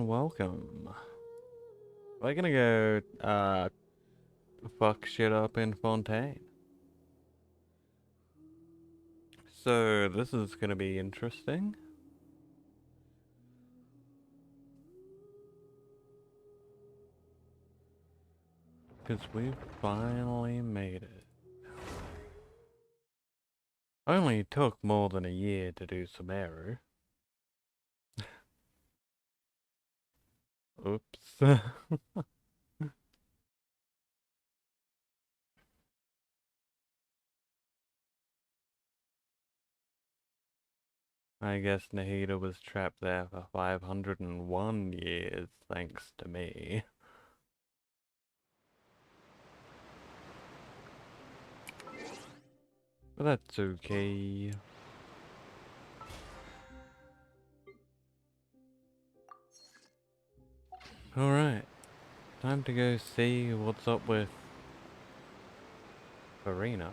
Welcome. We're gonna go fuck shit up in Fontaine. So this is gonna be interesting. Cause we finally made it. Only took more than a year to do Sumeru. Oops. I guess Nahida was trapped there for 501 years, thanks to me. But that's okay. Alright, time to go see what's up with Farina.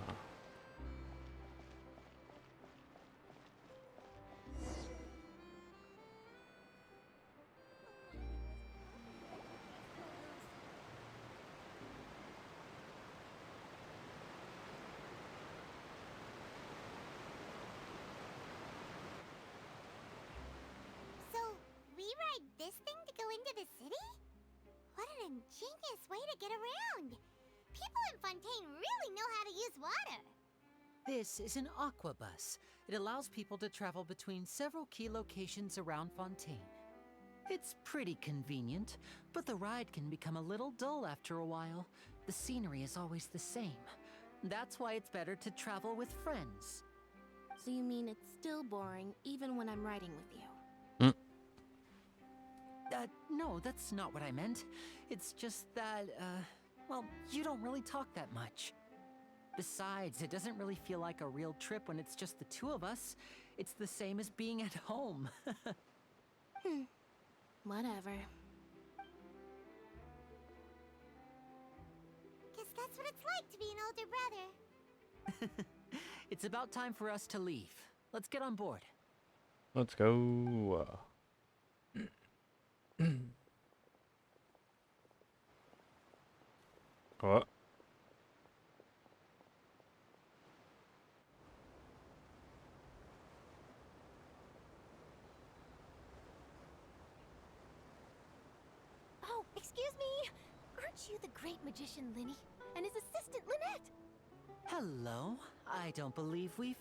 So, we ride this thing to go into the city? What an ingenious way to get around! People in Fontaine really know how to use water! This is an aquabus. It allows people to travel between several key locations around Fontaine. It's pretty convenient, but the ride can become a little dull after a while. The scenery is always the same. That's why it's better to travel with friends. So you mean it's still boring even when I'm riding with you? No, that's not what I meant. It's just that, well, you don't really talk that much. Besides, it doesn't really feel like a real trip when it's just the two of us. It's the same as being at home. Whatever. Guess that's what it's like to be an older brother. It's about time for us to leave. Let's get on board. Let's go. What? Oh, excuse me! Aren't you the great magician Linny and his assistant Lynette? Hello. I don't believe we've...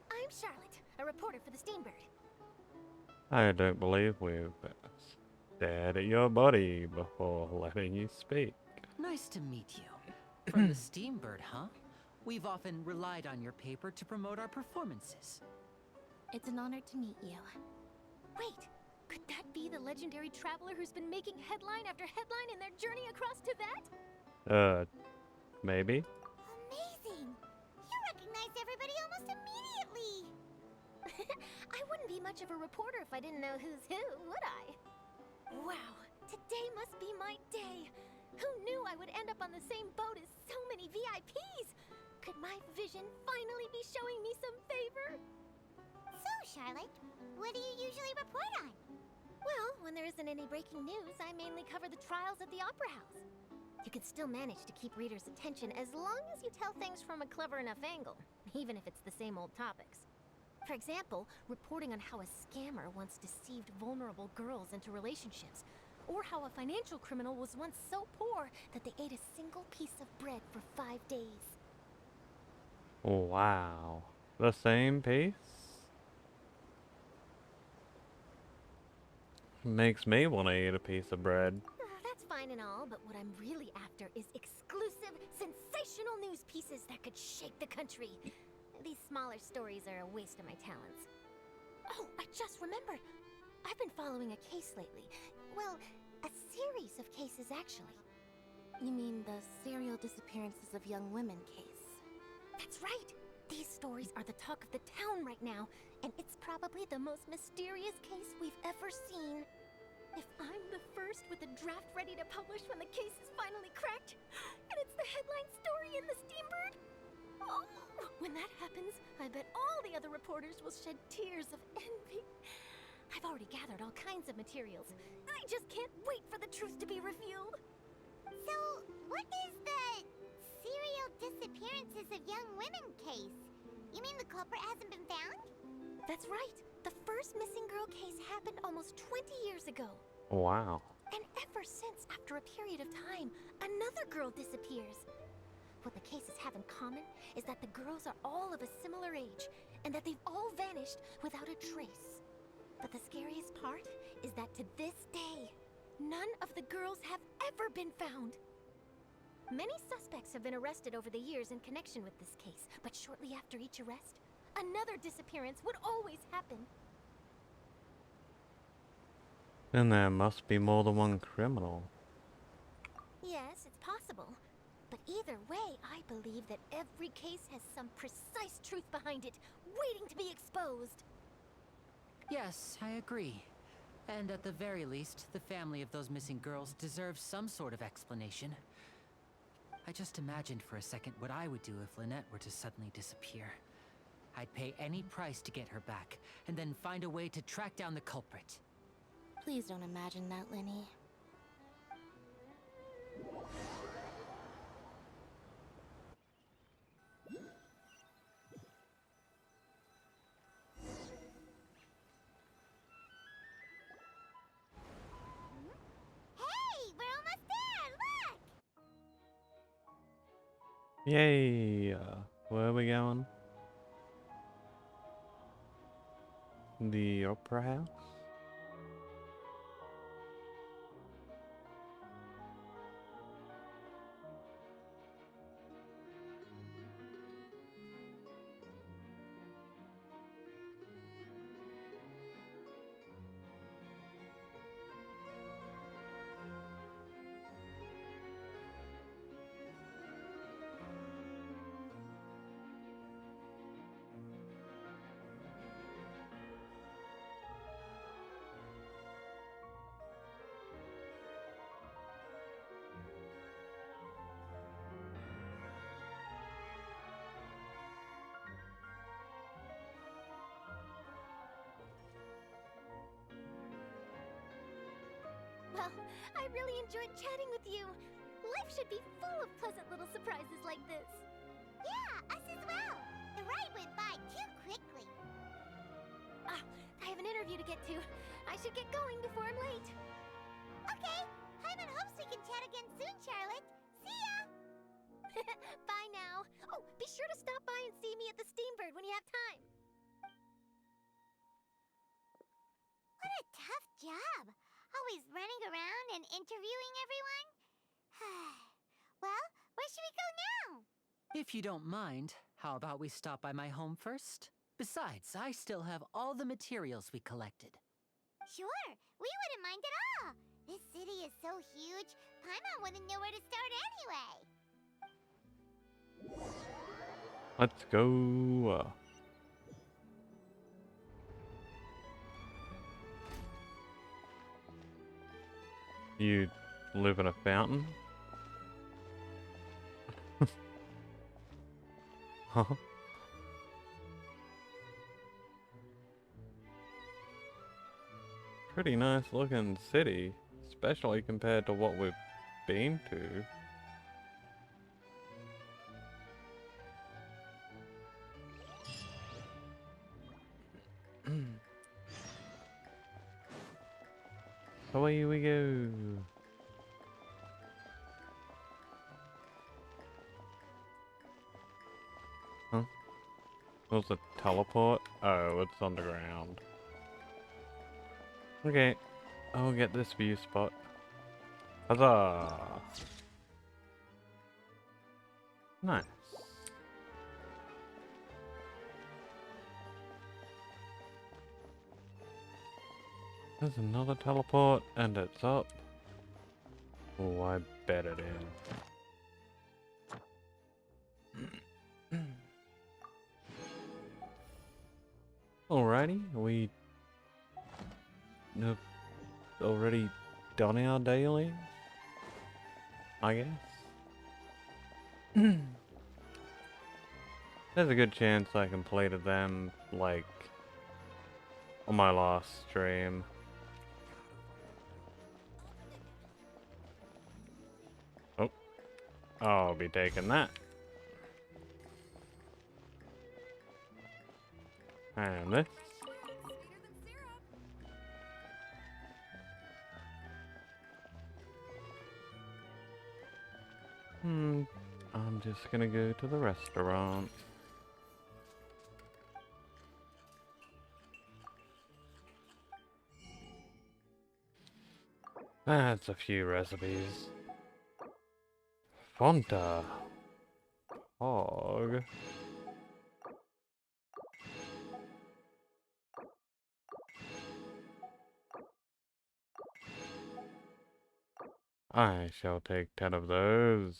I'm Charlotte, a reporter for the Steambird. I don't believe we've stared at your body before letting you speak. Nice to meet you. From the Steambird, huh? We've often relied on your paper to promote our performances. It's an honor to meet you. Wait, could that be the legendary traveler who's been making headline after headline in their journey across Tibet? Maybe? Amazing! You recognize everybody almost immediately! I wouldn't be much of a reporter if I didn't know who's who, would I? Wow, today must be my day. Who knew I would end up on the same boat as so many VIPs? Could my vision finally be showing me some favor? So, Charlotte, what do you usually report on? Well, when there isn't any breaking news, I mainly cover the trials at the Opera House. You can still manage to keep readers' attention as long as you tell things from a clever enough angle, even if it's the same old topics. For example, reporting on how a scammer once deceived vulnerable girls into relationships, or how a financial criminal was once so poor that they ate a single piece of bread for 5 days. Wow. The same piece? Makes me want to eat a piece of bread. That's fine and all, but what I'm really after is exclusive, sensational news pieces that could shake the country. These smaller stories are a waste of my talents. Oh, I just remembered. I've been following a case lately. Well, a series of cases, actually. You mean the serial disappearances of young women case? That's right! These stories are the talk of the town right now, and it's probably the most mysterious case we've ever seen. If I'm the first with a draft ready to publish when the case is finally cracked, and it's the headline story in the Steambird, Oh, when that happens, I bet all the other reporters will shed tears of envy. I've already gathered all kinds of materials. I just can't wait for the truth to be revealed. So, what is the serial disappearances of young women case? You mean the culprit hasn't been found? That's right. The first missing girl case happened almost 20 years ago. Wow. And ever since, after a period of time, another girl disappears. What the cases have in common is that the girls are all of a similar age, and that they've all vanished without a trace. But the scariest part is that to this day, none of the girls have ever been found. Many suspects have been arrested over the years in connection with this case, but shortly after each arrest, another disappearance would always happen. Then there must be more than one criminal. Yes, it's possible. But either way, I believe that every case has some precise truth behind it, waiting to be exposed. Yes, I agree. And at the very least, the family of those missing girls deserves some sort of explanation. I just imagined for a second what I would do if Lynette were to suddenly disappear. I'd pay any price to get her back, and then find a way to track down the culprit. Please don't imagine that, Lenny. Hey, we're almost there! Look! Yay! Where are we going? The Opera House? Well, I really enjoyed chatting with you. Life should be full of pleasant little surprises like this. Yeah, us as well. The ride went by too quickly. Ah, I have an interview to get to. I should get going before I'm late. Okay, Hyman hopes we can chat again soon, Charlotte. See ya! Bye now. Oh, be sure to stop by and see me at the Steambird when you have time. What a tough job. Always running around and interviewing everyone. Well, where should we go now? If you don't mind, how about we stop by my home first? Besides, I still have all the materials we collected. Sure, we wouldn't mind at all. This city is so huge, Paimon wouldn't know where to start anyway. Let's go. You live in a fountain? Huh? Pretty nice looking city, especially compared to what we've been to. Away we go. Huh? Was it teleport? Oh, it's underground. Okay, I'll get this view spot. Huzzah! Nice. There's another teleport, and it's up. Oh, I bet it is. Alrighty, we have already done our daily, I guess. There's a good chance I completed them, like, on my last stream. Oh, I'll be taking that. And this. I'm just gonna go to the restaurant. That's a few recipes. Fonta. Hog. I shall take 10 of those.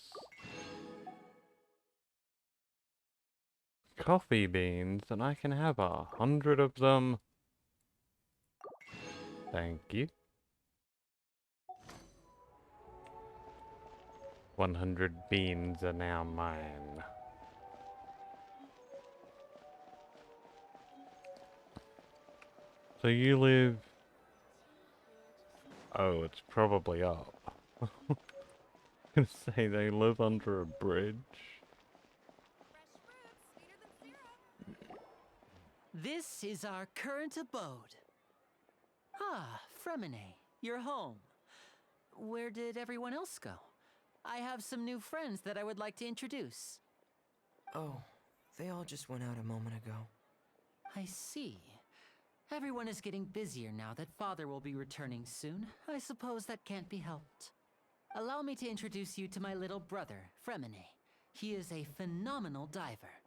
Coffee beans, and I can have 100 of them. Thank you. 100 beans are now mine. So you live... Oh, it's probably up. I'm gonna say they live under a bridge. This is our current abode. Ah, Fremine, you're home. Where did everyone else go? I have some new friends that I would like to introduce. Oh, they all just went out a moment ago. I see. Everyone is getting busier now that Father will be returning soon. I suppose that can't be helped. Allow me to introduce you to my little brother, Fremine. He is a phenomenal diver.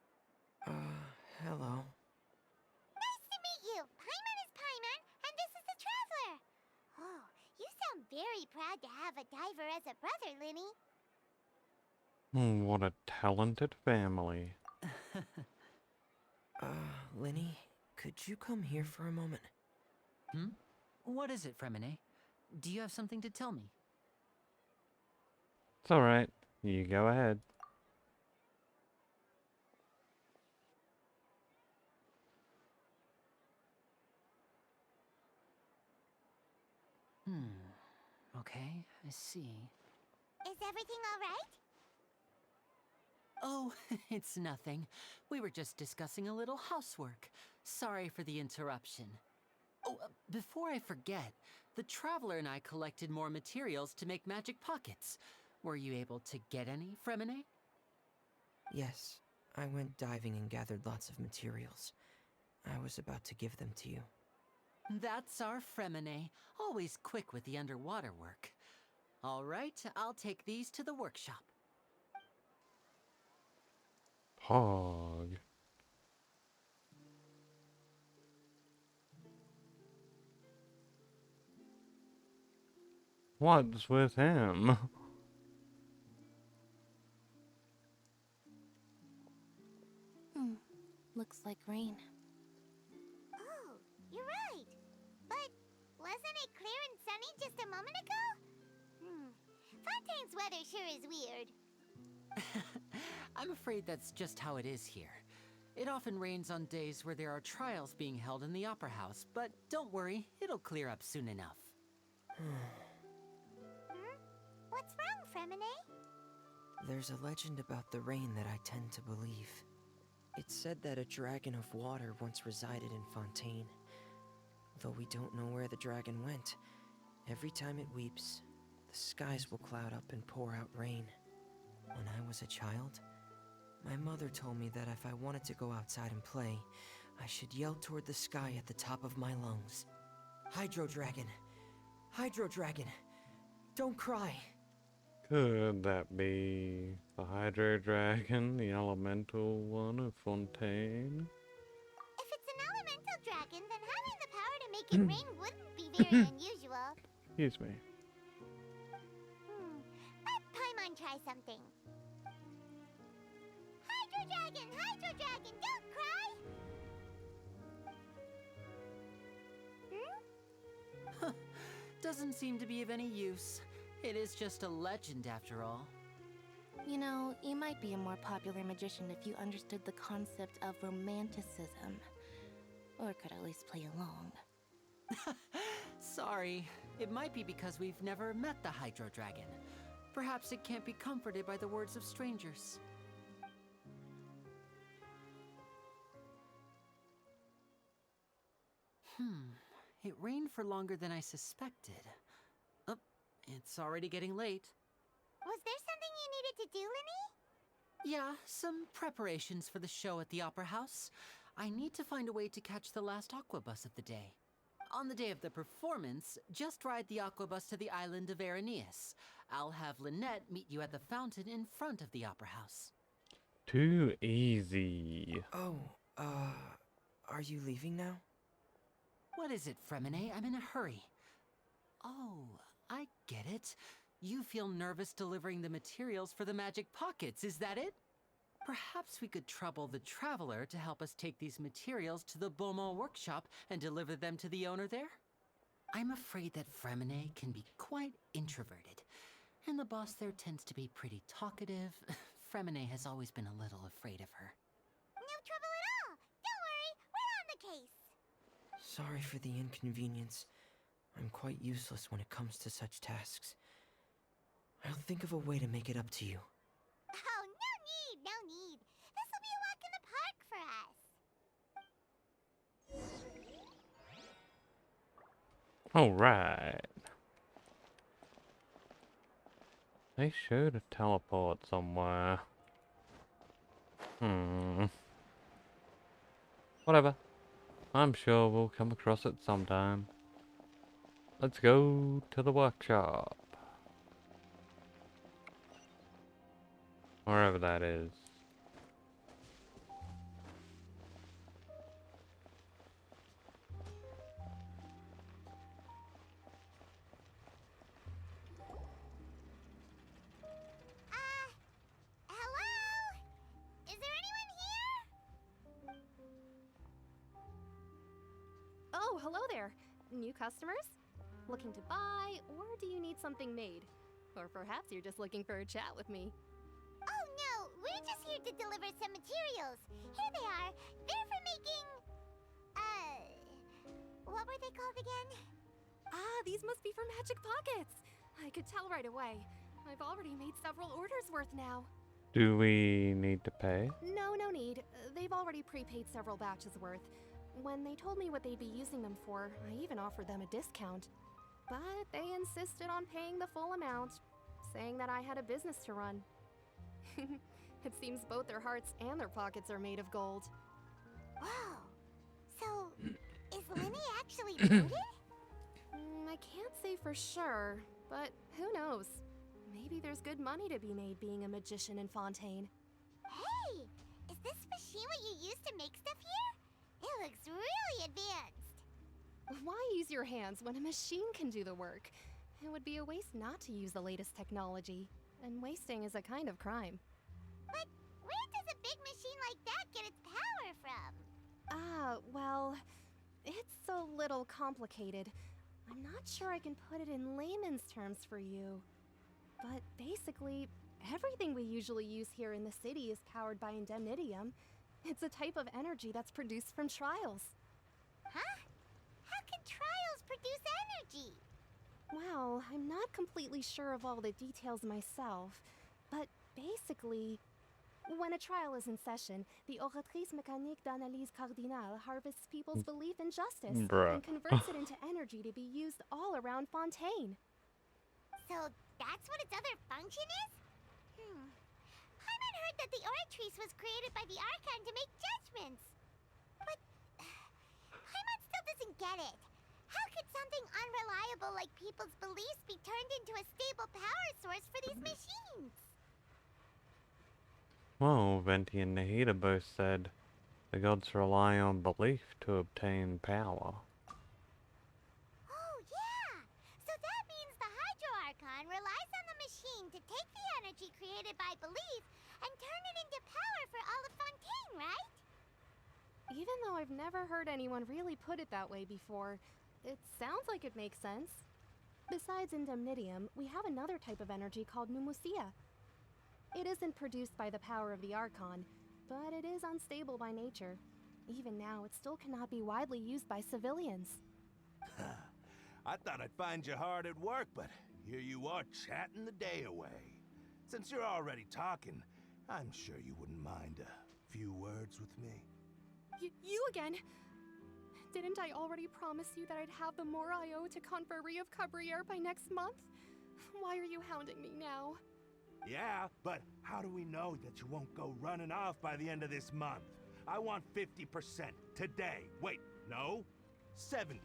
Hello. Nice to meet you. Paimon is Paimon, and this is the Traveler. Oh, you sound very proud to have a diver as a brother, Linny. What a talented family. Linny, could you come here for a moment? What is it, Fremine? Do you have something to tell me? It's alright. You go ahead. Okay, I see. Is everything all right? Oh, it's nothing. We were just discussing a little housework. Sorry for the interruption. Oh, before I forget, the Traveler and I collected more materials to make magic pockets. Were you able to get any, Fremine? Yes, I went diving and gathered lots of materials. I was about to give them to you. That's our Fremine, always quick with the underwater work. All right, I'll take these to the workshop. Hog. What's with him? Looks like rain. Oh, you're right. But wasn't it clear and sunny just a moment ago? Fontaine's weather sure is weird. I'm afraid that's just how it is here. It often rains on days where there are trials being held in the Opera House, but don't worry, it'll clear up soon enough. What's wrong, Fremine? There's a legend about the rain that I tend to believe. It's said that a dragon of water once resided in Fontaine. Though we don't know where the dragon went, every time it weeps, the skies will cloud up and pour out rain. When I was a child, my mother told me that if I wanted to go outside and play, I should yell toward the sky at the top of my lungs. Hydro Dragon! Hydro Dragon! Don't cry! Could that be the Hydro Dragon, the elemental one of Fontaine? If it's an elemental dragon, then having the power to make it rain wouldn't be very unusual. Excuse me. Let Paimon try something. Hydro Dragon, don't cry! Doesn't seem to be of any use. It is just a legend after all. You know, you might be a more popular magician if you understood the concept of romanticism. Or could at least play along. Sorry, it might be because we've never met the Hydro Dragon. Perhaps it can't be comforted by the words of strangers. It rained for longer than I suspected. Oh, it's already getting late. Was there something you needed to do, Linny? Yeah, some preparations for the show at the Opera House. I need to find a way to catch the last aqua bus of the day. On the day of the performance, just ride the aqua bus to the island of Aeneas. I'll have Lynette meet you at the fountain in front of the Opera House. Too easy. Oh, are you leaving now? What is it, Fremine? I'm in a hurry. Oh, I get it. You feel nervous delivering the materials for the magic pockets, is that it? Perhaps we could trouble the Traveler to help us take these materials to the Beaumont workshop and deliver them to the owner there? I'm afraid that Fremine can be quite introverted, and the boss there tends to be pretty talkative. Fremine has always been a little afraid of her. No trouble at all. Don't worry, we're on the case. Sorry for the inconvenience. I'm quite useless when it comes to such tasks. I'll think of a way to make it up to you. Oh, no need. This will be a walk in the park for us. Alright. They should teleport somewhere. Whatever. I'm sure we'll come across it sometime. Let's go to the workshop. Wherever that is. Hello? Is there anyone here? Oh, hello there. New customers? Looking to buy, or do you need something made? Or perhaps you're just looking for a chat with me. Oh no, we're just here to deliver some materials. Here they are. They're for making... what were they called again? Ah, these must be for Magic Pockets. I could tell right away. I've already made several orders worth now. Do we need to pay? No need. They've already prepaid several batches worth. When they told me what they'd be using them for, I even offered them a discount. But they insisted on paying the full amount, saying that I had a business to run. It seems both their hearts and their pockets are made of gold. Whoa. So, is Linny actually loaded? I can't say for sure, but who knows? Maybe there's good money to be made being a magician in Fontaine. Hey, is this machine what you use to make stuff here? It looks really advanced. Why use your hands when a machine can do the work? It would be a waste not to use the latest technology, and wasting is a kind of crime. But where does a big machine like that get its power from? Well, it's a little complicated. I'm not sure I can put it in layman's terms for you. But basically, everything we usually use here in the city is powered by indemnitium. It's a type of energy that's produced from trials. Huh? How can trials produce energy? Well, I'm not completely sure of all the details myself, but basically, when a trial is in session, the Oratrice Mécanique d'Analyse Cardinale harvests people's belief in justice Bruh. and converts it into energy to be used all around Fontaine. So that's what its other function is? Hyman heard that the Oratrice was created by the Archon to make judgments. But Hyman still doesn't get it. How could something unreliable like people's beliefs be turned into a stable power source for these machines? Well, Venti and Nahida both said the gods rely on belief to obtain power. Oh, yeah! So that means the Hydro Archon relies on the machine to take the energy created by belief and turn it into power for all of Fontaine, right? Even though I've never heard anyone really put it that way before, it sounds like it makes sense. Besides indemnitium, we have another type of energy called pneumosia. It isn't produced by the power of the Archon, but it is unstable by nature. Even now, it still cannot be widely used by civilians. I thought I'd find you hard at work, but here you are chatting the day away. Since you're already talking, I'm sure you wouldn't mind a few words with me. You again? Didn't I already promise you that I'd have the more I owe to Conferee of Cabriere by next month? Why are you hounding me now? Yeah, but how do we know that you won't go running off by the end of this month? I want 50% today. Wait, no, 70%.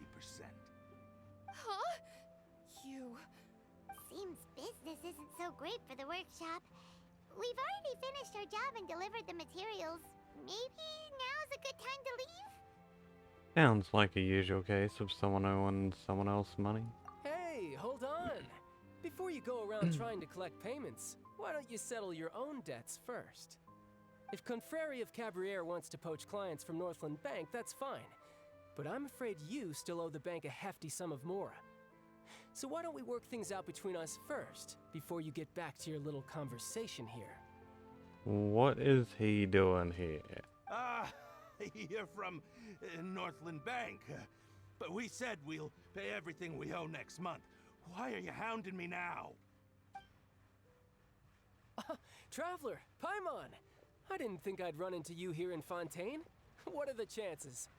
Huh? You... Seems business isn't so great for the workshop. We've already finished our job and delivered the materials. Maybe now's a good time to leave? Sounds like a usual case of someone owing someone else money. Hey, hold on. Before you go around trying to collect payments, why don't you settle your own debts first? If Confrere of Cabriere wants to poach clients from Northland Bank, that's fine. But I'm afraid you still owe the bank a hefty sum of mora. So why don't we work things out between us first, before you get back to your little conversation here? What is he doing here? You're from Northland Bank. But we said we'll pay everything we owe next month. Why are you hounding me now? Traveler, Paimon! I didn't think I'd run into you here in Fontaine. What are the chances?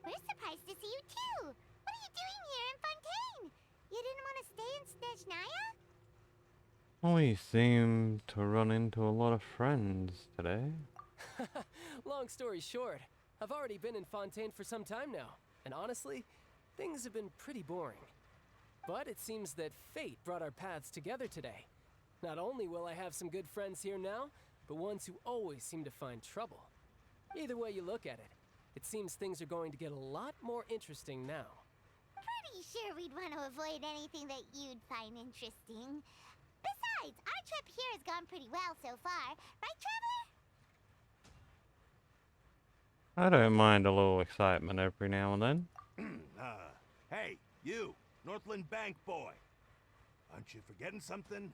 We're surprised to see you too! What are you doing here in Fontaine? You didn't want to stay in Snezhnaya? We seem to run into a lot of friends today. Long story short, I've already been in Fontaine for some time now, and honestly, things have been pretty boring. But it seems that fate brought our paths together today. Not only will I have some good friends here now, but ones who always seem to find trouble. Either way you look at it, it seems things are going to get a lot more interesting now. Pretty sure we'd want to avoid anything that you'd find interesting. Besides, our trip here has gone pretty well so far. Right, Traveler? I don't mind a little excitement every now and then. Hey, you, Northland Bank boy. Aren't you forgetting something?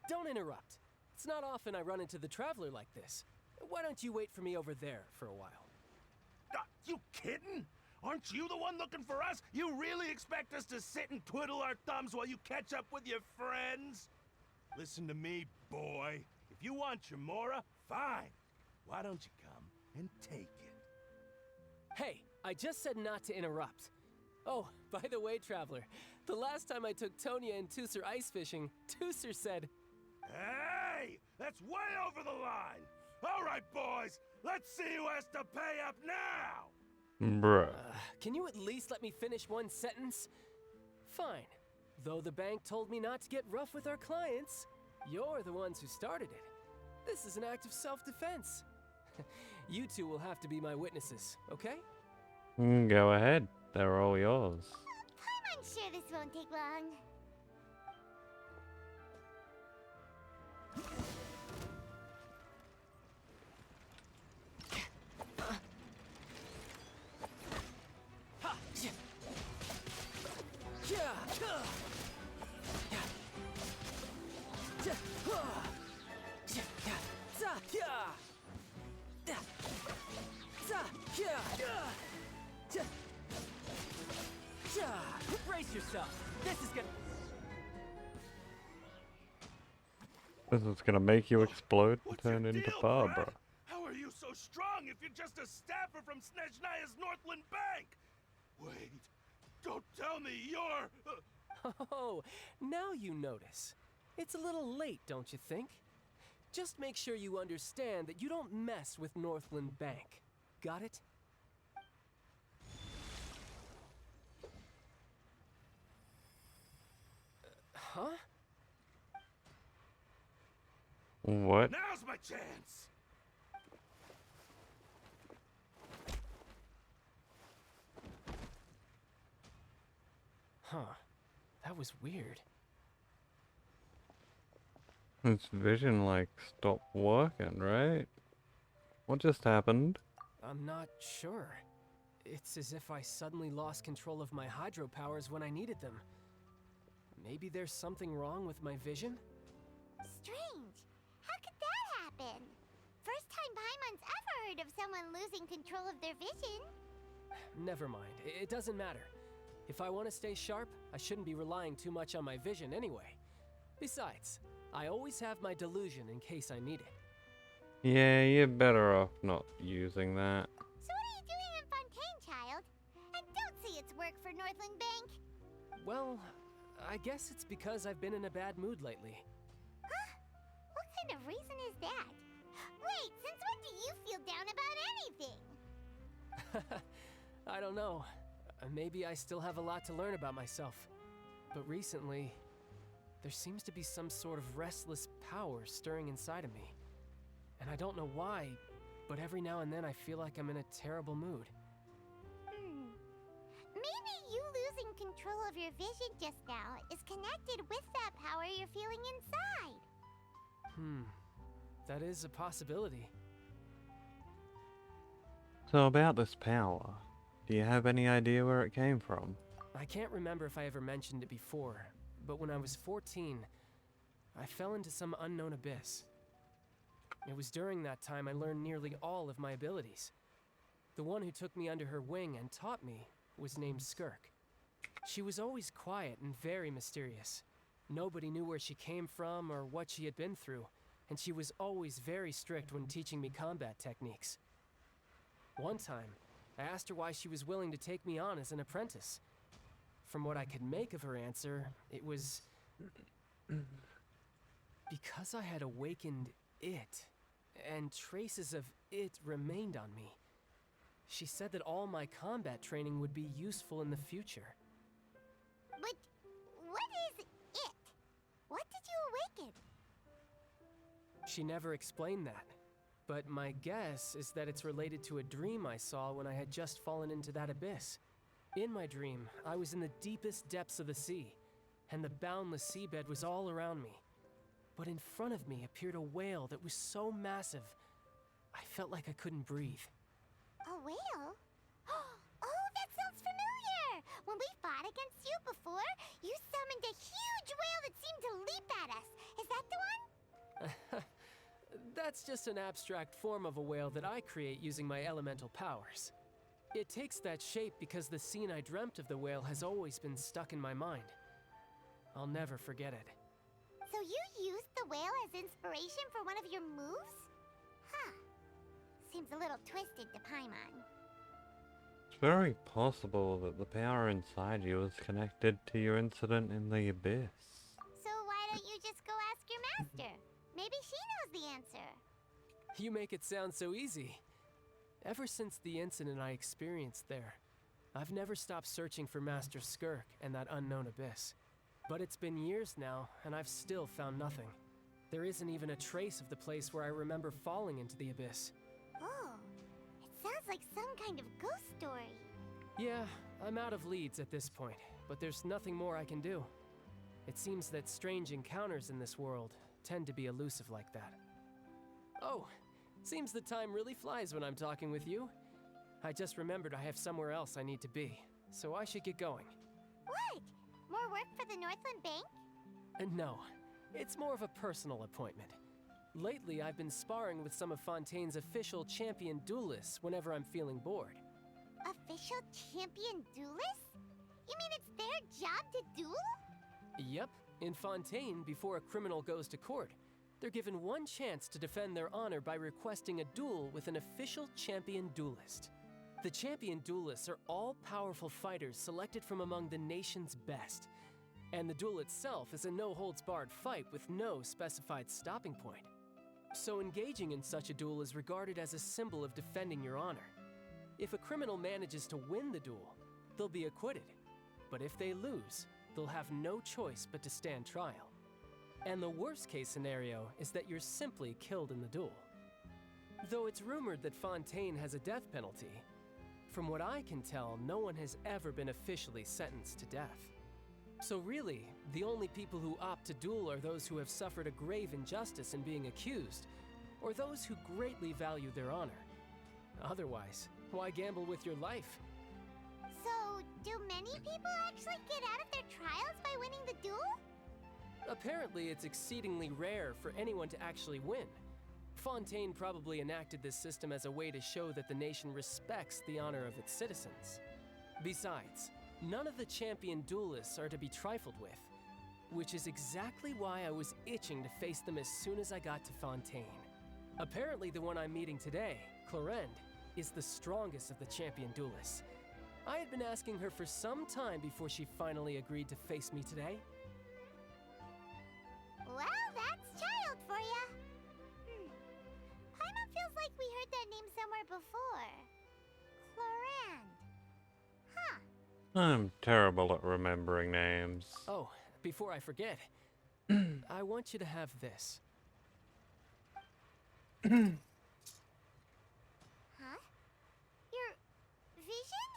Don't interrupt. It's not often I run into the Traveler like this. Why don't you wait for me over there for a while? You kidding? Aren't you the one looking for us? You really expect us to sit and twiddle our thumbs while you catch up with your friends? Listen to me, boy. If you want your mora, fine. Why don't you come and take it? Hey, I just said not to interrupt. Oh, by the way, Traveler, the last time I took Tonya and Tusser ice fishing, Tusser said... Hey! That's way over the line! All right, boys, let's see who has to pay up now! Bruh. Can you at least let me finish one sentence? Fine. Though the bank told me not to get rough with our clients, you're the ones who started it. This is an act of self-defense. You two will have to be my witnesses, okay? Go ahead. They're all yours. I'm sure this won't take long. Brace yourself. This is gonna... This is gonna make you explode and What's turn your into deal, Barbara. bruh? How are you so strong if you're just a staffer from Snezhnaya's Northland Bank? Wait, don't tell me you're... Oh, now you notice. It's a little late, don't you think? Just make sure you understand that you don't mess with Northland Bank. Got it? Huh? What? Now's my chance! Huh. That was weird. This vision like stopped working, right? What just happened? I'm not sure. It's as if I suddenly lost control of my hydro powers when I needed them. Maybe there's something wrong with my vision? Strange. How in Paimon's ever heard of someone losing control of their vision. Never mind. It doesn't matter. If I want to stay sharp, I shouldn't be relying too much on my vision anyway. Besides, I always have my delusion in case I need it. Yeah, you're better off not using that. So what are you doing in Fontaine, child? And don't say it's work for Northland Bank. Well, I guess it's because I've been in a bad mood lately. Huh? What kind of reason is that? Wait, since when do you feel down about anything? I don't know. Maybe I still have a lot to learn about myself. But recently, there seems to be some sort of restless power stirring inside of me. And I don't know why, but every now and then I feel like I'm in a terrible mood. Maybe you losing control of your vision just now is connected with that power you're feeling inside. That is a possibility. So about this power, do you have any idea where it came from? I can't remember if I ever mentioned it before, but when I was 14, I fell into some unknown abyss. It was during that time I learned nearly all of my abilities. The one who took me under her wing and taught me was named Skirk. She was always quiet and very mysterious. Nobody knew where she came from or what she had been through, and she was always very strict when teaching me combat techniques. One time, I asked her why she was willing to take me on as an apprentice. From what I could make of her answer, it was because I had awakened it, and traces of it remained on me. She said that all my combat training would be useful in the future. But what is it? What did you awaken? She never explained that, but my guess is that it's related to a dream I saw when I had just fallen into that abyss. In my dream, I was in the deepest depths of the sea, and the boundless seabed was all around me. But in front of me appeared a whale that was so massive, I felt like I couldn't breathe. A whale? Oh, that sounds familiar! When we fought against you before, you summoned a huge whale that seemed to leap at us. Is that the one? That's just an abstract form of a whale that I create using my elemental powers. It takes that shape because the scene I dreamt of the whale has always been stuck in my mind. I'll never forget it. So you used the whale as inspiration for one of your moves? Huh. Seems a little twisted to Paimon. It's very possible that the power inside you is connected to your incident in the abyss. So why don't you just go ask your master? Maybe she knows the answer. You make it sound so easy. Ever since the incident I experienced there, I've never stopped searching for Master Skirk and that unknown abyss. But it's been years now, and I've still found nothing. There isn't even a trace of the place where I remember falling into the abyss. Oh, it sounds like some kind of ghost story. Yeah, I'm out of leads at this point, but there's nothing more I can do. It seems that strange encounters in this world tend to be elusive like that. Oh, seems the time really flies when I'm talking with you. I just remembered I have somewhere else I need to be, so I should get going. What? More work for the Northland Bank? No, it's more of a personal appointment. Lately, I've been sparring with some of Fontaine's official champion duelists whenever I'm feeling bored. Official champion duelists? You mean it's their job to duel? Yep, in Fontaine, before a criminal goes to court, they're given one chance to defend their honor by requesting a duel with an official champion duelist. The champion duelists are all-powerful fighters selected from among the nation's best. And the duel itself is a no-holds-barred fight with no specified stopping point. So engaging in such a duel is regarded as a symbol of defending your honor. If a criminal manages to win the duel, they'll be acquitted. But if they lose, they'll have no choice but to stand trial. And the worst-case scenario is that you're simply killed in the duel. Though it's rumored that Fontaine has a death penalty, from what I can tell, no one has ever been officially sentenced to death. So really, the only people who opt to duel are those who have suffered a grave injustice in being accused, or those who greatly value their honor. Otherwise, why gamble with your life? So, do many people actually get out of their trials by winning the duel? Apparently, it's exceedingly rare for anyone to actually win. Fontaine probably enacted this system as a way to show that the nation respects the honor of its citizens. Besides, none of the champion duelists are to be trifled with, which is exactly why I was itching to face them as soon as I got to Fontaine. Apparently the one I'm meeting today, Clorinde, is the strongest of the champion duelists. I had been asking her for some time before she finally agreed to face me today. Well, that's child for ya. Paimon feels like we heard that name somewhere before. Clorinde. Huh. I'm terrible at remembering names. Oh, before I forget, I want you to have this. Huh? Your vision?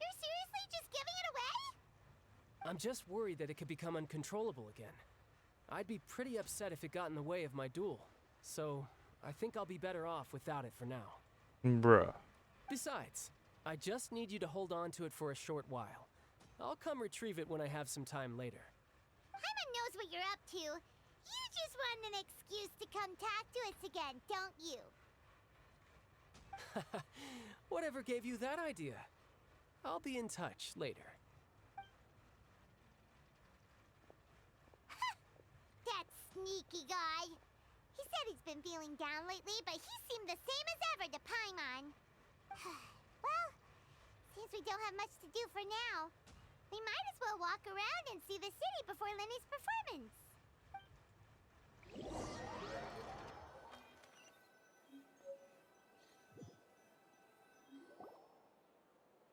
You're seriously just giving it away? I'm just worried that it could become uncontrollable again. I'd be pretty upset if it got in the way of my duel, so I think I'll be better off without it for now. Bruh. Besides, I just need you to hold on to it for a short while. I'll come retrieve it when I have some time later. Paimon knows what you're up to. You just want an excuse to come talk to us again, don't you? Whatever gave you that idea? I'll be in touch later. That sneaky guy. He said he's been feeling down lately, but he seemed the same as ever to Paimon. Well, since we don't have much to do for now, we might as well walk around and see the city before Lenny's performance.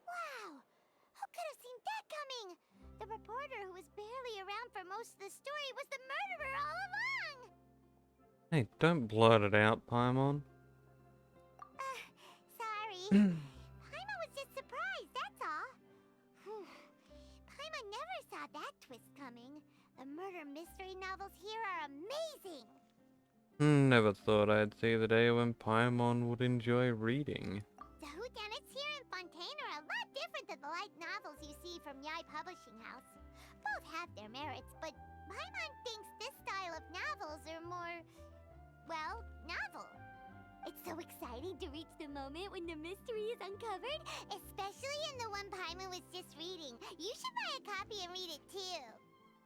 Wow! Who could have seen that coming? The reporter who was barely around for most of the story was the murderer all along! Hey, don't blurt it out, Paimon. Sorry. Paimon was just surprised, that's all. Paimon never saw that twist coming. The murder mystery novels here are amazing. Never thought I'd see the day when Paimon would enjoy reading. The whodunits here in Fontaine are a lot different than the light novels you see from Yai Publishing House. Both have their merits, but Paimon thinks this style of novels are more, well, novel. It's so exciting to reach the moment when the mystery is uncovered, especially in the one Paimon was just reading. You should buy a copy and read it too.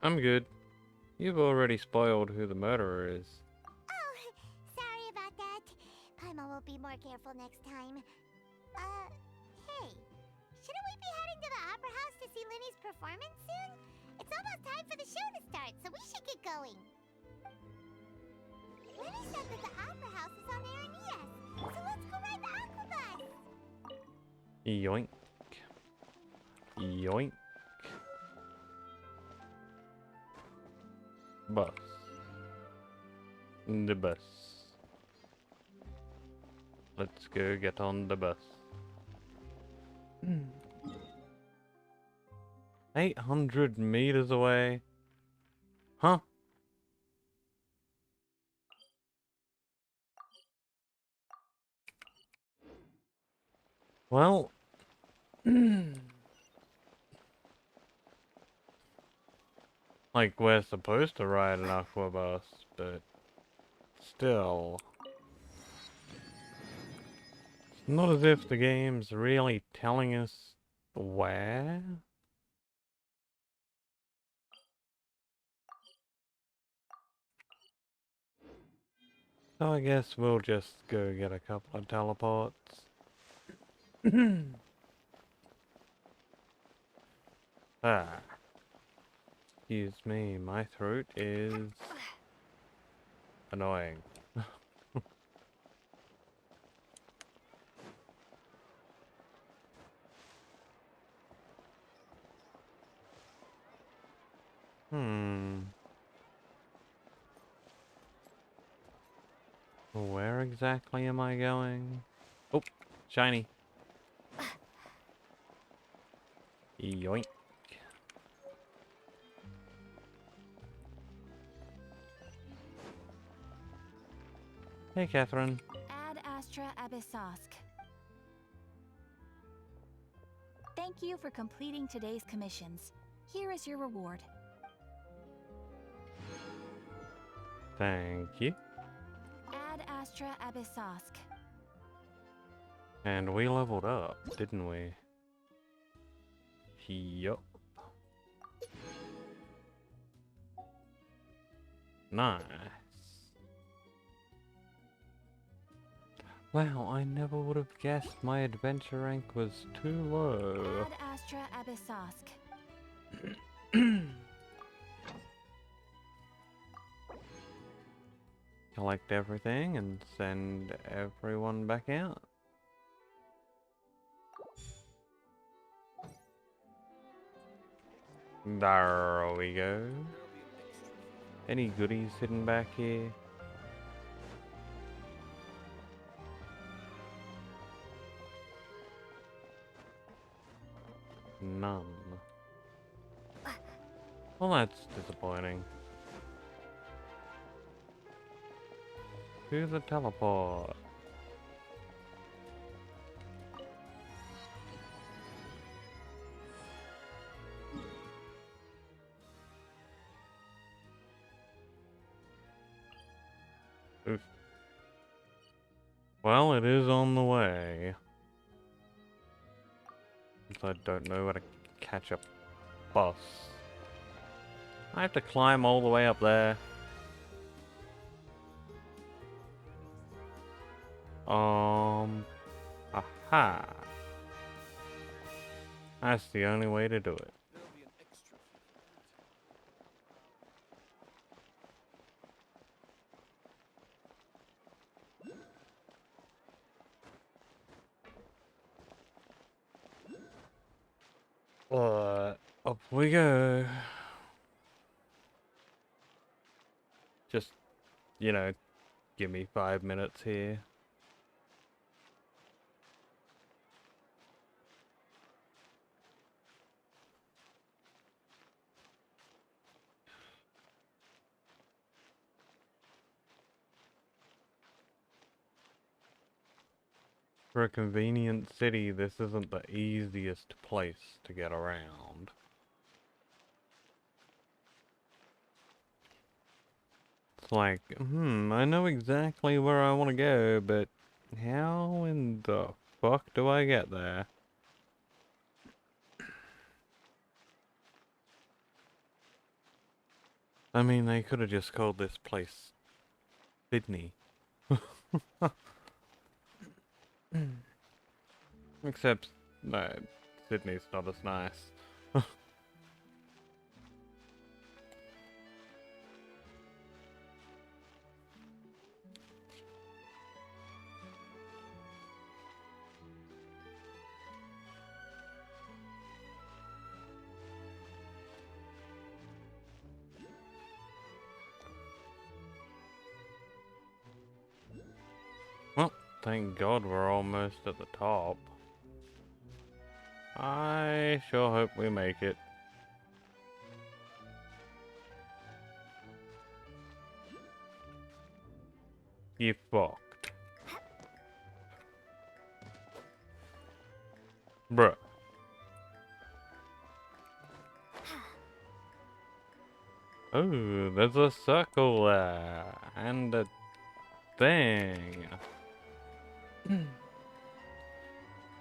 I'm good. You've already spoiled who the murderer is. Oh, sorry about that. Paimon will be more careful next time. Hey, shouldn't we be heading to the Opera House to see Lenny's performance soon? It's almost time for the show to start, so we should get going. Lenny said that the Opera House is on Aranias, so let's go ride the Aqua Bus! Yoink. Yoink. Bus. The bus. Let's go get on the bus. 800 meters away? Huh? Well, like we're supposed to ride an aqua bus, but still. It's not as if the game's really telling us where. So I guess we'll just go get a couple of teleports. Excuse me, my throat is annoying. Where exactly am I going? Oh, shiny. Yoink. Hey, Catherine. Ad Astra Abyssosk. Thank you for completing today's commissions. Here is your reward. Thank you. Ad Astra Abyssosk. And we leveled up, didn't we? Yup. Nice. Wow, I never would have guessed my adventure rank was too low. Add Astra Abyssosk. Collect everything and send everyone back out. There we go. Any goodies hidden back here? None. Well, that's disappointing. To the teleport. Oof. Well, it is on the way. I don't know how to catch a bus. I have to climb all the way up there. Aha. That's the only way to do it. Up we go. Just, you know, give me 5 minutes here. For a convenient city, this isn't the easiest place to get around. It's like, I know exactly where I want to go, but how in the fuck do I get there? I mean, they could have just called this place Sydney. Except, no, Sydney's not as nice. Well, thank God we're almost at the top. I sure hope we make it. You fucked. Bruh. Oh, there's a circle there. And a thing.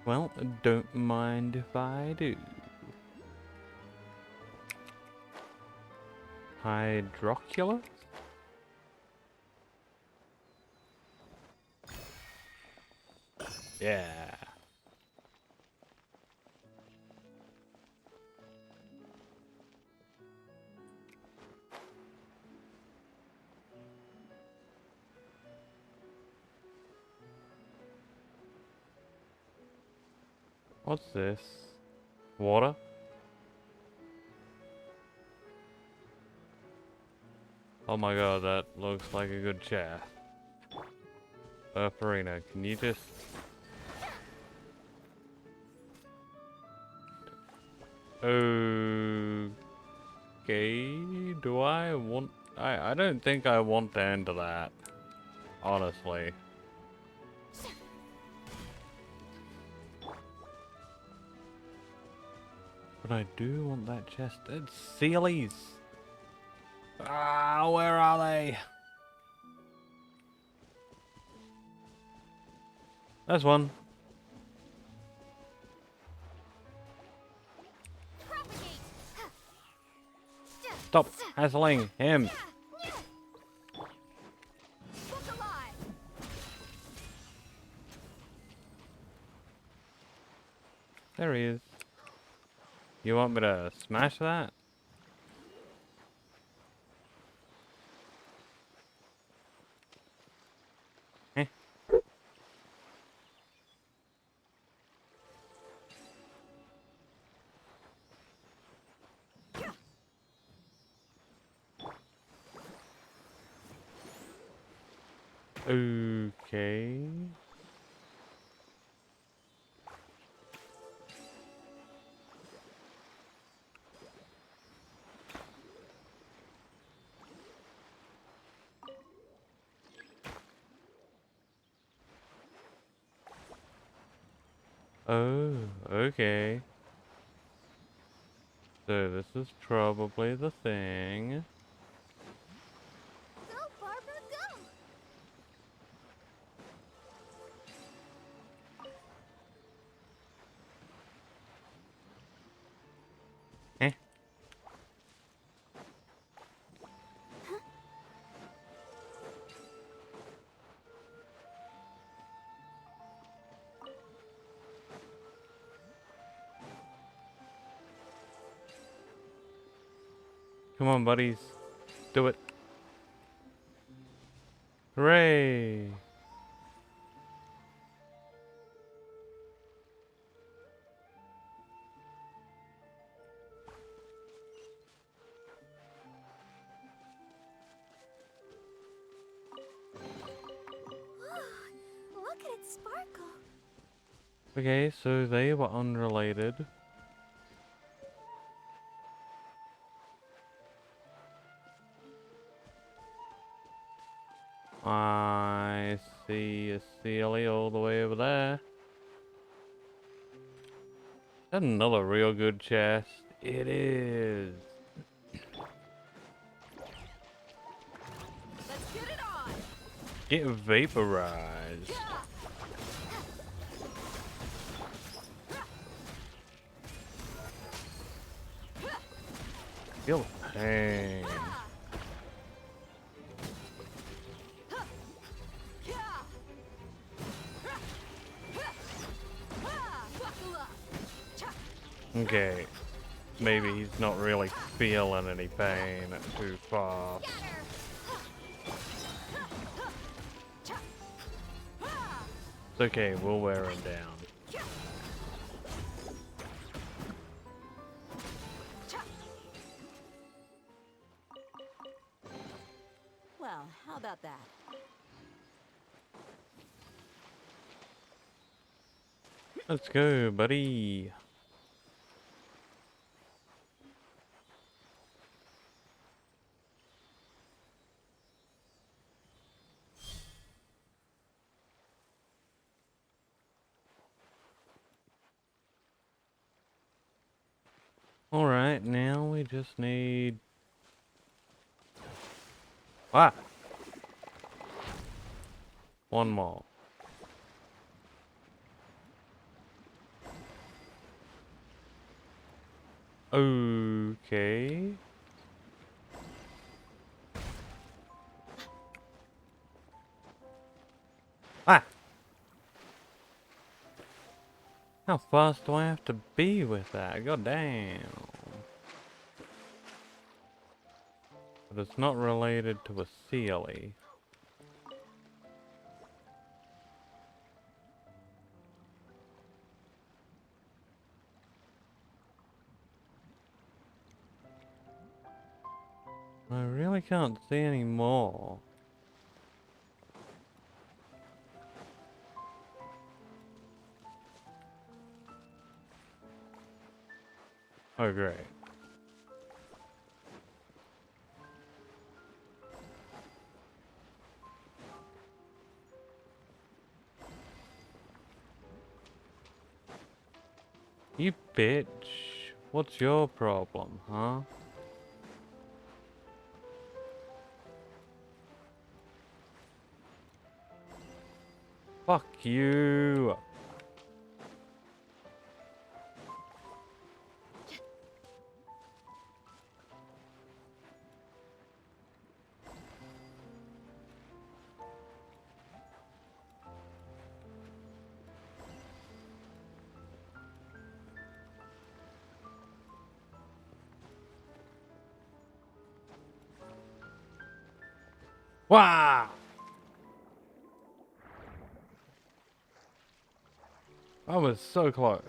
Well, don't mind if I do. Hydroculus? Yeah. What's this? Water? Oh my god, that looks like a good chair. Farina, can you just... Okay, do I want... I don't think I want to enter that. Honestly. But I do want that chest. It's Sealies! Ah, where are they? That's one. Propagate. Stop hassling him. Book alive. There he is. You want me to smash that? Eh. Okay. Oh, okay. So this is probably the thing. Go, Barbara, go. Eh. Come on, buddies. Do it. Hooray! Look at it sparkle. Okay, so they were unrelated. I see a Sealy all the way over there. That's another real good chest. It is. Let's get it on. Get vaporized. Feel the pain. Okay. Maybe he's not really feeling any pain too far. It's okay, we'll wear him down. Well, how about that? Let's go, buddy. Alright, now we just need... Ah! One more. Okay. Ah! How fast do I have to be with that? God damn. But it's not related to a Sealy. I really can't see any more. Oh, great. You bitch. What's your problem, huh? Fuck you. Wow! I was so close.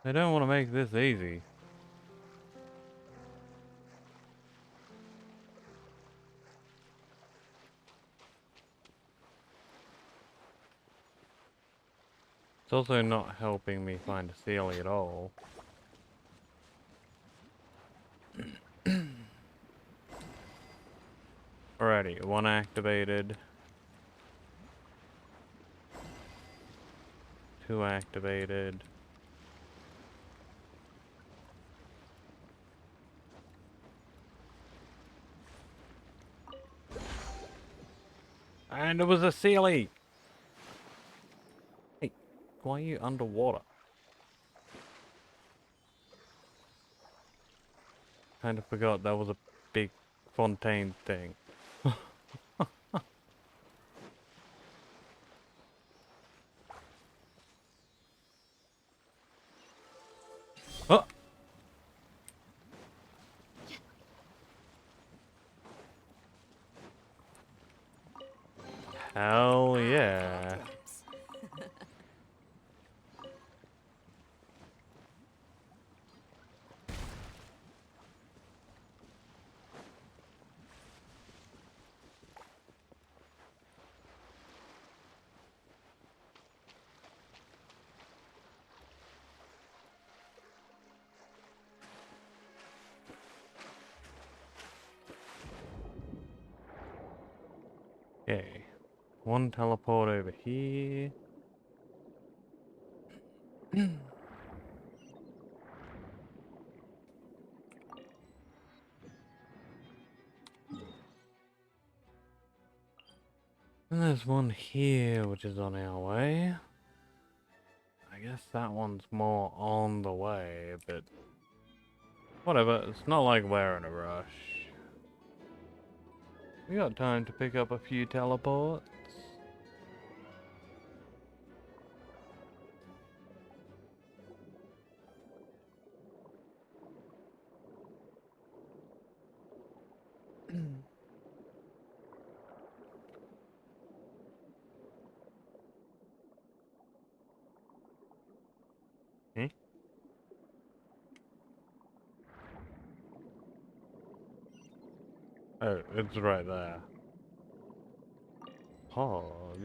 They don't want to make this easy. It's also not helping me find a Sealy at all. Alrighty, one activated. Two activated. And it was a Sealy! Hey, why are you underwater? Kind of forgot that was a big Fontaine thing. Oh! Hell yeah. Okay. One teleport over here. And there's one here, which is on our way. I guess that one's more on the way, but whatever, it's not like we're in a rush. We got time to pick up a few teleports. Hmm? Oh, it's right there. Hog.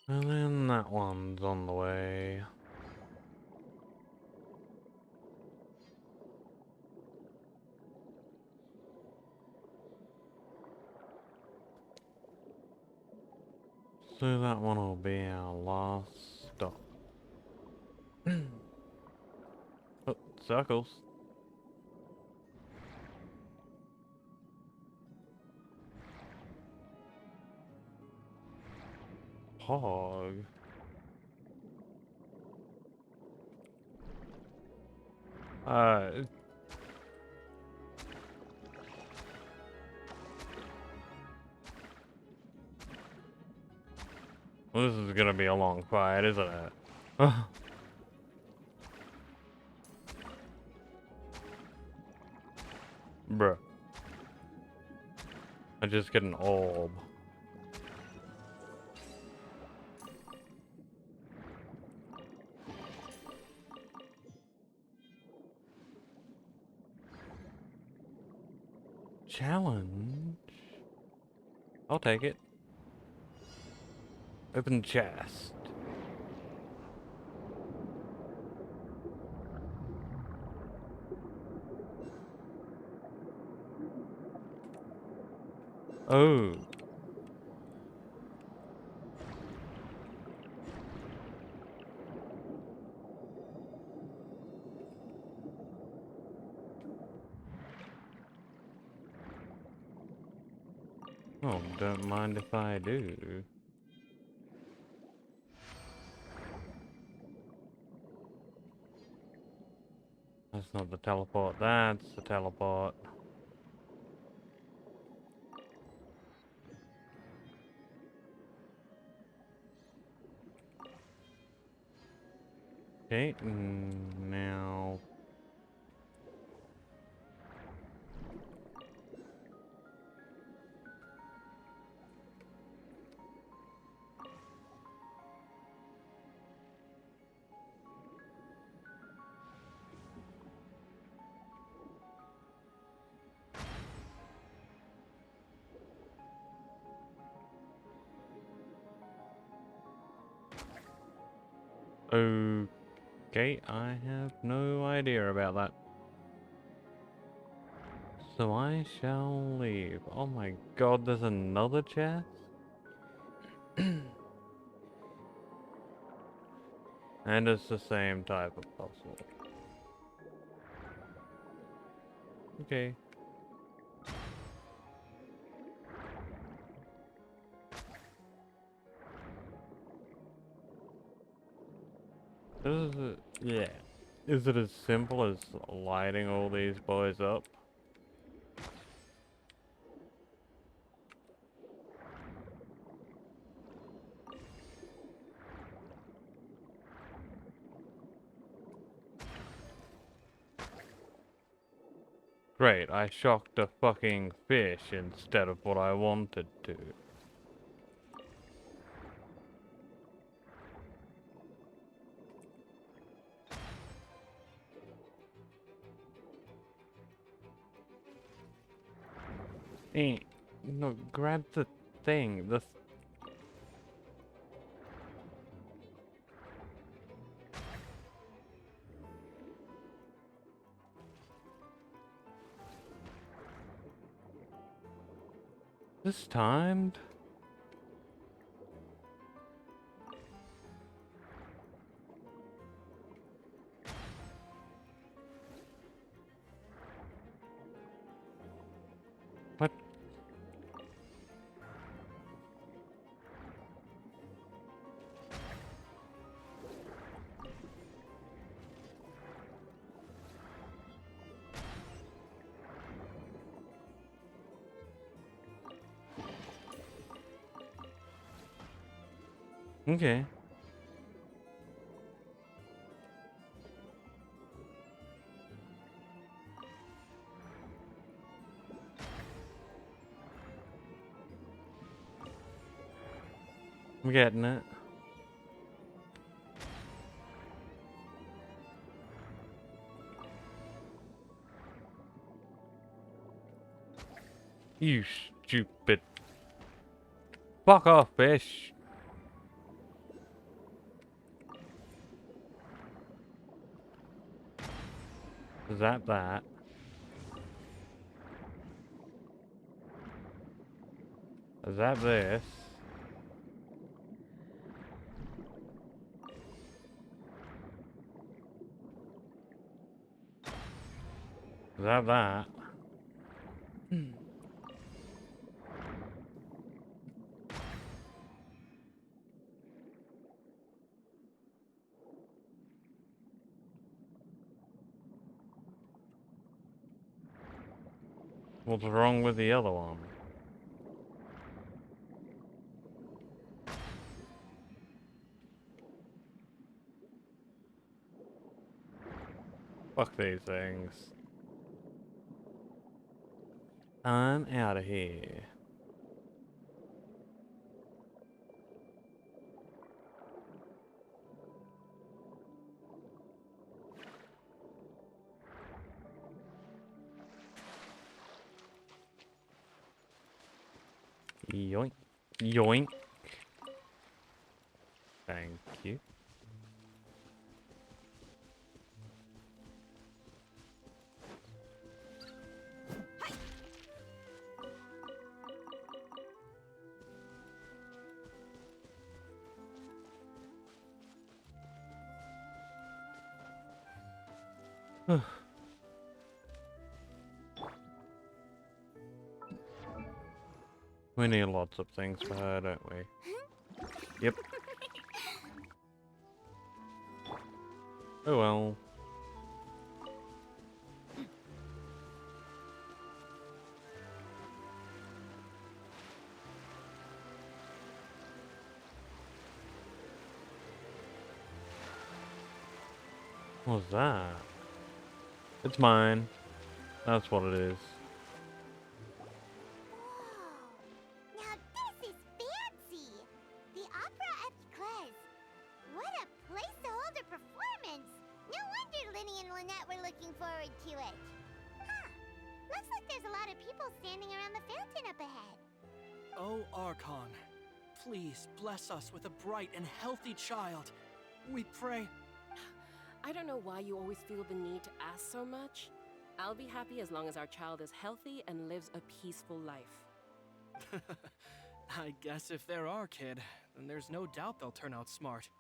And then that one's on the way. So that one will be our last stop. Oh, circles. Hog. Uh, this is gonna be a long fight, isn't it? Bruh. I just get an orb. Challenge? I'll take it. Open chest. Oh. Oh, don't mind if I do. That's not the teleport, that's the teleport. Okay, now... Okay, I have no idea about that. So I shall leave. Oh my god, there's another chest? And it's the same type of puzzle. Okay. Is it, yeah. Is it as simple as lighting all these boys up? Great, I shocked a fucking fish instead of what I wanted to. No, grab the thing. This timed? What? Okay. I'm getting it. You stupid. Fuck off, fish. Is that that? Is that this? Is that that? What's wrong with the other one? Fuck these things. I'm out of here. Yoink. Yoink. Thank you. We need lots of things for her, don't we? Yep. Oh well. What's that? It's mine. That's what it is. Whoa! Now this is fancy! The opera at Claire's. What a place to hold a performance! No wonder Linny and Lynette were looking forward to it. Huh. Looks like there's a lot of people standing around the fountain up ahead. Oh, Archon, please bless us with a bright and healthy child. We pray. I don't know why you always feel the need to ask so much. I'll be happy as long as our child is healthy and lives a peaceful life. I guess if they're our kid, then there's no doubt they'll turn out smart.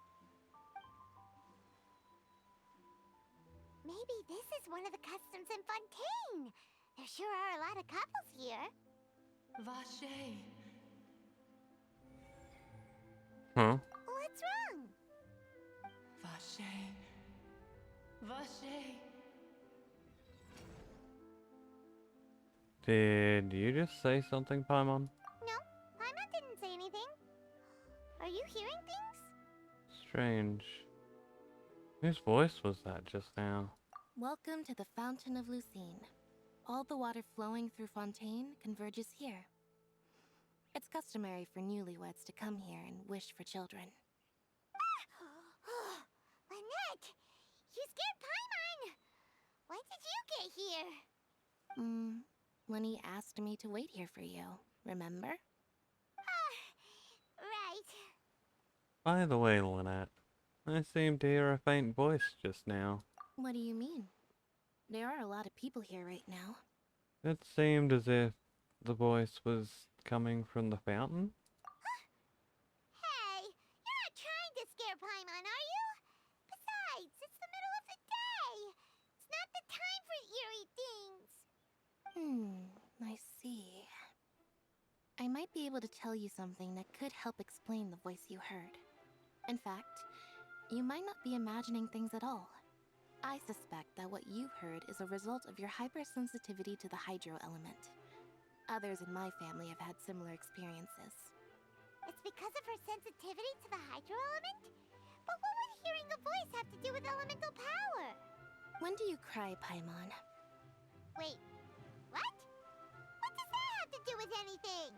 Maybe this is one of the customs in Fontaine. There sure are a lot of couples here. Vache. Huh? What's wrong? Vache. Vache. Did you just say something, Paimon? No, Paimon didn't say anything. Are you hearing things? Strange. Whose voice was that just now? Welcome to the Fountain of Lucine. All the water flowing through Fontaine converges here. It's customary for newlyweds to come here and wish for children. Lynette! You scared Paimon! When did you get here? Lenny asked me to wait here for you, remember? Right. By the way, Lynette, I seemed to hear a faint voice just now. What do you mean? There are a lot of people here right now. It seemed as if the voice was coming from the fountain. Hey, you're not trying to scare Paimon, are you? Besides, it's the middle of the day. It's not the time for eerie things. I see. I might be able to tell you something that could help explain the voice you heard. In fact, you might not be imagining things at all. I suspect that what you heard is a result of your hypersensitivity to the hydro element. Others in my family have had similar experiences. It's because of her sensitivity to the hydro element? But what would hearing a voice have to do with elemental power? When do you cry, Paimon? Wait, what? What does that have to do with anything?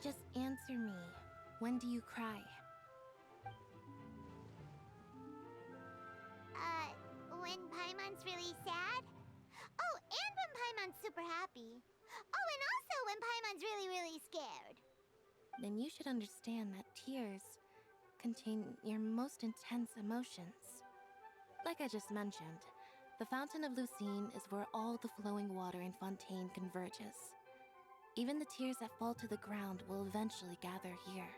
Just answer me. When do you cry? When Paimon's really sad? Oh, and when Paimon's super happy. Oh, and also when Paimon's really, really scared. Then you should understand that tears contain your most intense emotions. Like I just mentioned, the Fountain of Lucine is where all the flowing water in Fontaine converges. Even the tears that fall to the ground will eventually gather here.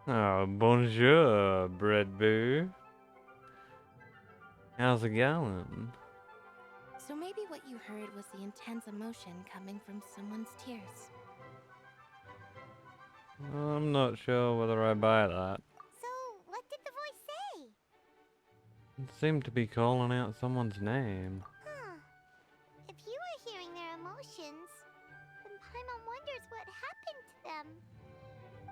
Oh, bonjour, bread boo. How's it going? So maybe what you heard was the intense emotion coming from someone's tears. I'm not sure whether I buy that. So, what did the voice say? It seemed to be calling out someone's name. Huh. If you were hearing their emotions, then Paimon wonders what happened to them.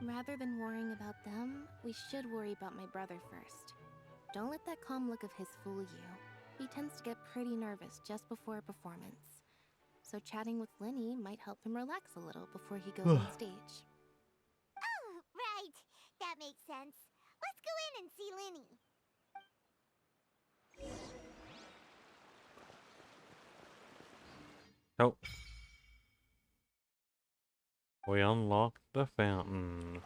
Rather than worrying about them, we should worry about my brother first. Don't let that calm look of his fool you. He tends to get pretty nervous just before a performance. So chatting with Linny might help him relax a little before he goes on stage. Oh, right. That makes sense. Let's go in and see Linny. Oh. We unlocked the fountain.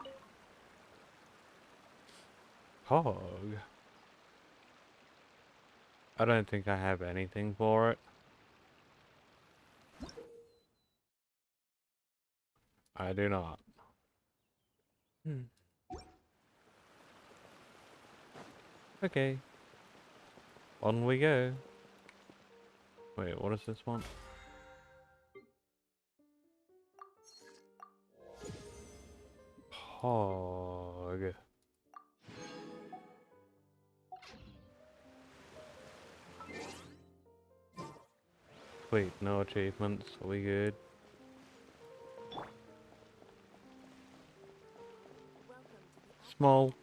Hog. I don't think I have anything for it. I do not. Okay. On we go. Wait, what is this one? Hog. Wait, no achievements. Are we good? Small.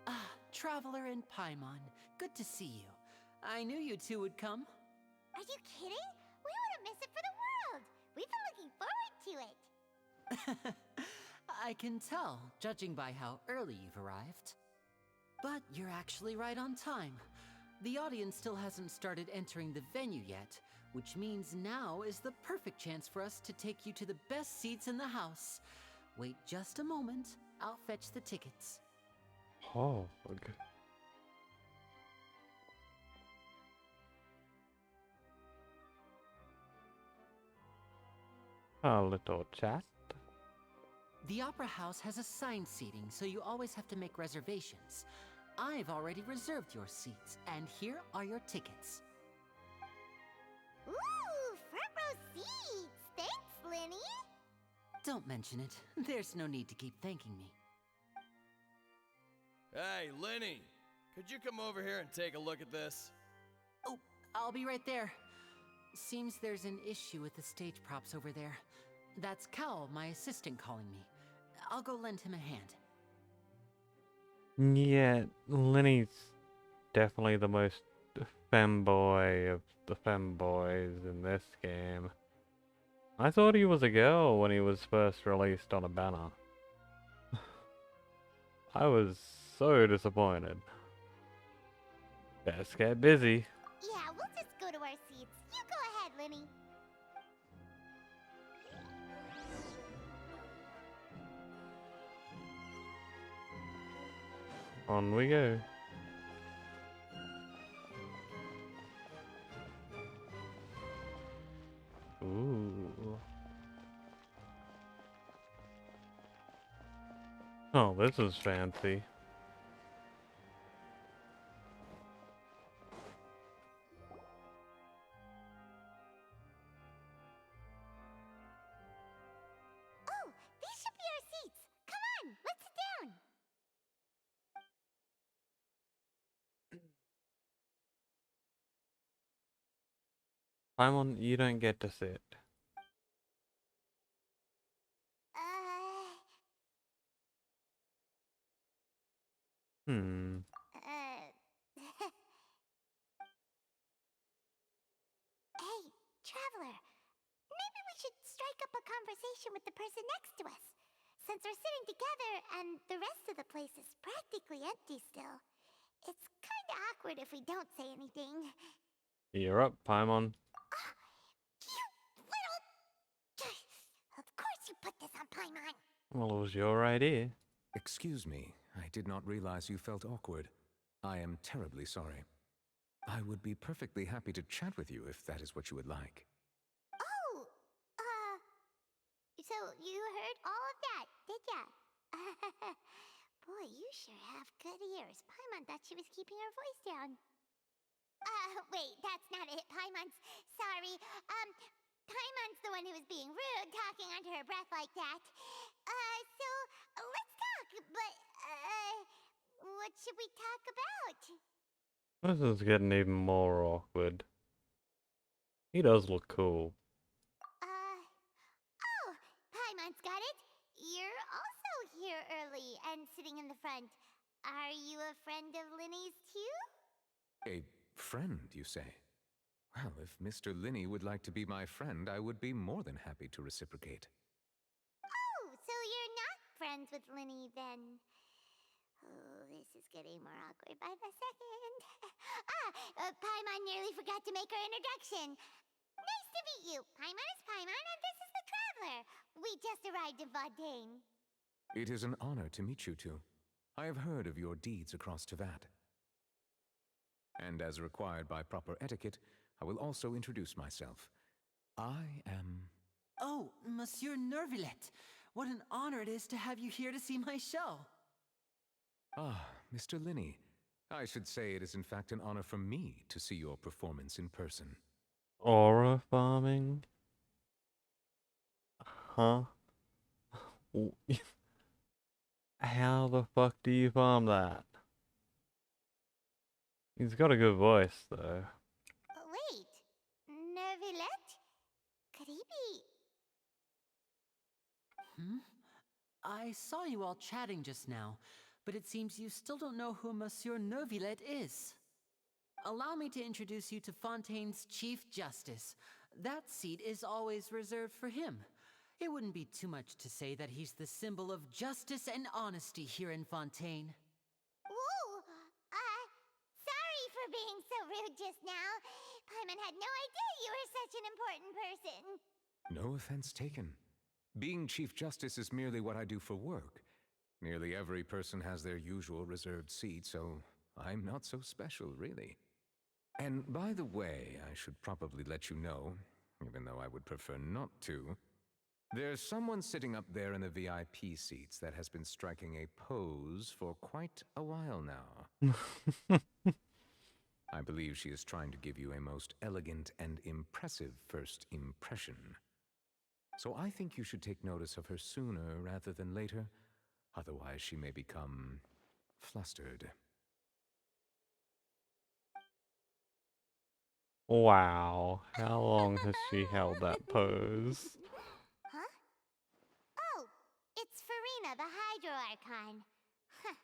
Ah, Traveler and Paimon, good to see you. I knew you two would come. Are you kidding? We wouldn't miss it for the world. We've been looking forward to it. I can tell, judging by how early you've arrived. But you're actually right on time. The audience still hasn't started entering the venue yet, which means now is the perfect chance for us to take you to the best seats in the house. Wait just a moment, I'll fetch the tickets. Hog. A little chat. The Opera House has assigned seating, so you always have to make reservations. I've already reserved your seats, and here are your tickets. Ooh, front row seats. Thanks, Linny. Don't mention it. There's no need to keep thanking me. Hey, Lenny! Could you come over here and take a look at this? Oh, I'll be right there. Seems there's an issue with the stage props over there. That's Cal, my assistant, calling me. I'll go lend him a hand. Yeah, Lenny's definitely the most femboy of the femboys in this game. I thought he was a girl when he was first released on a banner. I was so disappointed. Let's get busy. Yeah, we'll just go to our seats. You go ahead, Linny. On we go. Ooh. Oh, this is fancy. Oh, these should be our seats. Come on, let's sit down. Paimon, you don't get to sit. Hmm. Hey, Traveler. Maybe we should strike up a conversation with the person next to us. Since we're sitting together and the rest of the place is practically empty still, it's kinda awkward if we don't say anything. You're up, Paimon. You little... Of course you put this on Paimon. Well, it was your idea. Excuse me, I did not realize you felt awkward. I am terribly sorry. I would be perfectly happy to chat with you if that is what you would like. Oh, so you heard all of that, did ya? Boy, you sure have good ears. Paimon thought she was keeping her voice down. Wait, that's not it. Paimon's sorry. Paimon's the one who was being rude, talking under her breath like that. So let's talk, but, what should we talk about? This is getting even more awkward. He does look cool. Oh, Paimon's got it. You're also here early and sitting in the front. Are you a friend of Linny's too? A friend, you say? Well, if Mr. Linney would like to be my friend, I would be more than happy to reciprocate. Oh, so you're not friends with Linny then? Oh, this is getting more awkward by the second. Paimon nearly forgot to make her introduction. Nice to meet you. Paimon is Paimon, and this is the Traveler. We just arrived in Fontaine. It is an honor to meet you two. I have heard of your deeds across Tevat. And as required by proper etiquette, I will also introduce myself. I am... Oh, Monsieur Nervillet. What an honor it is to have you here to see my show. Ah, Mr. Linney. I should say it is in fact an honor for me to see your performance in person. Aura farming? Huh? How the fuck do you farm that? He's got a good voice, though. Wait, Nervillette? Could he be... Hmm? I saw you all chatting just now, but it seems you still don't know who Monsieur Neuvillette is. Allow me to introduce you to Fontaine's Chief Justice. That seat is always reserved for him. It wouldn't be too much to say that he's the symbol of justice and honesty here in Fontaine. Whoa! Sorry for being so rude just now. Paimon had no idea you were such an important person. No offense taken. Being Chief Justice is merely what I do for work. Nearly every person has their usual reserved seat, so I'm not so special, really. And by the way, I should probably let you know, even though I would prefer not to, there's someone sitting up there in the VIP seats that has been striking a pose for quite a while now. I believe she is trying to give you a most elegant and impressive first impression. So I think you should take notice of her sooner rather than later, otherwise she may become flustered. Wow, how long has she held that pose? Huh? Oh, it's Farina, the Hydro Archon. Huh.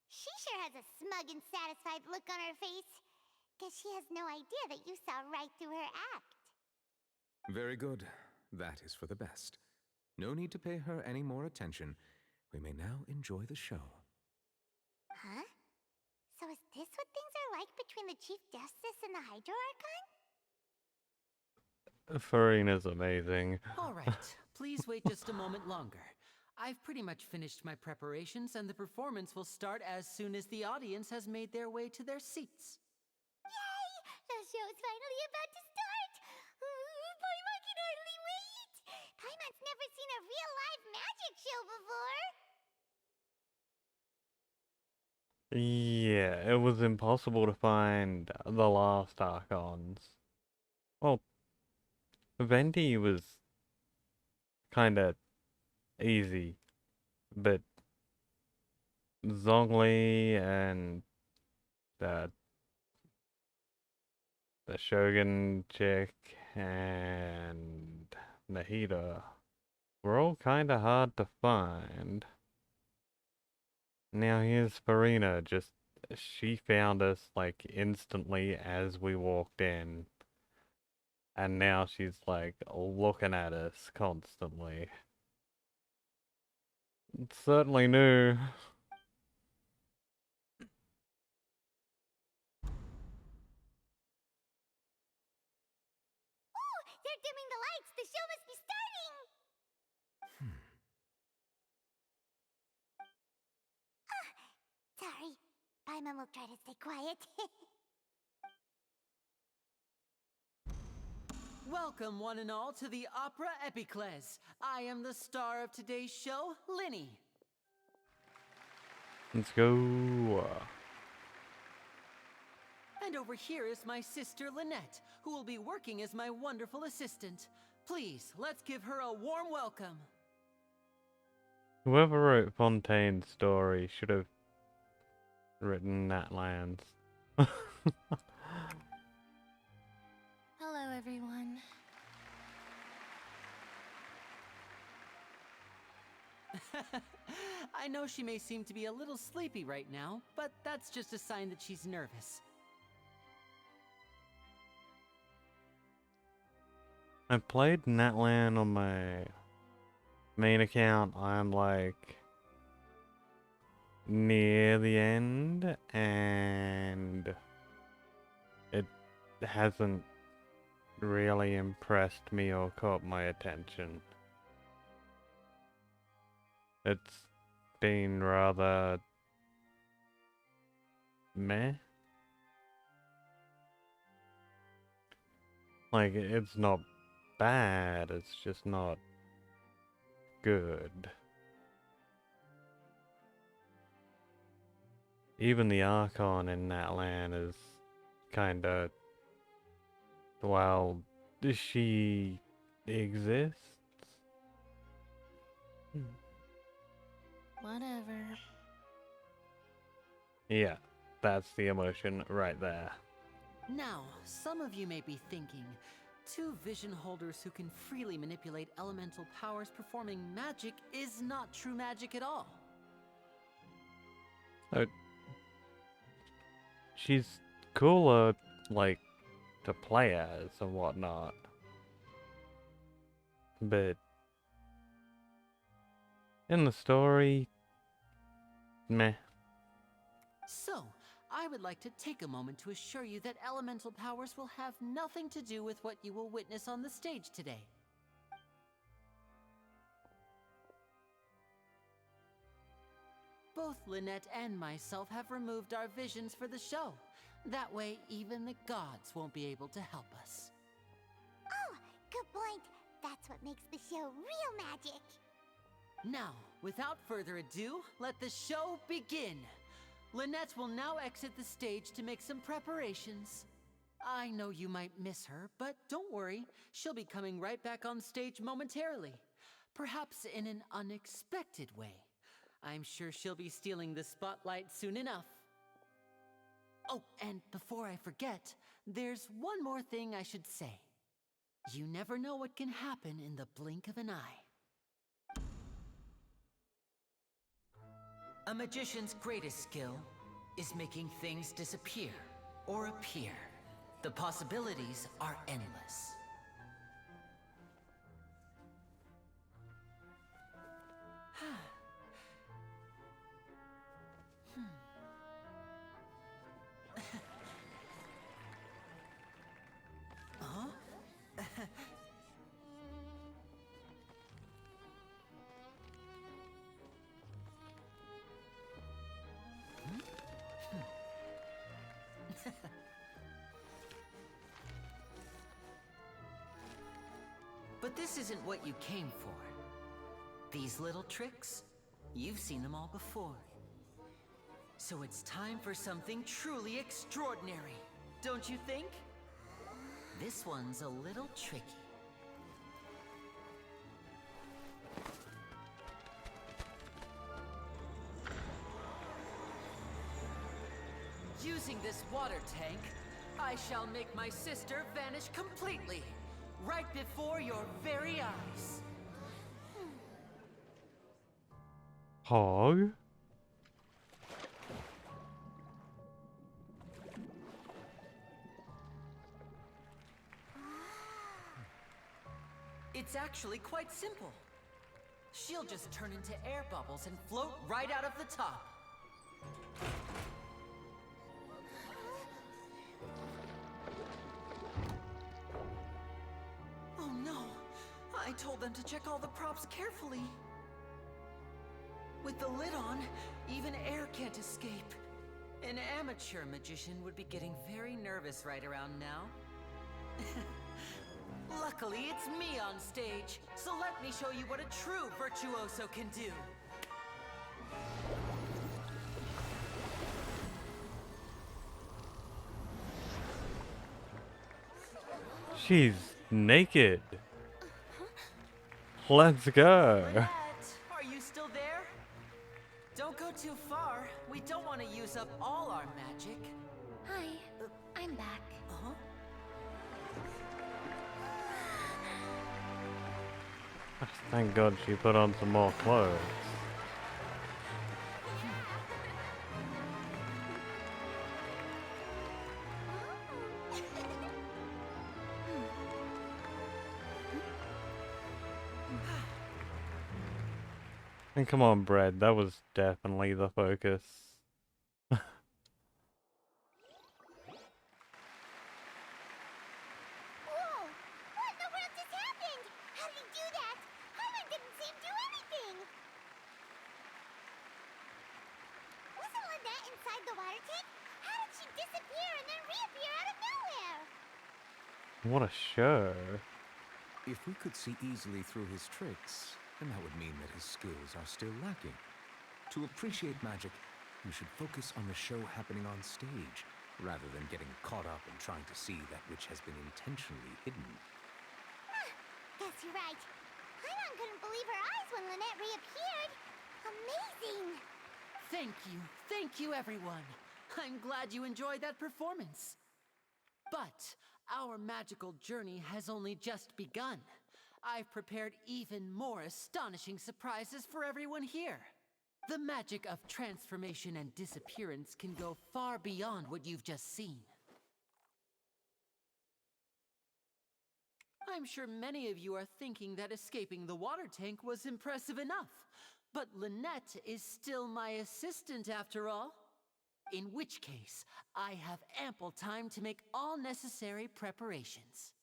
She sure has a smug and satisfied look on her face. Guess she has no idea that you saw right through her act. Very good. That is for the best. No need to pay her any more attention. We may now enjoy the show. Huh? So is this what things are like between the Chief Justice and the Hydro Archon? Farina's amazing. All right, please wait just a moment longer. I've pretty much finished my preparations, and the performance will start as soon as the audience has made their way to their seats. Yay! The show's finally about to start! Paimon can hardly wait! Paimon's never seen a real live magic show before! Yeah, it was impossible to find the last Archons. Well, Venti was kinda easy, but Zhongli and the Shogun chick and Nahida were all kinda hard to find. Now here's Farina, she found us like instantly as we walked in. And now she's like looking at us constantly. It's certainly new. Oh, they're dimming the lights! The show must be starting! Sorry. Paimon will try to stay quiet. Welcome, one and all, to the Opera Epiclese. I am the star of today's show, Linny. Let's go. And over here is my sister, Lynette, who will be working as my wonderful assistant. Please, let's give her a warm welcome. Whoever wrote Fontaine's story should have written Nat Lands. Hello, everyone. I know she may seem to be a little sleepy right now, but that's just a sign that she's nervous. I played Natlan on my main account. I'm like near the end, and it hasn't really impressed me or caught my attention. It's been rather meh. Like, it's not bad, it's just not good. Even the Archon in that land is kinda... Well, she exists? Whatever. Yeah, that's the emotion right there. Now, some of you may be thinking, two vision holders who can freely manipulate elemental powers performing magic is not true magic at all. She's cooler, like, to play as and whatnot. But in the story, meh. So, I would like to take a moment to assure you that elemental powers will have nothing to do with what you will witness on the stage today. Both Lynette and myself have removed our visions for the show. That way, even the gods won't be able to help us. Oh, good point. That's what makes the show real magic. Now, without further ado, let the show begin. Lynette will now exit the stage to make some preparations. I know you might miss her, but don't worry. She'll be coming right back on stage momentarily. Perhaps in an unexpected way. I'm sure she'll be stealing the spotlight soon enough. Oh, and before I forget, there's one more thing I should say. You never know what can happen in the blink of an eye. A magician's greatest skill is making things disappear or appear. The possibilities are endless. Huh? But this isn't what you came for. These little tricks, you've seen them all before. So it's time for something truly extraordinary, don't you think? This one's a little tricky. Using this water tank, I shall make my sister vanish completely, right before your very eyes. Hog? It's actually quite simple. She'll just turn into air bubbles and float right out of the top. Oh no! I told them to check all the props carefully. With the lid on, even air can't escape. An amateur magician would be getting very nervous right around now. Luckily, it's me on stage, so let me show you what a true virtuoso can do. She's naked. Let's go. Lynette, are you still there? Don't go too far. We don't want to use up all our magic. Hi, I'm back. Uh-huh. Thank God she put on some more clothes. And come on, Brad, that was definitely the focus. Whoa! What in the world just happened? How did he do that? Hyman didn't see him do anything! Wasn't Lynette inside the water tank? How did she disappear and then reappear out of nowhere? What a show. If we could see easily through his tricks, and that would mean that his skills are still lacking. To appreciate magic, you should focus on the show happening on stage, rather than getting caught up in trying to see that which has been intentionally hidden. Guess you're right. Paimon couldn't believe her eyes when Lynette reappeared. Amazing! Thank you everyone. I'm glad you enjoyed that performance. But our magical journey has only just begun. I've prepared even more astonishing surprises for everyone here. The magic of transformation and disappearance can go far beyond what you've just seen. I'm sure many of you are thinking that escaping the water tank was impressive enough, but Lynette is still my assistant after all. In which case, I have ample time to make all necessary preparations.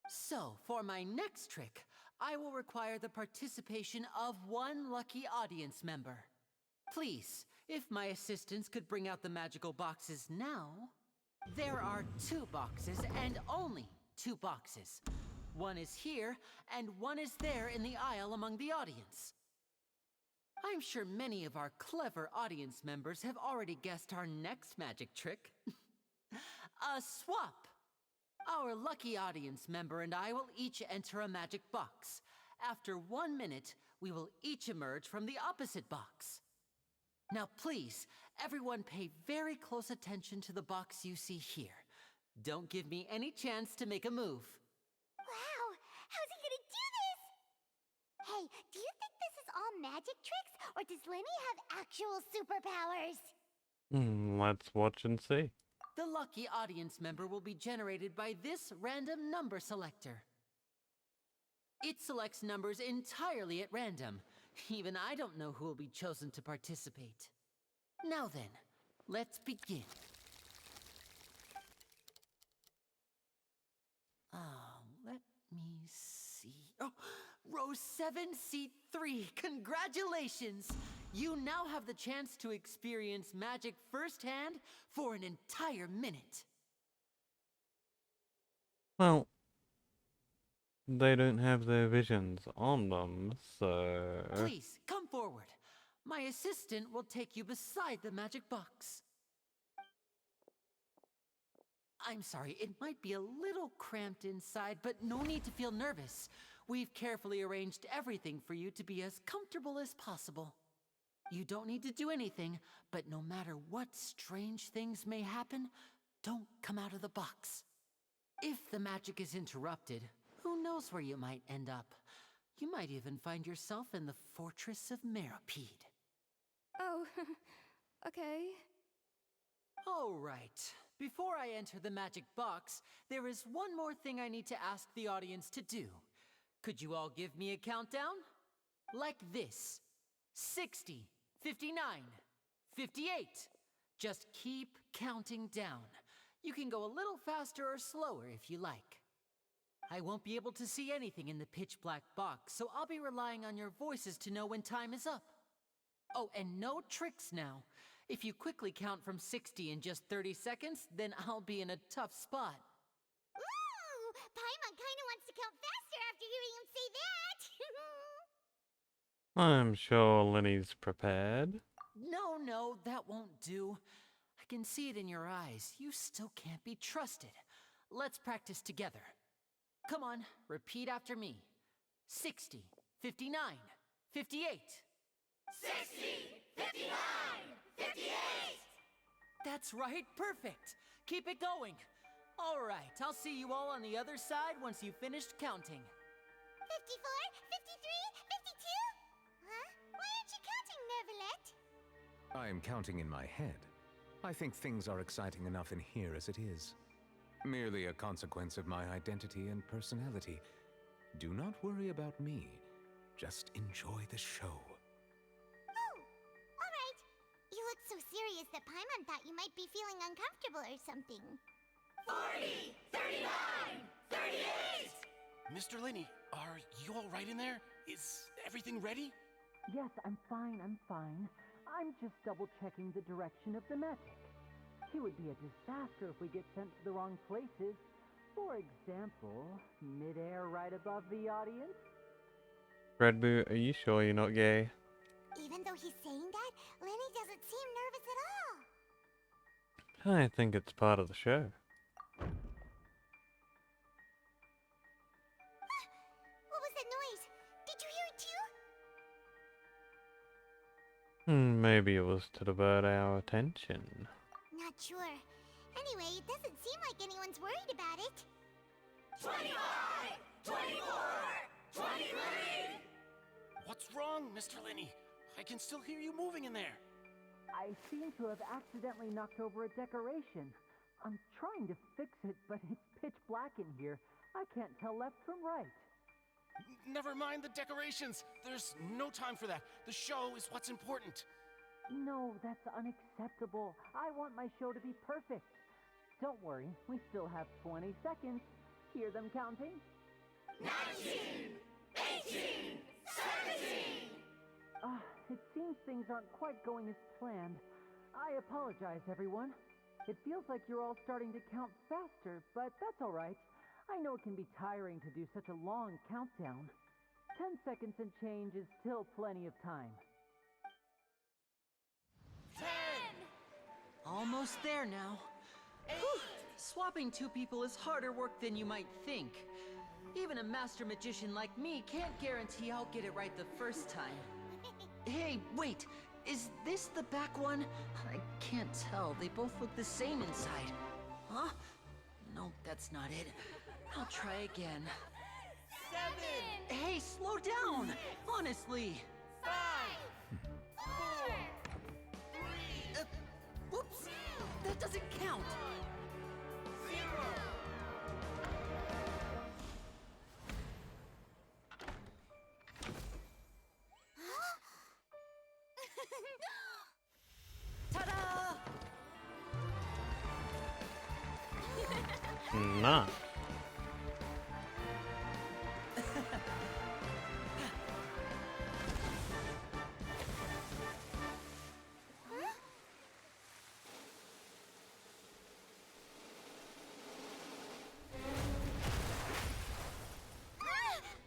So, for my next trick, I will require the participation of one lucky audience member. Please, if my assistants could bring out the magical boxes now. There are 2 boxes and only 2 boxes. One is here, and one is there in the aisle among the audience. I'm sure many of our clever audience members have already guessed our next magic trick. A swap! Our lucky audience member and I will each enter a magic box. After 1 minute, we will each emerge from the opposite box. Now please, everyone pay very close attention to the box you see here. Don't give me any chance to make a move. Wow! How's he gonna do this? Hey, do you think this is all magic tricks, or does Lenny have actual superpowers? Let's watch and see. The lucky audience member will be generated by this random number selector. It selects numbers entirely at random. Even I don't know who will be chosen to participate. Now then, let's begin. Let me see. Oh, row 7, seat 3. Congratulations! You now have the chance to experience magic firsthand for an entire minute. Well, they don't have their visions on them, so... Please, come forward. My assistant will take you beside the magic box. I'm sorry, it might be a little cramped inside, but no need to feel nervous. We've carefully arranged everything for you to be as comfortable as possible. You don't need to do anything, but no matter what strange things may happen, don't come out of the box. If the magic is interrupted, who knows where you might end up? You might even find yourself in the Fortress of Meropide. Oh, okay. All right. Before I enter the magic box, there is one more thing I need to ask the audience to do. Could you all give me a countdown? Like this. 60, 59, 58. Just keep counting down. You can go a little faster or slower if you like. I won't be able to see anything in the pitch-black box, so I'll be relying on your voices to know when time is up. Oh, and no tricks now. If you quickly count from 60 in just 30 seconds, then I'll be in a tough spot. Ooh! Paimon kinda wants to count faster after hearing him say that! I'm sure Lenny's prepared. No, that won't do. I can see it in your eyes. You still can't be trusted. Let's practice together. Come on, repeat after me. 60, 59, 58. 60, 59, 58! That's right, perfect. Keep it going. All right, I'll see you all on the other side once you've finished counting. 54, 53, 52? Huh? Why aren't you counting, Nervalet? I am counting in my head. I think things are exciting enough in here as it is. Merely a consequence of my identity and personality. Do not worry about me. Just enjoy the show. Oh, all right. You look so serious that Paimon thought you might be feeling uncomfortable or something. 40, 39, 38! Mr. Linney, are you all right in there? Is everything ready? Yes, I'm fine. I'm just double-checking the direction of the magic. It would be a disaster if we get sent to the wrong places. For example, mid-air right above the audience. Red Boot, are you sure you're not gay? Even though he's saying that, Lenny doesn't seem nervous at all. I think it's part of the show. What was that noise? Did you hear it too? Maybe it was to divert our attention. Not sure. Anyway, it doesn't seem like anyone's worried about it. 25! 24! 23! What's wrong, Mr. Linney? I can still hear you moving in there. I seem to have accidentally knocked over a decoration. I'm trying to fix it, but it's pitch black in here. I can't tell left from right. Never mind the decorations. There's no time for that. The show is what's important. No, that's unacceptable. I want my show to be perfect. Don't worry, we still have 20 seconds. Hear them counting? 19! 18! 17! It seems things aren't quite going as planned. I apologize, everyone. It feels like you're all starting to count faster, but that's all right. I know it can be tiring to do such a long countdown. 10 seconds and change is still plenty of time. 10! Almost there now. Whew. Swapping two people is harder work than you might think. Even a master magician like me can't guarantee I'll get it right the first time. Hey, wait! Is this the back one? I can't tell. They both look the same inside. Huh? No, that's not it. I'll try again. 7! Hey, slow down! Honestly! 5! 4! 3! Whoops! That doesn't count! 0! Ta-da! Nah.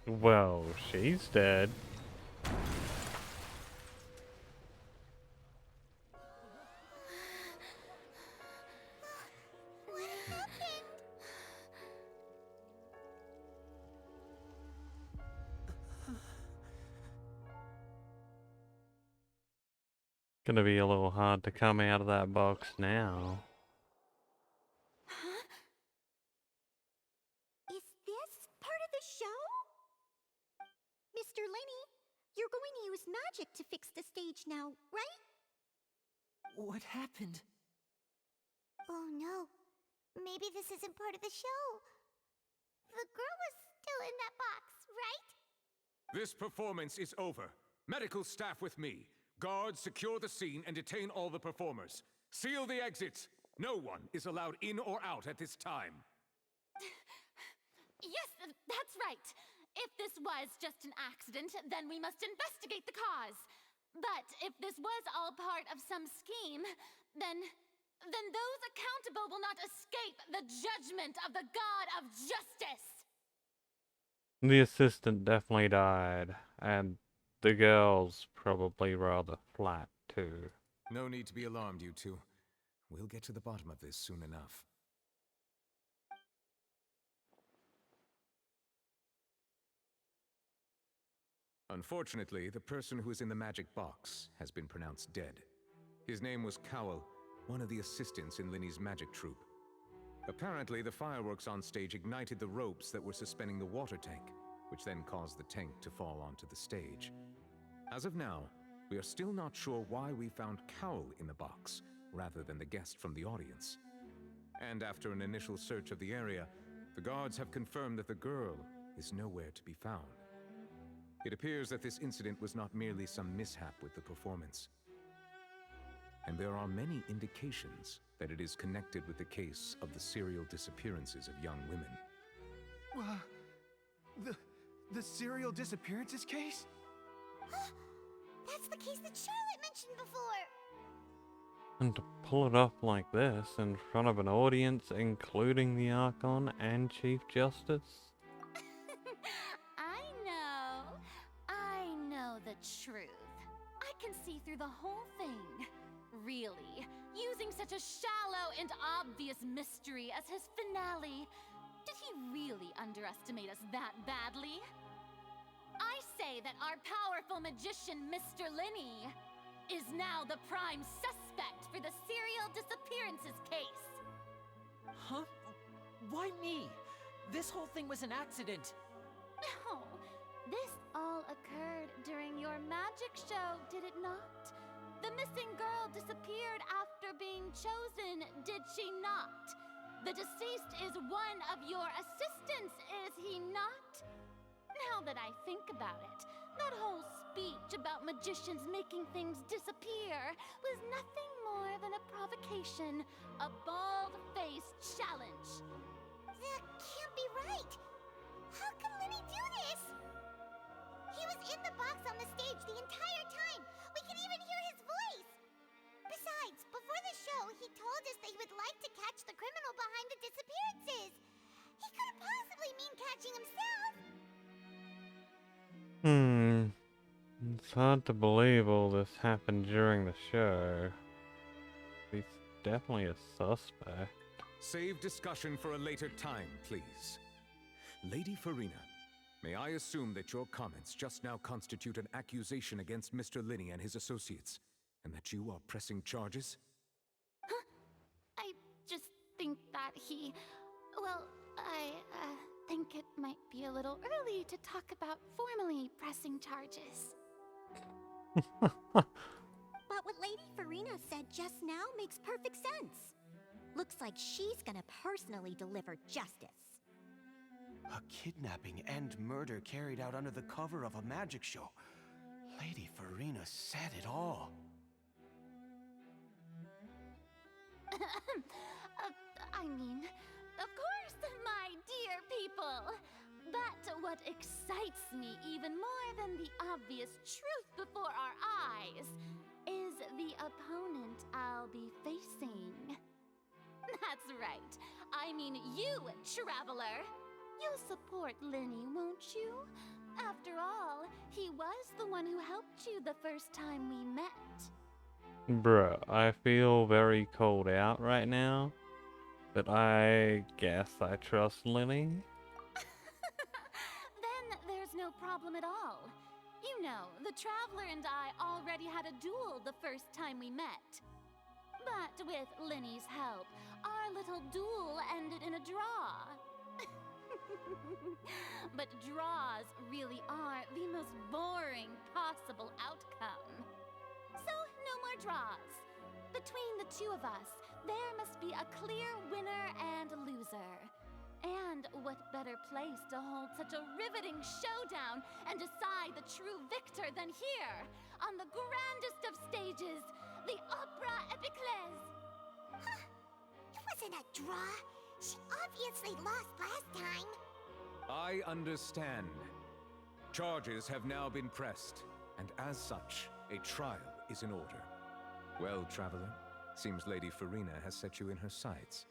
Well, she's dead. What happened? Gonna be a little hard to come out of that box now. Huh? Is this part of the show? Mr. Lenny, you're going to use magic to fix the stage now, right? What happened? Oh no. Maybe this isn't part of the show. The girl was still in that box, right? This performance is over. Medical staff with me. Guards, secure the scene and detain all the performers. Seal the exits. No one is allowed in or out at this time. Yes, that's right. If this was just an accident, then we must investigate the cause. But if this was all part of some scheme, then those accountable will not escape the judgment of the God of Justice. The assistant definitely died, and the girl's probably rather flat too. No need to be alarmed, you two. We'll get to the bottom of this soon enough. Unfortunately, the person who is in the magic box has been pronounced dead. His name was Cowell, one of the assistants in Linny's magic troupe. Apparently, the fireworks on stage ignited the ropes that were suspending the water tank, which then caused the tank to fall onto the stage. As of now, we are still not sure why we found Cowell in the box, rather than the guest from the audience. And after an initial search of the area, the guards have confirmed that the girl is nowhere to be found. It appears that this incident was not merely some mishap with the performance. And there are many indications that it is connected with the case of the serial disappearances of young women. The serial disappearances case? That's the case that Charlotte mentioned before. And to pull it off like this in front of an audience, including the Archon and Chief Justice? I know. truth. I can see through the whole thing. Really, using such a shallow and obvious mystery as his finale. Did he really underestimate us that badly? I say that our powerful magician, Mr. Linney, is now the prime suspect for the serial disappearances case. Huh? Why me? This whole thing was an accident. No, this all occurred during your magic show, did it not? The missing girl disappeared after being chosen, did she not? The deceased is one of your assistants, is he not? Now that I think about it, that whole speech about magicians making things disappear was nothing more than a provocation, a bald-faced challenge. That can't be right. How can Lenny do this? He was in the box on the stage the entire time. We could even hear his voice. Besides, before the show, he told us that he would like to catch the criminal behind the disappearances. He couldn't possibly mean catching himself. It's hard to believe all this happened during the show. He's definitely a suspect. Save discussion for a later time, please. Lady Farina, may I assume that your comments just now constitute an accusation against Mr. Linney and his associates, and that you are pressing charges? Huh? I just think that he... Well, I think it might be a little early to talk about formally pressing charges. But what Lady Farina said just now makes perfect sense. Looks like she's gonna personally deliver justice. A kidnapping and murder carried out under the cover of a magic show. Lady Farina said it all. I mean, of course, my dear people. But what excites me even more than the obvious truth before our eyes is the opponent I'll be facing. That's right. I mean you, Traveler. You'll support Linney, won't you? After all, he was the one who helped you the first time we met. Bruh, I feel very called out right now, but I guess I trust Linney. Then there's no problem at all. You know, the Traveler and I already had a duel the first time we met. But with Linney's help, our little duel ended in a draw. But draws really are the most boring possible outcome. So, no more draws. Between the two of us, there must be a clear winner and loser. And what better place to hold such a riveting showdown and decide the true victor than here, on the grandest of stages, the Opera Epiclese. Huh? It wasn't a draw. She obviously lost last time. I understand. Charges have now been pressed, and as such, a trial is in order. Well, Traveler, seems Lady Farina has set you in her sights.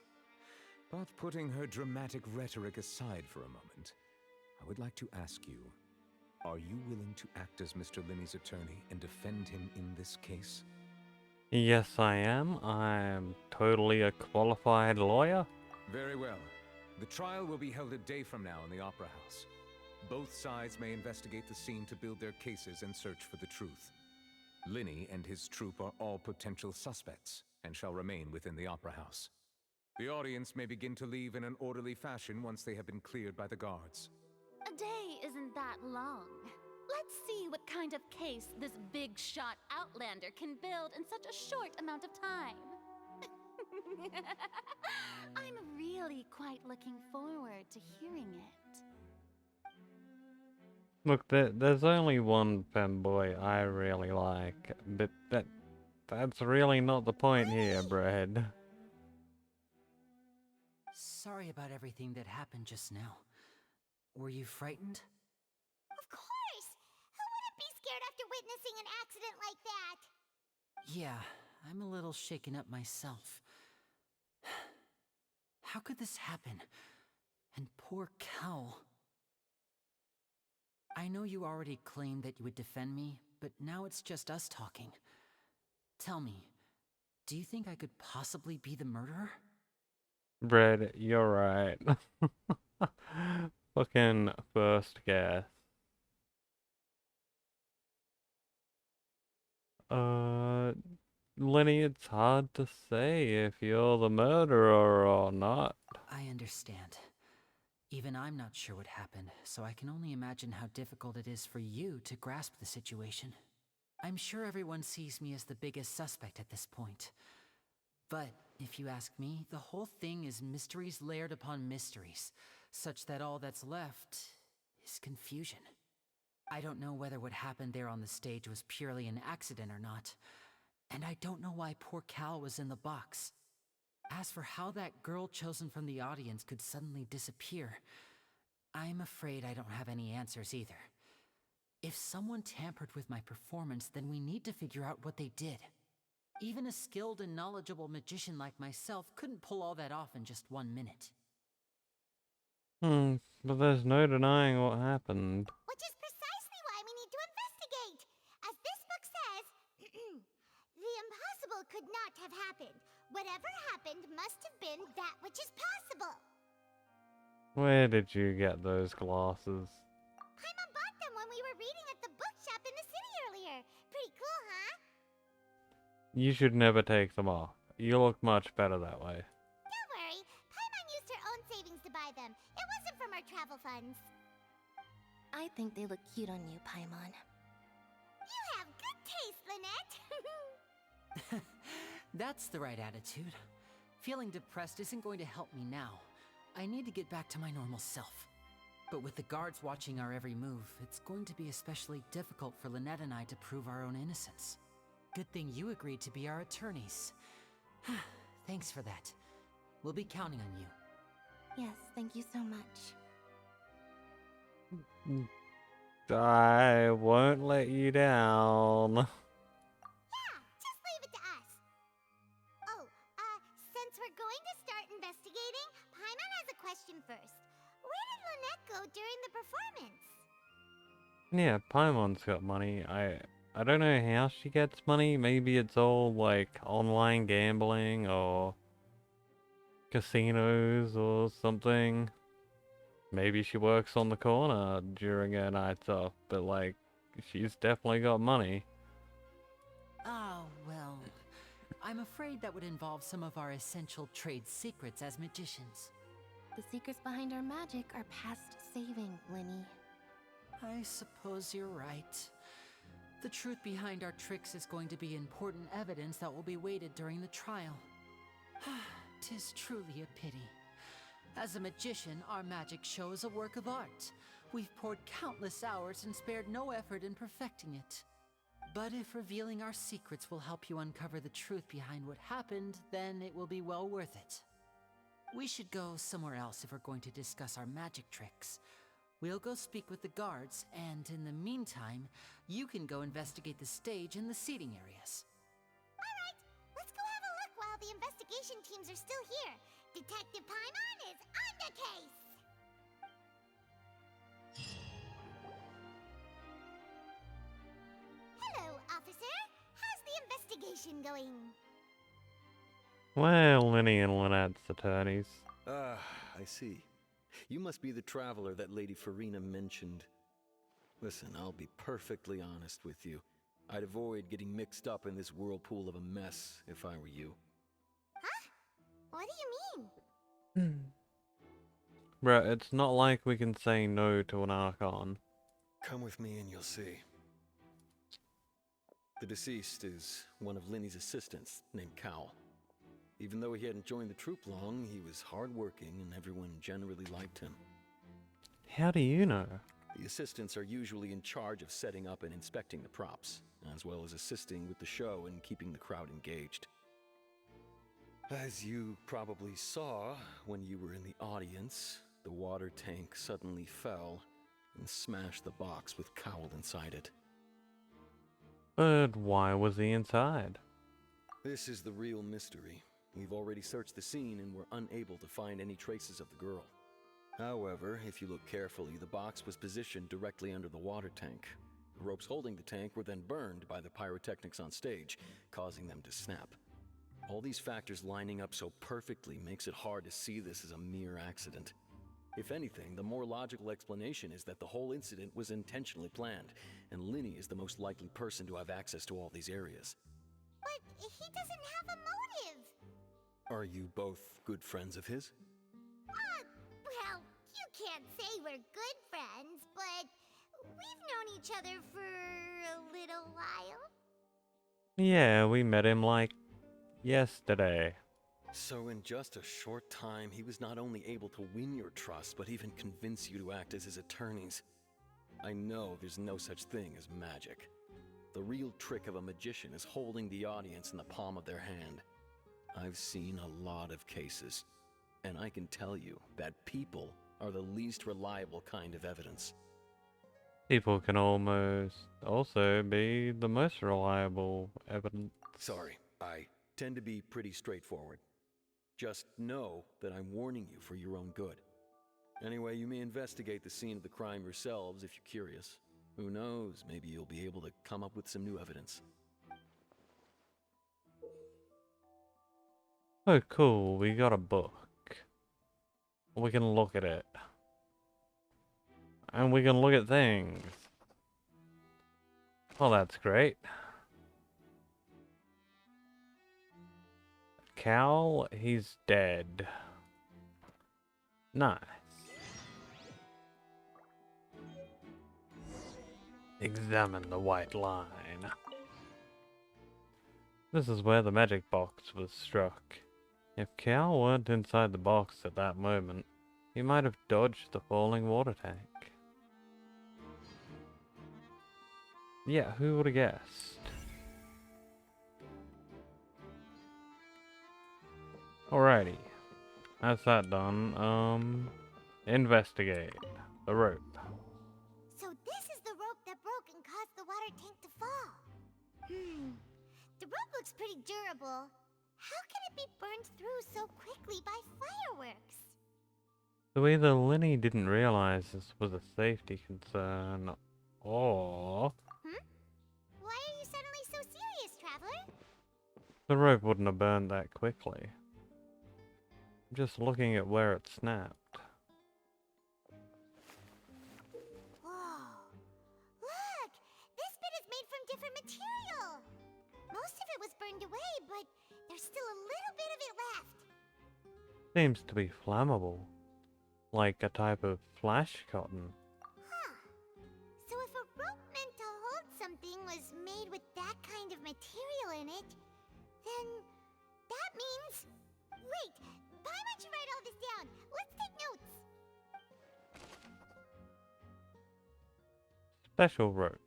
But putting her dramatic rhetoric aside for a moment, I would like to ask you, are you willing to act as Mr. Linney's attorney and defend him in this case? Yes, I am. I'm totally a qualified lawyer. Very well. The trial will be held a day from now in the Opera House. Both sides may investigate the scene to build their cases and search for the truth. Linney and his troupe are all potential suspects and shall remain within the Opera House. The audience may begin to leave in an orderly fashion once they have been cleared by the guards. A day isn't that long. Let's see what kind of case this big shot Outlander can build in such a short amount of time. I'm really quite looking forward to hearing it. Look, there's only one femboy I really like, but that's really not the point here, Brad. Sorry about everything that happened just now. Were you frightened? Of course! Who wouldn't be scared after witnessing an accident like that? Yeah, I'm a little shaken up myself. How could this happen? And poor Cal. I know you already claimed that you would defend me, but now it's just us talking. Tell me, do you think I could possibly be the murderer? Red, you're right. Fucking first guess. Lenny, it's hard to say if you're the murderer or not. I understand. Even I'm not sure what happened, so I can only imagine how difficult it is for you to grasp the situation. I'm sure everyone sees me as the biggest suspect at this point. But if you ask me, the whole thing is mysteries layered upon mysteries, such that all that's left is confusion. I don't know whether what happened there on the stage was purely an accident or not, and I don't know why poor Cal was in the box. As for how that girl chosen from the audience could suddenly disappear, I'm afraid I don't have any answers either. If someone tampered with my performance, then we need to figure out what they did. Even a skilled and knowledgeable magician like myself couldn't pull all that off in just 1 minute. But there's no denying what happened. Which is precisely why we need to investigate. As this book says, the impossible could not have happened. Whatever happened must have been that which is possible. Where did you get those glasses? Paimon bought them when we were reading at the bookshop in the city earlier. Pretty cool, huh? You should never take them off. You look much better that way. Don't worry. Paimon used her own savings to buy them. It wasn't from our travel funds. I think they look cute on you, Paimon. You have good taste, Lynette. That's the right attitude. Feeling depressed isn't going to help me now. I need to get back to my normal self. But with the guards watching our every move, it's going to be especially difficult for Lynette and I to prove our own innocence. Good thing you agreed to be our attorneys. Thanks for that. We'll be counting on you. Yes, thank you so much. I won't let you down. Yeah, just leave it to us. Oh, since we're going to start investigating, Paimon has a question first. Where did Lynette go during the performance? Yeah, Paimon's got money. I don't know how she gets money. Maybe it's all like online gambling or casinos or something. Maybe she works on the corner during her nights off, but like, she's definitely got money. Ah, well, I'm afraid that would involve some of our essential trade secrets as magicians. The secrets behind our magic are past saving, Lenny. I suppose you're right. The truth behind our tricks is going to be important evidence that will be weighted during the trial. 'Tis truly a pity. As a magician, our magic show is a work of art. We've poured countless hours and spared no effort in perfecting it. But if revealing our secrets will help you uncover the truth behind what happened, then it will be well worth it. We should go somewhere else if we're going to discuss our magic tricks. We'll go speak with the guards, and in the meantime, you can go investigate the stage and the seating areas. Alright, let's go have a look while the investigation teams are still here. Detective Paimon is on the case! Hello, officer. How's the investigation going? Well, Lenny and Lynette's attorneys. Ah, I see. You must be the traveler that Lady Farina mentioned. Listen, I'll be perfectly honest with you. I'd avoid getting mixed up in this whirlpool of a mess if I were you. Huh? What do you mean? Bruh, it's not like we can say no to an Archon. Come with me and you'll see. The deceased is one of Linny's assistants named Cal. Even though he hadn't joined the troupe long, he was hardworking and everyone generally liked him. How do you know? The assistants are usually in charge of setting up and inspecting the props, as well as assisting with the show and keeping the crowd engaged. As you probably saw when you were in the audience, the water tank suddenly fell and smashed the box with Cowl inside it. But why was he inside? This is the real mystery. We've already searched the scene and were unable to find any traces of the girl. However, if you look carefully, the box was positioned directly under the water tank. The ropes holding the tank were then burned by the pyrotechnics on stage, causing them to snap. All these factors lining up so perfectly makes it hard to see this as a mere accident. If anything, the more logical explanation is that the whole incident was intentionally planned, and Linny is the most likely person to have access to all these areas. But he doesn't have a motive! Are you both good friends of his? Well, you can't say we're good friends, but we've known each other for a little while. Yeah, we met him like yesterday. So in just a short time, he was not only able to win your trust, but even convince you to act as his attorneys. I know there's no such thing as magic. The real trick of a magician is holding the audience in the palm of their hand. I've seen a lot of cases, and I can tell you that people are the least reliable kind of evidence. People can almost also be the most reliable evidence. Sorry, I tend to be pretty straightforward. Just know that I'm warning you for your own good. Anyway, you may investigate the scene of the crime yourselves if you're curious. Who knows, maybe you'll be able to come up with some new evidence. Oh cool, we got a book. We can look at it. And we can look at things. Well, that's great. Cal, he's dead. Nice. Examine the white line. This is where the magic box was struck. If Cal weren't inside the box at that moment, he might have dodged the falling water tank. Yeah, who would have guessed? Alrighty. That's that done. Investigate. The rope. So this is the rope that broke and caused the water tank to fall. The rope looks pretty durable. How can it be burned through so quickly by fireworks? So either Linny didn't realize this was a safety concern, or... Why are you suddenly so serious, Traveler? the rope wouldn't have burned that quickly. I'm just looking at where it snapped. Whoa. Look! This bit is made from different material! Most of it was burned away, but there's still a little bit of it left. Seems to be flammable. Like a type of flash cotton. Huh. So if a rope meant to hold something was made with that kind of material in it, then that means... Wait! Why don't you write all this down? Let's take notes! Special rope.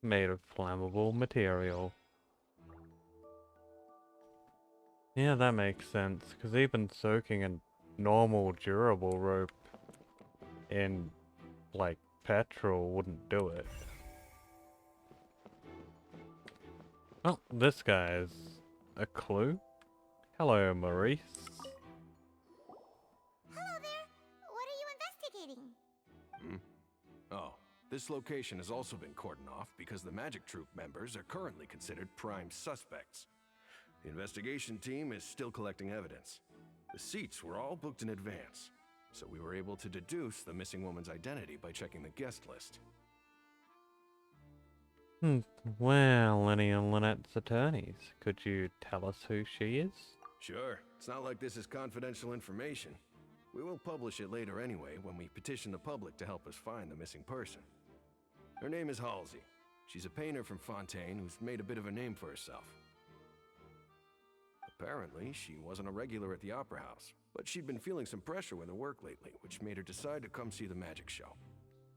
Made of flammable material. Yeah, that makes sense, because even soaking a normal durable rope in, like, petrol wouldn't do it. Oh, this guy's a clue. Hello, Maurice. Hello there! What are you investigating? Oh, this location has also been cordoned off because the Magic Troupe members are currently considered prime suspects. The investigation team is still collecting evidence. The seats were all booked in advance, so we were able to deduce the missing woman's identity by checking the guest list. Well, Lenny and Lynette's attorneys. Could you tell us who she is? Sure, it's not like this is confidential information. We will publish it later anyway when we petition the public to help us find the missing person. Her name is Halsey. She's a painter from Fontaine who's made a bit of a name for herself. Apparently, she wasn't a regular at the Opera House, but she'd been feeling some pressure with her work lately, which made her decide to come see the magic show.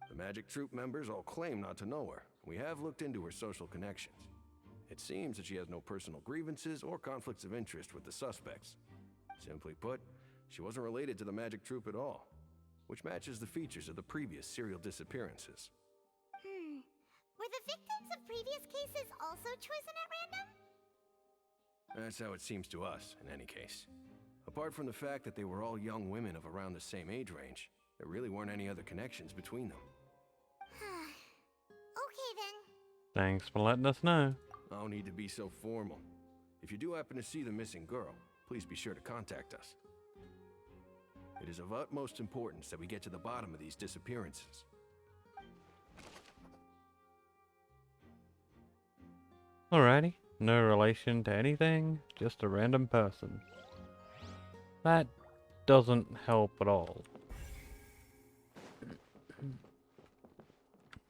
The Magic Troupe members all claim not to know her. We have looked into her social connections. It seems that she has no personal grievances or conflicts of interest with the suspects. Simply put, she wasn't related to the Magic Troupe at all, which matches the features of the previous serial disappearances. Were the victims of previous cases also chosen at random? That's how it seems to us, in any case. Apart from the fact that they were all young women of around the same age range, there really weren't any other connections between them. Okay then. Thanks for letting us know. No need to be so formal. If you do happen to see the missing girl, please be sure to contact us. It is of utmost importance that we get to the bottom of these disappearances. Alrighty, no relation to anything, just a random person. That doesn't help at all.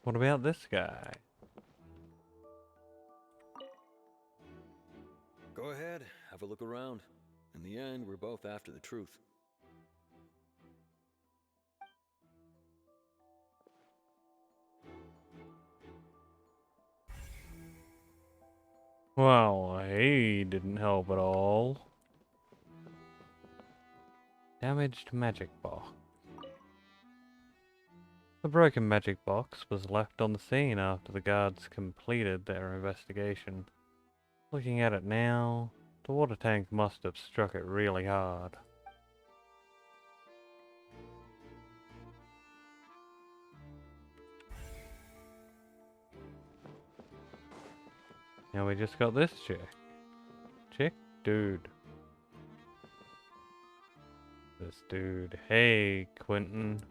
What about this guy? Go ahead, have a look around. In the end, we're both after the truth. Well, he didn't help at all. Damaged magic box. The broken magic box was left on the scene after the guards completed their investigation. Looking at it now, the water tank must have struck it really hard. Now we just got this chick. Dude. This dude. Hey, Quentin.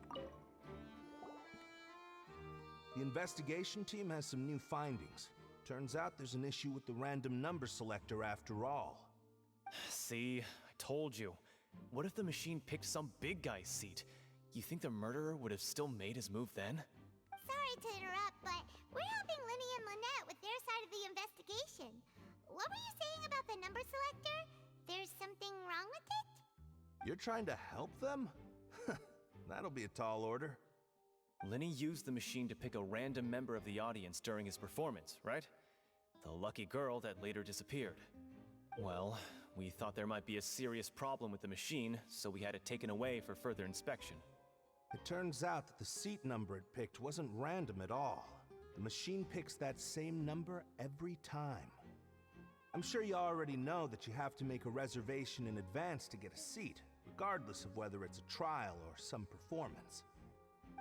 The investigation team has some new findings. Turns out there's an issue with the random number selector after all. See, I told you. What if the machine picked some big guy's seat? You think the murderer would have still made his move then? Sorry to interrupt, but we're helping Linny and Lynette with their side of the investigation. What were you saying about the number selector? There's something wrong with it? You're trying to help them? That'll be a tall order. Linny used the machine to pick a random member of the audience during his performance, right? The lucky girl that later disappeared. Well, we thought there might be a serious problem with the machine, so we had it taken away for further inspection. It turns out that the seat number it picked wasn't random at all. The machine picks that same number every time. I'm sure you already know that you have to make a reservation in advance to get a seat, regardless of whether it's a trial or some performance.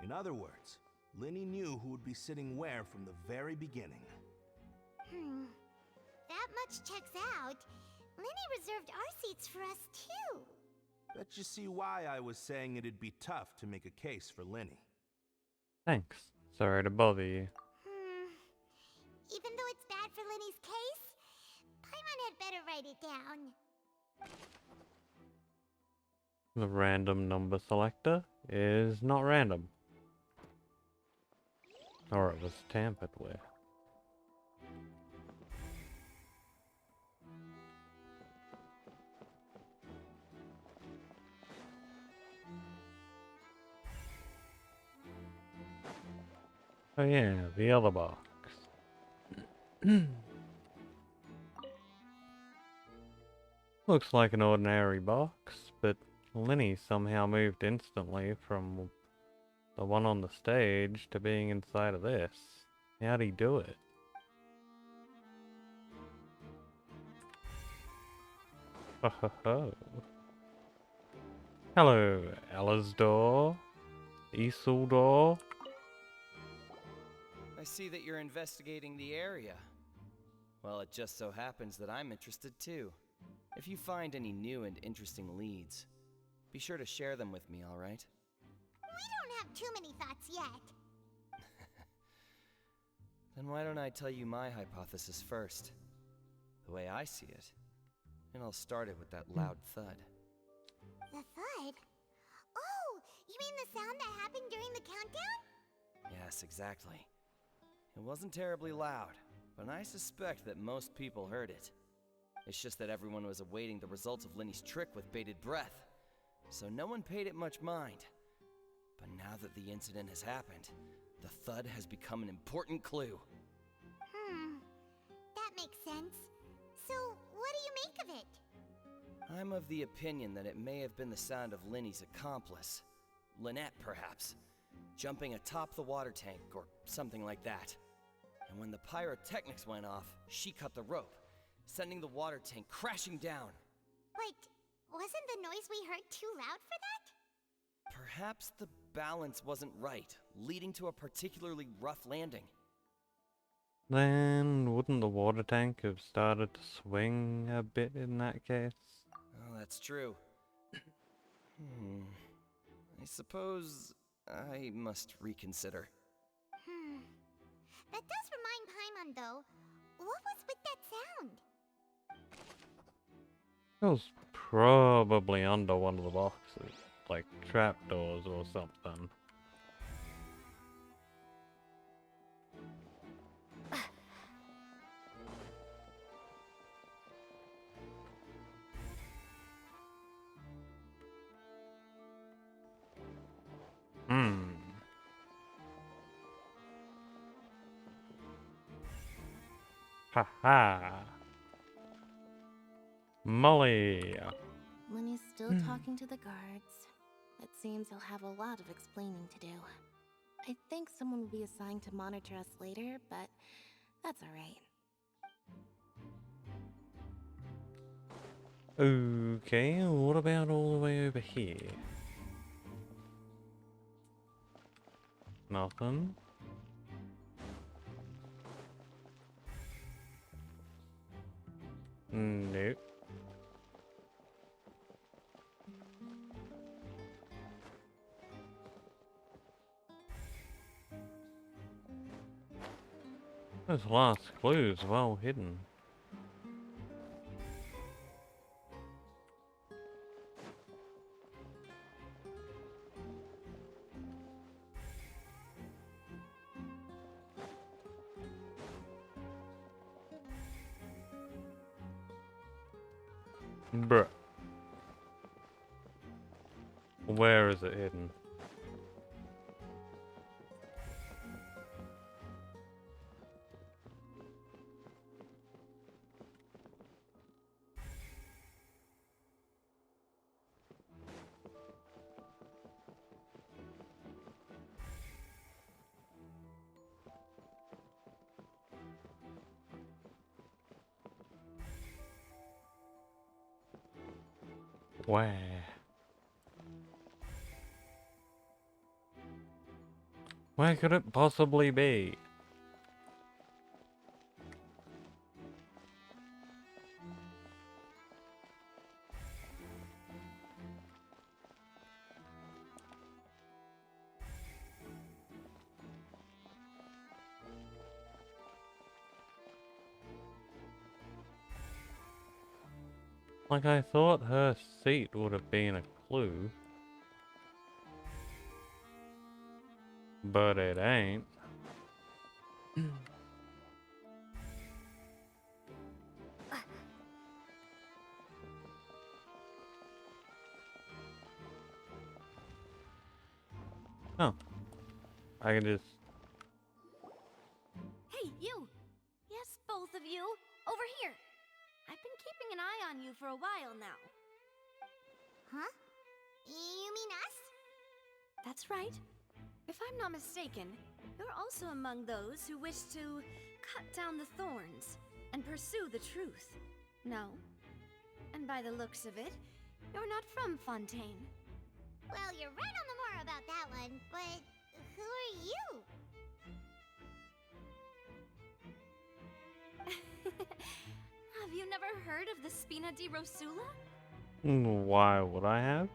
In other words, Linny knew who would be sitting where from the very beginning. That much checks out. Linny reserved our seats for us too. Bet you see why I was saying it'd be tough to make a case for Linny. Thanks. Sorry to bother you. Even though it's bad for Linny's case, Paimon had better write it down. The random number selector is not random. Or it was tampered with. Oh yeah, the other box. Looks like an ordinary box, but Linny somehow moved instantly from the one on the stage to being inside of this. How'd he do it? Ho ho ho. Hello, Alasdor. Isildur. I see that you're investigating the area. Well, it just so happens that I'm interested too. If you find any new and interesting leads, be sure to share them with me, alright? We don't have too many thoughts yet. Then why don't I tell you my hypothesis first? The way I see it. And I'll start it with that loud thud. The thud? Oh, you mean the sound that happened during the countdown? Yes, exactly. It wasn't terribly loud, but I suspect that most people heard it. It's just that everyone was awaiting the results of Linny's trick with bated breath, so no one paid it much mind. But now that the incident has happened, the thud has become an important clue. That makes sense. So, what do you make of it? I'm of the opinion that it may have been the sound of Linny's accomplice, Lynette perhaps, jumping atop the water tank or something like that. And when the pyrotechnics went off, she cut the rope, sending the water tank crashing down. But Wasn't the noise we heard too loud for that? Perhaps the balance wasn't right, leading to a particularly rough landing. Then wouldn't the water tank have started to swing a bit in that case? Oh, that's true. I suppose I must reconsider. That does remind Paimon, though. What was with that sound? It was probably under one of the boxes, like trapdoors or something. Haha. Molly. When he's still talking to the guards, it seems he'll have a lot of explaining to do. I think someone will be assigned to monitor us later, but that's alright. Okay, what about all the way over here? Nothing. Nope. Those last clues well hidden. Bruh. Where is it hidden? Where? Where could it possibly be? Like, I thought her seat would have been a clue. But it ain't. Oh. I can just... Hey, you! Yes, both of you! Over here! I've been keeping an eye on you for a while now. Huh? You mean us? That's right. If I'm not mistaken, you're also among those who wish to cut down the thorns and pursue the truth. No? And by the looks of it, you're not from Fontaine. Well, you're right on the more about that one, but who are you? Have you never heard of the Spina di Rosula? Why would I have?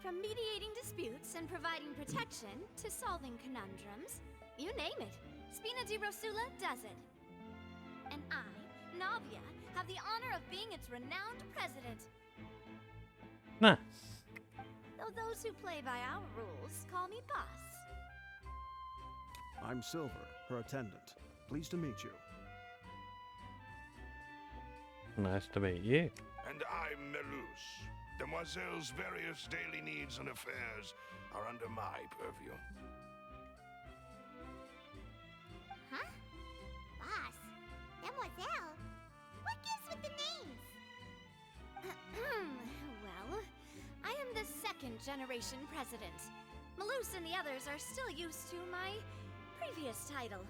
From mediating disputes and providing protection to solving conundrums, you name it, Spina di Rosula does it. And I, Navia, have the honor of being its renowned president. Nice. Though those who play by our rules call me boss. I'm Silver, her attendant. Pleased to meet you. Nice to meet you. And I'm Melus. Demoiselle's various daily needs and affairs are under my purview. Huh? Boss? Demoiselle? What gives with the names? Well, I am the second-generation president. Melus and the others are still used to my previous title.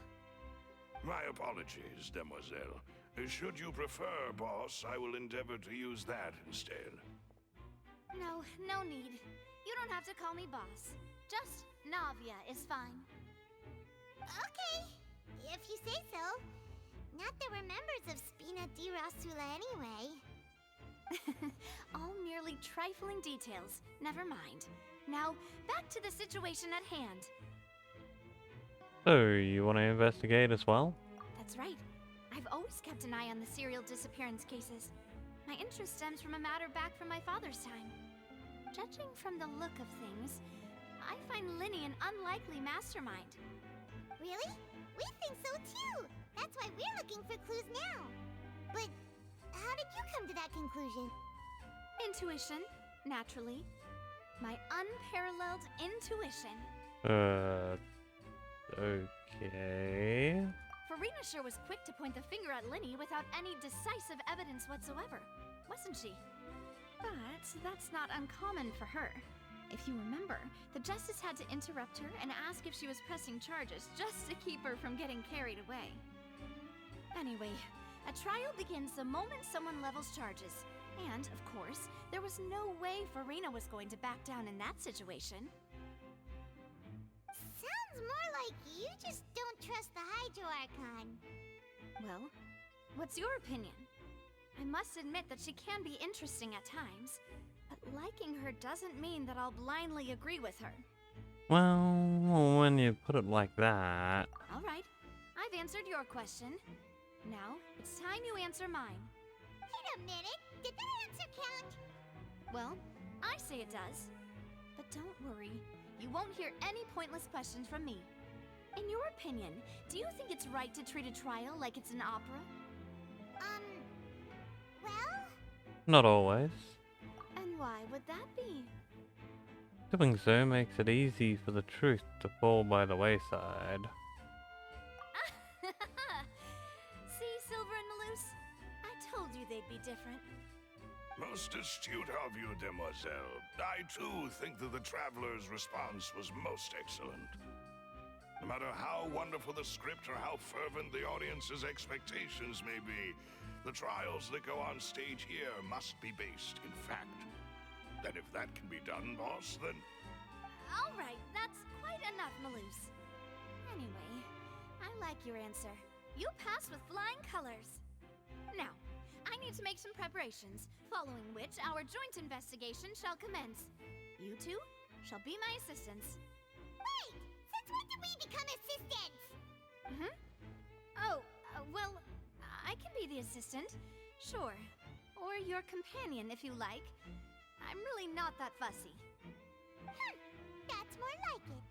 My apologies, Demoiselle. Should you prefer, boss, I will endeavor to use that instead. No, no need. You don't have to call me boss. Just Navia is fine. Okay, if you say so. Not that we're members of Spina di Rasula anyway. All merely trifling details. Never mind. Now, back to the situation at hand. So, you want to investigate as well? That's right. I've always kept an eye on the serial disappearance cases. My interest stems from a matter back from my father's time. Judging from the look of things, I find Linny an unlikely mastermind. Really? We think so too! That's why we're looking for clues now. But how did you come to that conclusion? Intuition, naturally. My unparalleled intuition. Okay. Farina sure was quick to point the finger at Linny without any decisive evidence whatsoever, wasn't she? But that's not uncommon for her. If you remember, the Justice had to interrupt her and ask if she was pressing charges just to keep her from getting carried away. Anyway, a trial begins the moment someone levels charges. And, of course, there was no way Farina was going to back down in that situation. Sounds more like you just don't trust the Hydro Archon. Well, what's your opinion? I must admit that she can be interesting at times, but liking her doesn't mean that I'll blindly agree with her. Well, when you put it like that... All right, I've answered your question. Now, it's time you answer mine. Wait a minute, did that answer count? Well, I say it does. But don't worry, you won't hear any pointless questions from me. In your opinion, do you think it's right to treat a trial like it's an opera? Well? Not always. And why would that be? Doing so makes it easy for the truth to fall by the wayside. See, Silver and Maloose? I told you they'd be different. Most astute of you, demoiselle. I too think that the traveler's response was most excellent. No matter how wonderful the script or how fervent the audience's expectations may be, the trials that go on stage here must be based in fact. And if that can be done, boss, then... All right, that's quite enough, Maloose. Anyway, I like your answer. You pass with flying colors. Now, I need to make some preparations, following which our joint investigation shall commence. You two shall be my assistants. Wait! Since when did we become assistants? Oh, well, I can be the assistant, sure. Or your companion, if you like. I'm really not that fussy. That's more like it.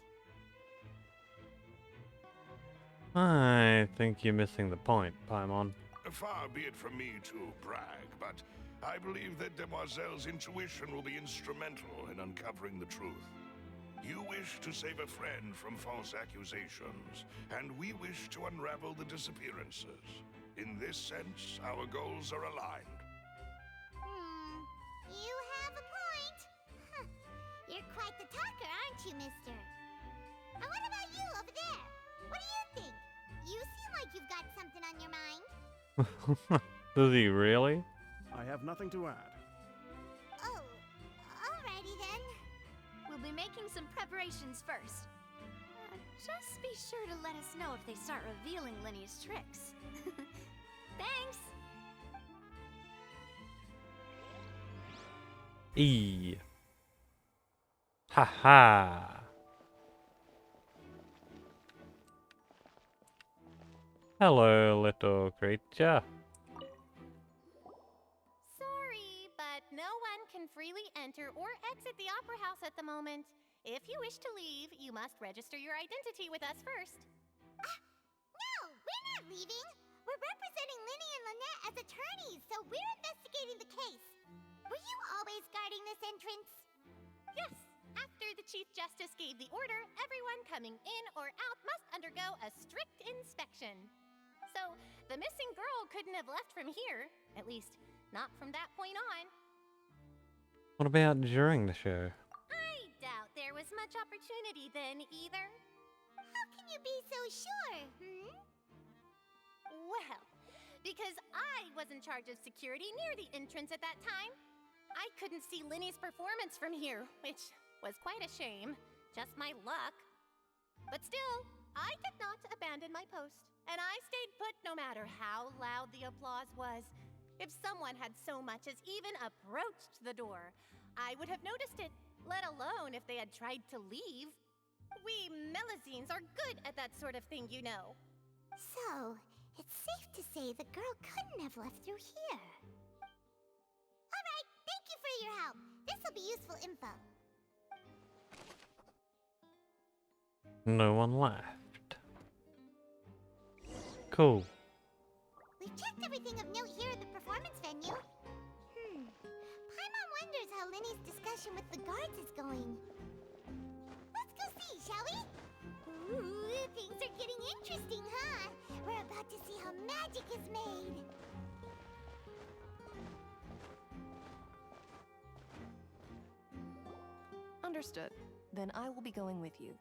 I think you're missing the point, Paimon. Far be it from me to brag, but I believe that Demoiselle's intuition will be instrumental in uncovering the truth. You wish to save a friend from false accusations, and we wish to unravel the disappearances. In this sense, our goals are aligned. You have a point. You're quite the talker, aren't you, mister? And what about you over there? What do you think? You seem like you've got something on your mind. Does he really? I have nothing to add. Oh, alrighty then. We'll be making some preparations first. Just be sure to let us know if they start revealing Linny's tricks. Thanks! Haha. Hello, little creature. Sorry, but no one can freely enter or exit the Opera House at the moment. If you wish to leave, you must register your identity with us first. No, we're not leaving. We're representing Linny and Lynette as attorneys, so we're investigating the case. Were you always guarding this entrance? Yes. After the Chief Justice gave the order, everyone coming in or out must undergo a strict inspection. So, the missing girl couldn't have left from here. At least, not from that point on. What about during the show? I doubt there was much opportunity then, either. How can you be so sure, Well, because I was in charge of security near the entrance at that time. I couldn't see Linny's performance from here, which was quite a shame. Just my luck. But still, I did not abandon my post, and I stayed put no matter how loud the applause was. If someone had so much as even approached the door, I would have noticed it, let alone if they had tried to leave. We Melazines are good at that sort of thing, you know. So, it's safe to say the girl couldn't have left through here. Alright, thank you for your help. This'll be useful info. No one left. Cool. We've checked everything of note here at the performance venue. Paimon wonders how Linny's discussion with the guards is going. Let's go see, shall we? Ooh, things are getting interesting, huh? We're about to see how magic is made. Understood. Then I will be going with you.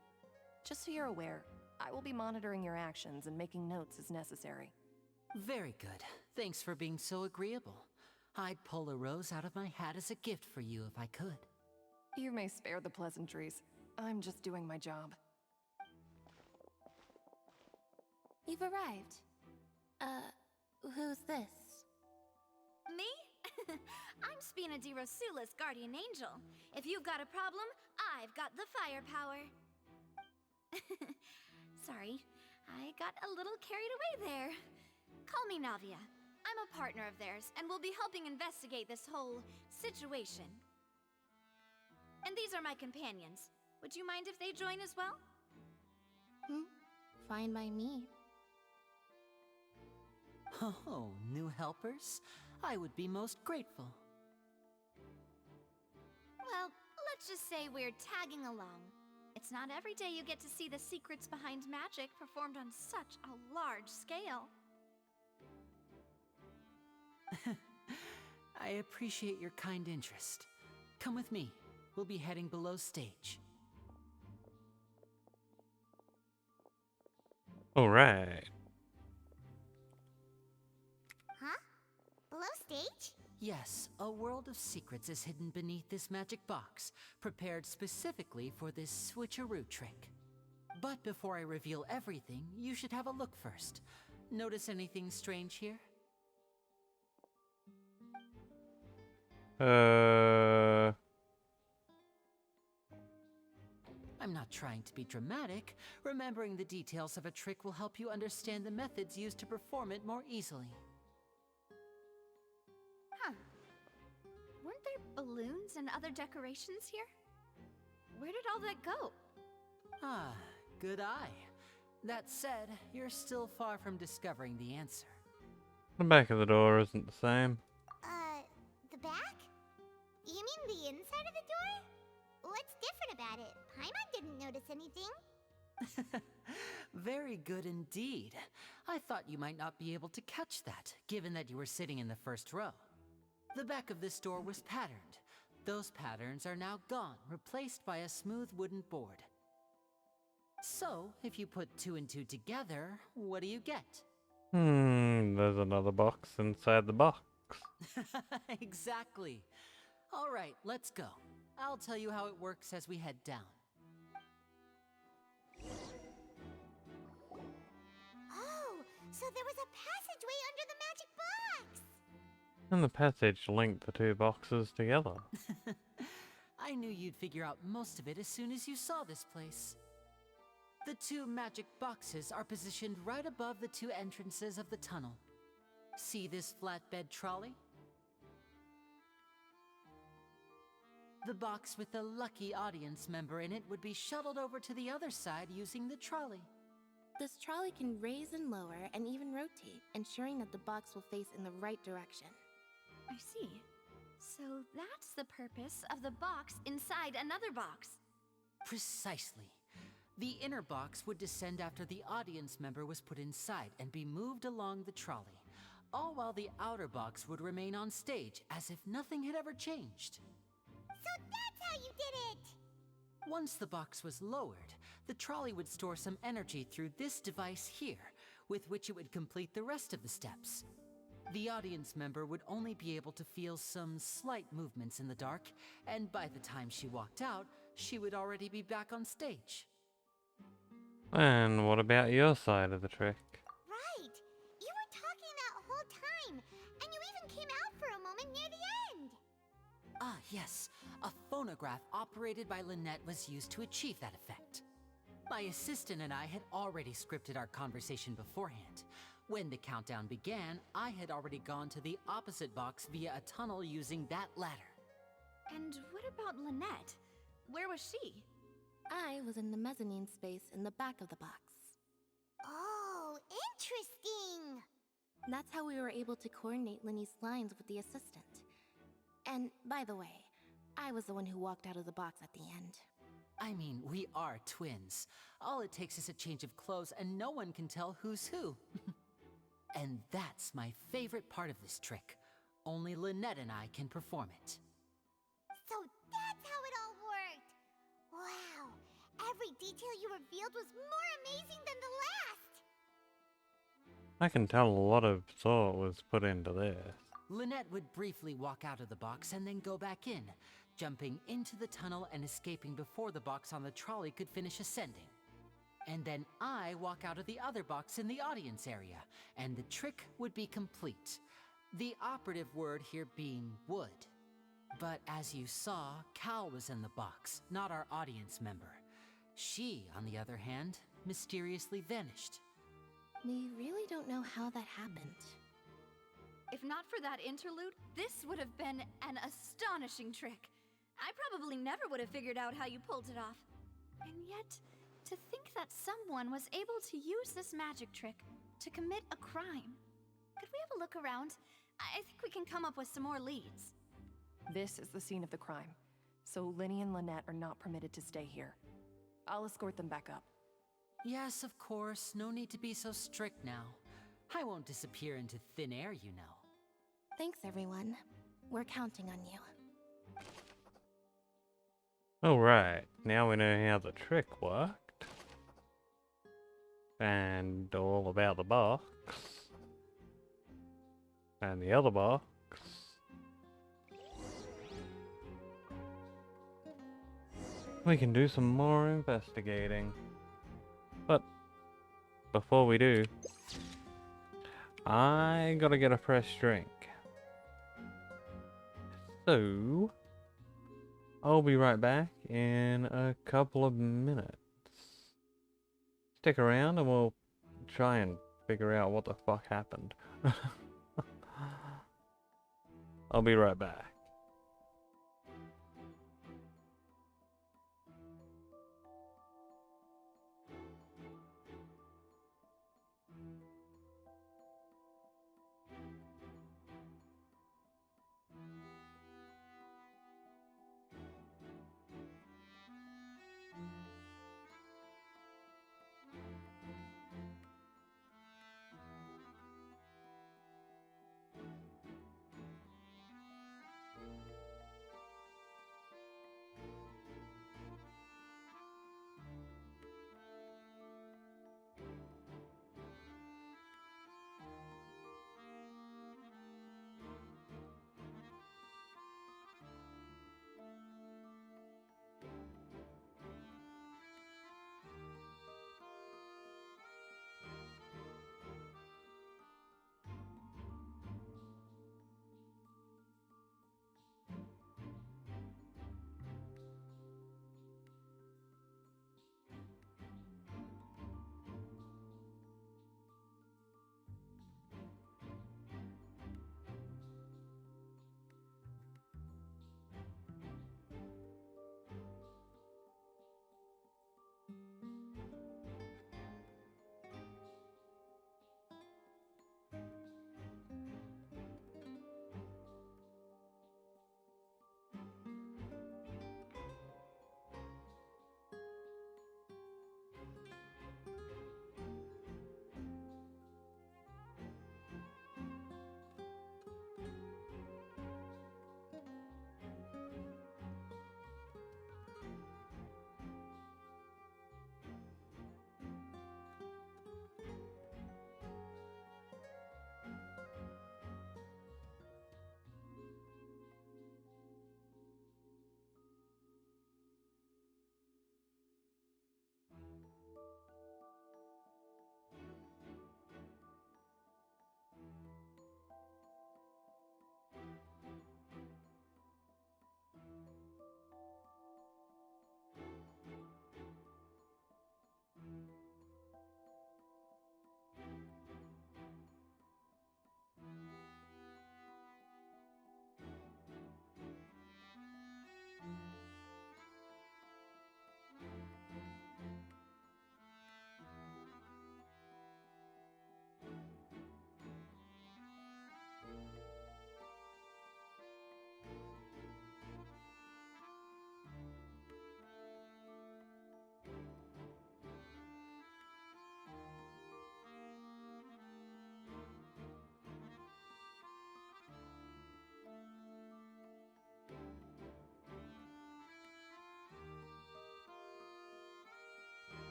Just so you're aware, I will be monitoring your actions and making notes as necessary. Very good. Thanks for being so agreeable. I'd pull a rose out of my hat as a gift for you if I could. You may spare the pleasantries. I'm just doing my job. You've arrived. Who's this? Me? I'm Spina di Rosula's guardian angel. If you've got a problem, I've got the firepower. Sorry, I got a little carried away there. Call me Navia. I'm a partner of theirs, and will be helping investigate this whole situation. And these are my companions. Would you mind if they join as well? Fine by me. Oh, new helpers? I would be most grateful. Well, let's just say we're tagging along. It's not every day you get to see the secrets behind magic performed on such a large scale. I appreciate your kind interest. Come with me. We'll be heading below stage. Alright. Huh? Below stage? Yes, a world of secrets is hidden beneath this magic box, prepared specifically for this switcheroo trick. But before I reveal everything, you should have a look first. Notice anything strange here? I'm not trying to be dramatic. Remembering the details of a trick will help you understand the methods used to perform it more easily. Huh. Weren't there balloons and other decorations here? Where did all that go? Ah, good eye. That said, you're still far from discovering the answer. The back of the door isn't the same. The back? You mean the inside of the door? What's different about it? Paimon didn't notice anything. Very good indeed. I thought you might not be able to catch that, given that you were sitting in the first row. The back of this door was patterned. Those patterns are now gone, replaced by a smooth wooden board. So, if you put 2 and 2 together, what do you get? There's another box inside the box. Exactly. All right, let's go. I'll tell you how it works as we head down. Oh, so there was a passageway under the magic box! And the passage linked the two boxes together. I knew you'd figure out most of it as soon as you saw this place. The 2 magic boxes are positioned right above the 2 entrances of the tunnel. See this flatbed trolley? The box with the lucky audience member in it would be shuttled over to the other side using the trolley. This trolley can raise and lower and even rotate, ensuring that the box will face in the right direction. I see. So that's the purpose of the box inside another box. Precisely. The inner box would descend after the audience member was put inside and be moved along the trolley, all while the outer box would remain on stage as if nothing had ever changed. So that's how you did it! Once the box was lowered, the trolley would store some energy through this device here, with which it would complete the rest of the steps. The audience member would only be able to feel some slight movements in the dark, and by the time she walked out, she would already be back on stage. And what about your side of the trick? Right! You were talking that whole time, and you even came out for a moment near the end! Ah, yes. A phonograph operated by Lynette was used to achieve that effect. My assistant and I had already scripted our conversation beforehand. When the countdown began, I had already gone to the opposite box via a tunnel using that ladder. And what about Lynette? Where was she? I was in the mezzanine space in the back of the box. Oh, interesting! That's how we were able to coordinate Linny's lines with the assistant. And, by the way, I was the one who walked out of the box at the end. I mean, we are twins. All it takes is a change of clothes and no one can tell who's who. And that's my favorite part of this trick. Only Lynette and I can perform it. So that's how it all worked! Wow! Every detail you revealed was more amazing than the last! I can tell a lot of thought was put into this. Lynette would briefly walk out of the box and then go back in, jumping into the tunnel and escaping before the box on the trolley could finish ascending. And then I walk out of the other box in the audience area, and the trick would be complete. The operative word here being would. But as you saw, Cal was in the box, not our audience member. She, on the other hand, mysteriously vanished. We really don't know how that happened. If not for that interlude, this would have been an astonishing trick. I probably never would have figured out how you pulled it off. And yet, to think that someone was able to use this magic trick to commit a crime. Could we have a look around? I think we can come up with some more leads. This is the scene of the crime, so Linny and Lynette are not permitted to stay here. I'll escort them back up. Yes, of course. No need to be so strict now. I won't disappear into thin air, you know. Thanks, everyone. We're counting on you. Alright, now we know how the trick worked. And all about the box. And the other box. We can do some more investigating. But before we do, I gotta get a fresh drink. So I'll be right back in a couple of minutes. Stick around and we'll try and figure out what the fuck happened. I'll be right back.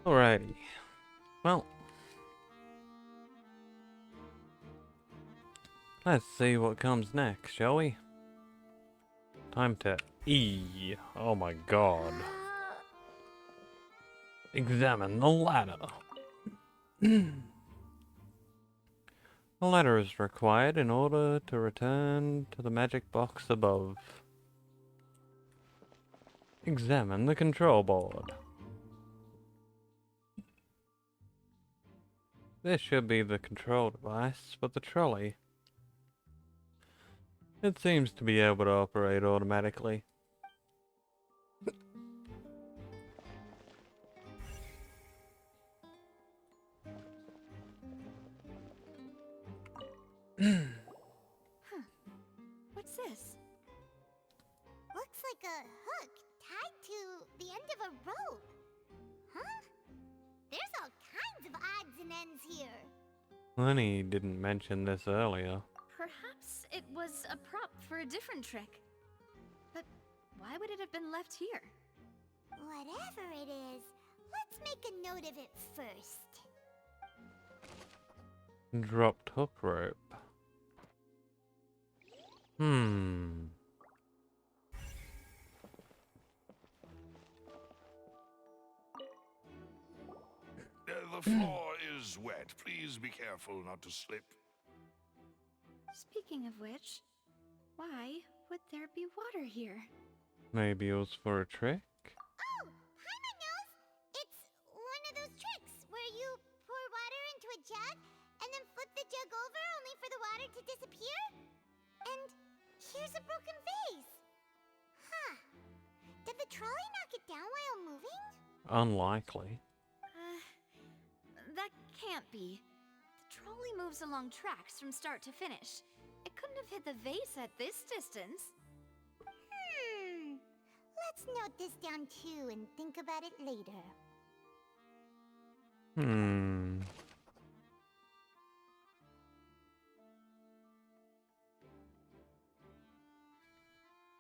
Alrighty. Well, let's see what comes next, shall we? Time to oh my god. Examine the ladder. The ladder is required in order to return to the magic box above. Examine the control board. This should be the control device, but the trolley. It seems to be able to operate automatically. What's this? Looks like a hook tied to the end of a rope. Huh? There's all kinds of odds and ends here. Lenny didn't mention this earlier. Perhaps it was a prop for a different trick. But why would it have been left here? Whatever it is, let's make a note of it first. Dropped hook rope. The floor is wet. Please be careful not to slip. Speaking of which, why would there be water here? Maybe it was for a trick? Oh, Paimon knows! It's one of those tricks where you pour water into a jug and then flip the jug over only for the water to disappear. And here's a broken vase. Huh. Did the trolley knock it down while moving? Unlikely. That can't be. The trolley moves along tracks from start to finish. It couldn't have hit the vase at this distance. Let's note this down too and think about it later.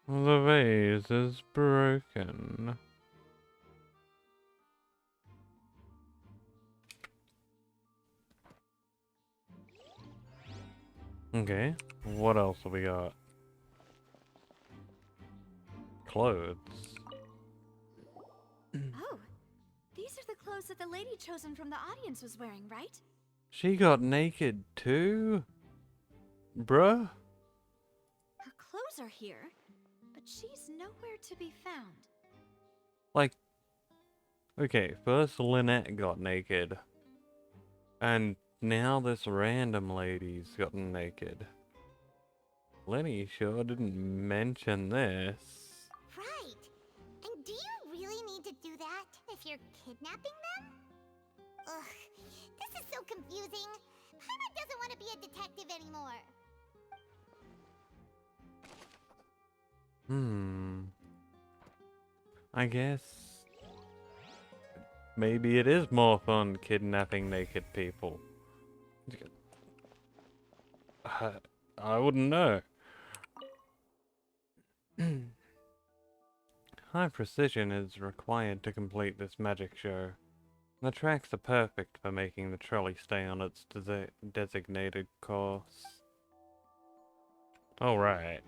The vase is broken. Okay, what else have we got? Clothes. Oh, these are the clothes that the lady chosen from the audience was wearing, right? She got naked too? Bruh? Her clothes are here, but she's nowhere to be found. Like, okay, first Lynette got naked. And now this random lady's gotten naked. Lenny sure didn't mention this. Right. And do you really need to do that if you're kidnapping them? Ugh, this is so confusing. Paimon doesn't want to be a detective anymore. I guess maybe it is more fun kidnapping naked people. I wouldn't know. High precision is required to complete this magic show. The tracks are perfect for making the trolley stay on its designated course. Alright.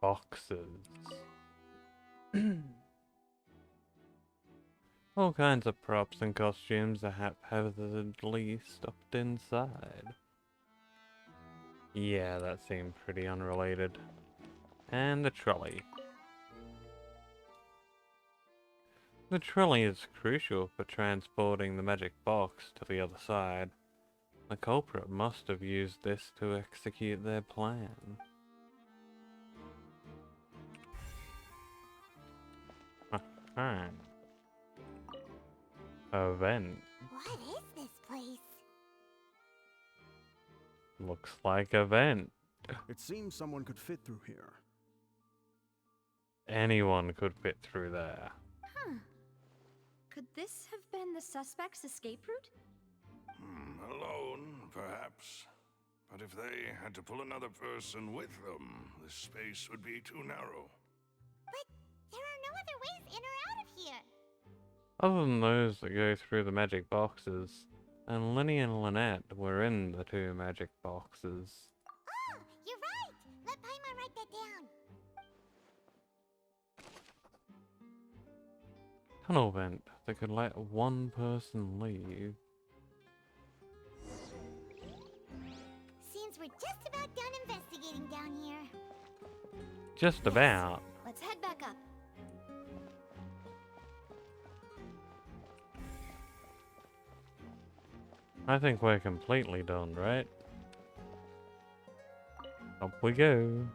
Boxes. All kinds of props and costumes are haphazardly stuffed inside. Yeah, that seemed pretty unrelated. And the trolley. The trolley is crucial for transporting the magic box to the other side. The culprit must have used this to execute their plan. Event. What is this place? Looks like a vent. It seems someone could fit through here. Anyone could fit through there. Huh. Could this have been the suspect's escape route? Alone, perhaps. But if they had to pull another person with them, the space would be too narrow. But there are no other ways in or out of here. Other than those that go through the magic boxes, and Lenny and Lynette were in the 2 magic boxes. Oh, you're right! Let Paimon write that down. Tunnel vent that could let one person leave. Seems we're just about done investigating down here. Just about. Let's head back up. I think we're completely done, right? Up we go.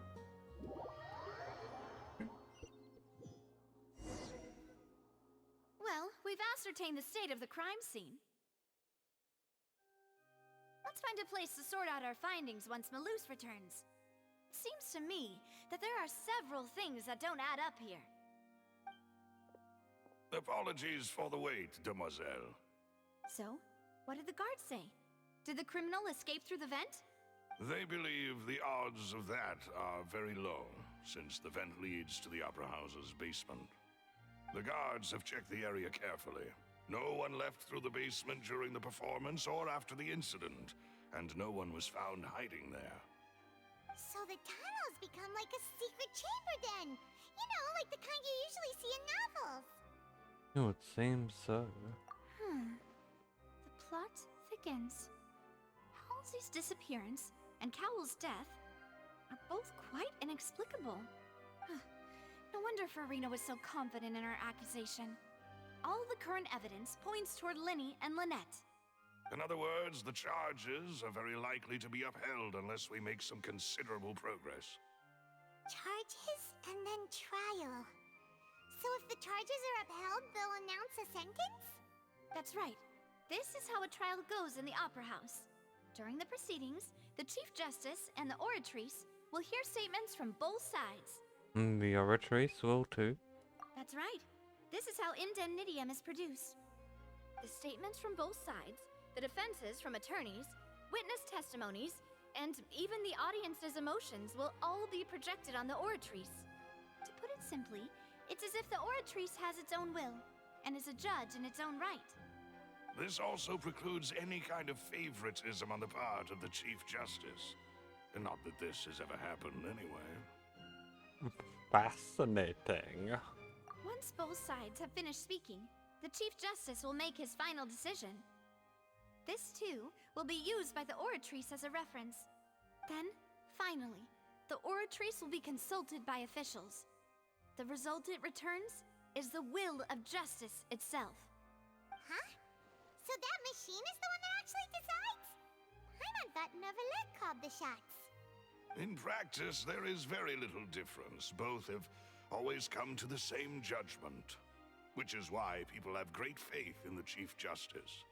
Well, we've ascertained the state of the crime scene. Let's find a place to sort out our findings once Malus returns. Seems to me that there are several things that don't add up here. Apologies for the wait, demoiselle. So, what did the guards say? Did the criminal escape through the vent? They believe the odds of that are very low, since the vent leads to the Opera House's basement. The guards have checked the area carefully. No one left through the basement during the performance or after the incident, and no one was found hiding there. So the tunnels become like a secret chamber then! You know, like the kind you usually see in novels. It would seem so. The plot thickens. Halsey's disappearance and Cowell's death are both quite inexplicable. No wonder Farina was so confident in her accusation. All the current evidence points toward Linny and Lynette. In other words, the charges are very likely to be upheld unless we make some considerable progress. Charges and then trial. So if the charges are upheld, they'll announce a sentence? That's right. This is how a trial goes in the Opera House. During the proceedings, the Chief Justice and the Oratrice will hear statements from both sides. The Oratrice will too. That's right. This is how indemnitium is produced. The statements from both sides, the defenses from attorneys, witness testimonies, and even the audience's emotions will all be projected on the Oratrice. To put it simply, it's as if the Oratrice has its own will, and is a judge in its own right. This also precludes any kind of favoritism on the part of the Chief Justice. Not that this has ever happened anyway. Fascinating. Once both sides have finished speaking, the Chief Justice will make his final decision. This, too, will be used by the Oratrice as a reference. Then, finally, the Oratrice will be consulted by officials. The result it returns is the will of justice itself. Huh? So that machine is the one that actually decides? Paimon thought Neverlet called the shots. In practice, there is very little difference. Both have always come to the same judgment, which is why people have great faith in the Chief Justice.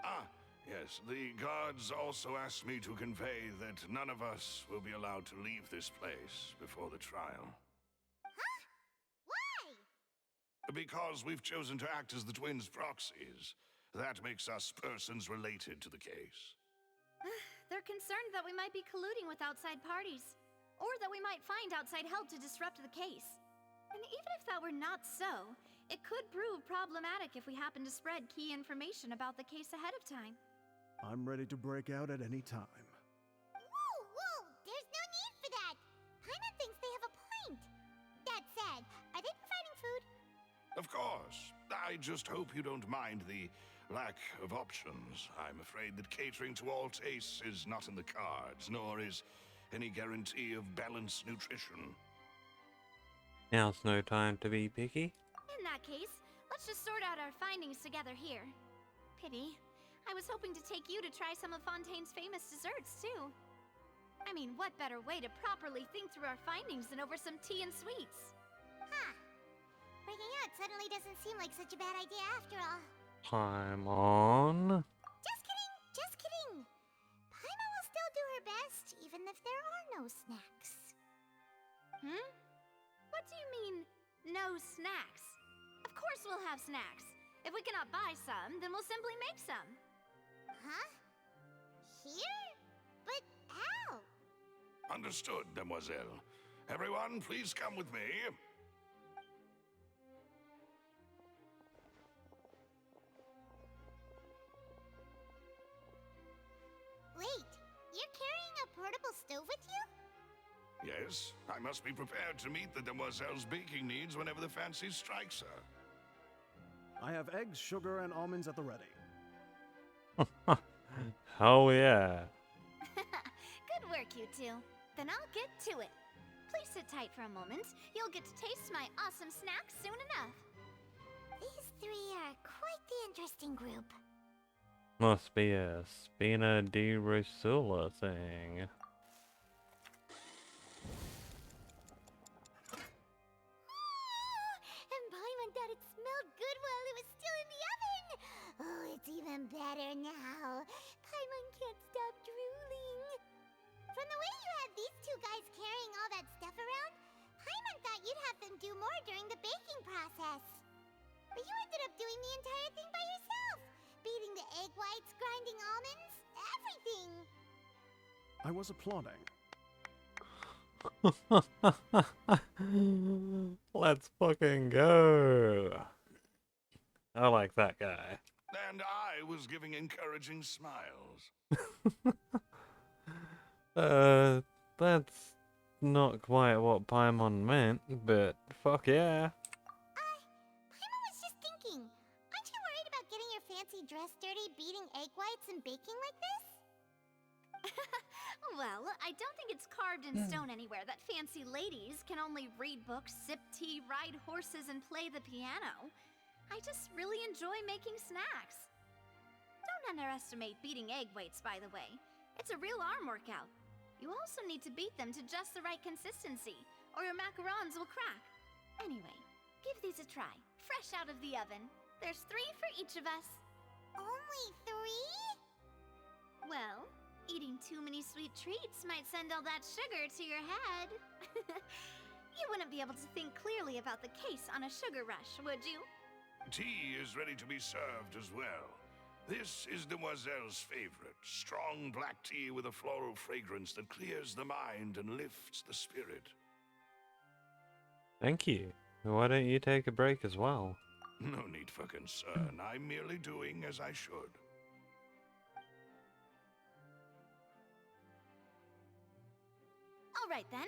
Ah, yes, the guards also asked me to convey that none of us will be allowed to leave this place before the trial. Huh? Why? Because we've chosen to act as the twins' proxies. That makes us persons related to the case. They're concerned that we might be colluding with outside parties, or that we might find outside help to disrupt the case. And even if that were not so, it could prove problematic if we happen to spread key information about the case ahead of time. I'm ready to break out at any time. Whoa! There's no need for that! Paimon thinks they have a point. That said, are they providing food? Of course. I just hope you don't mind the lack of options. I'm afraid that catering to all tastes is not in the cards, nor is any guarantee of balanced nutrition. Now's no time to be picky. In that case, let's just sort out our findings together here. Pity. I was hoping to take you to try some of Fontaine's famous desserts, too. I mean, what better way to properly think through our findings than over some tea and sweets? Huh. Breaking out suddenly doesn't seem like such a bad idea after all. Paimon. Just kidding. Paimon will still do her best, even if there are no snacks. What do you mean, no snacks? Of course we'll have snacks. If we cannot buy some, then we'll simply make some. Huh? Here? But how? Understood, demoiselle. Everyone, please come with me. Yes, I must be prepared to meet the demoiselle's baking needs whenever the fancy strikes her. I have eggs, sugar, and almonds at the ready. Oh yeah. Good work, you two. Then I'll get to it. Please sit tight for a moment. You'll get to taste my awesome snack soon enough. These three are quite the interesting group. Must be a Spina di Rosula thing. And Paimon thought it smelled good while it was still in the oven. Oh, it's even better now. Paimon can't stop drooling. From the way you had these two guys carrying all that stuff around, Paimon thought you'd have them do more during the baking process. But you ended up doing the entire thing by yourself. Beating the egg whites, grinding almonds, everything. I was applauding. Let's fucking go. I like that guy. And I was giving encouraging smiles. That's not quite what Paimon meant, but fuck yeah. Paimon was just thinking, aren't you worried about getting your fancy dress dirty beating egg whites and baking like this? Well, I don't think it's carved in stone anywhere that fancy ladies can only read books, sip tea, ride horses, and play the piano. I just really enjoy making snacks. Don't underestimate beating egg whites, by the way. It's a real arm workout. You also need to beat them to just the right consistency, or your macarons will crack. Anyway, give these a try, fresh out of the oven. There's 3 for each of us. Only 3? Well, eating too many sweet treats might send all that sugar to your head. You wouldn't be able to think clearly about the case on a sugar rush, would you? Tea is ready to be served as well. This is Demoiselle's favorite, strong black tea with a floral fragrance that clears the mind and lifts the spirit. Thank you. Why don't you take a break as well? No need for concern. I'm merely doing as I should. All right then.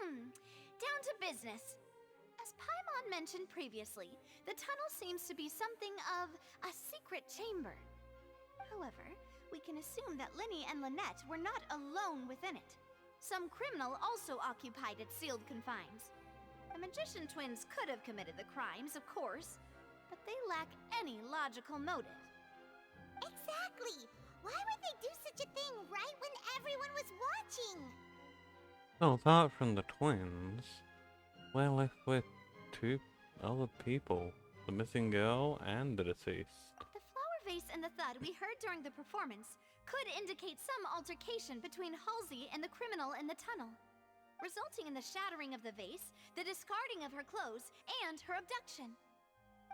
Down to business. As Paimon mentioned previously, the tunnel seems to be something of a secret chamber. However, we can assume that Linny and Lynette were not alone within it. Some criminal also occupied its sealed confines. The magician twins could have committed the crimes, of course, but they lack any logical motive. Exactly! Why would they do such a thing right when everyone was watching? Oh, apart from the twins, we're left with 2 other people. The missing girl and the deceased. The flower vase and the thud we heard during the performance could indicate some altercation between Halsey and the criminal in the tunnel, resulting in the shattering of the vase, the discarding of her clothes, and her abduction.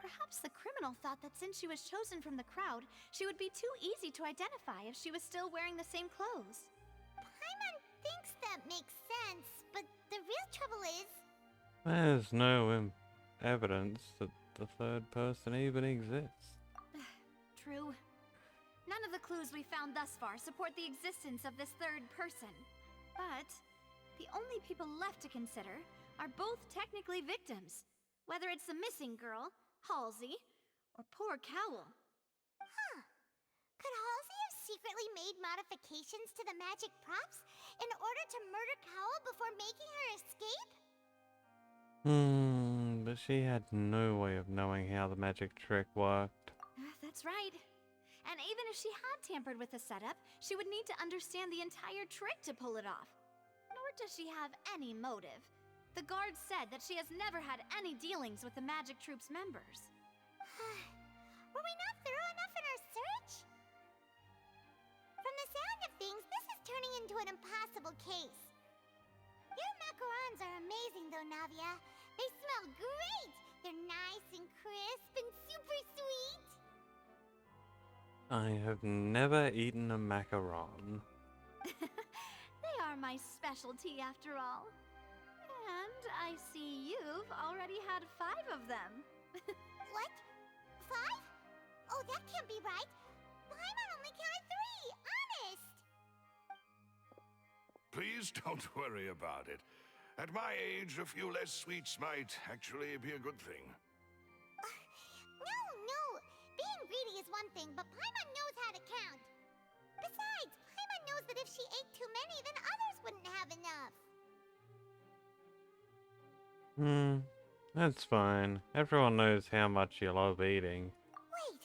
Perhaps the criminal thought that since she was chosen from the crowd, she would be too easy to identify if she was still wearing the same clothes. Paimon thinks that makes sense, but the real trouble is... There's no evidence that the third person even exists. True. None of the clues we found thus far support the existence of this third person. But the only people left to consider are both technically victims, whether it's the missing girl, Halsey, or poor Cowell. Huh. Could Halsey have secretly made modifications to the magic props in order to murder Cowell before making her escape? But she had no way of knowing how the magic trick worked. That's right. And even if she had tampered with the setup, she would need to understand the entire trick to pull it off. Nor does she have any motive. The guard said that she has never had any dealings with the magic troop's members. Were we not thorough enough in our search? From the sound of things, this is turning into an impossible case. Your macarons are amazing though, Navia. They smell great! They're nice and crisp and super sweet! I have never eaten a macaron. They are my specialty after all. And I see you've already had 5 of them. What? 5? Oh, that can't be right. Paimon only counted 3, honest! Please Please don't worry about it. At my age, a few less sweets might actually be a good thing. No. Being greedy is one thing, but Paimon knows how to count. Besides, Paimon knows that if she ate too many, then others wouldn't have enough. That's fine. Everyone knows how much you love eating. Wait,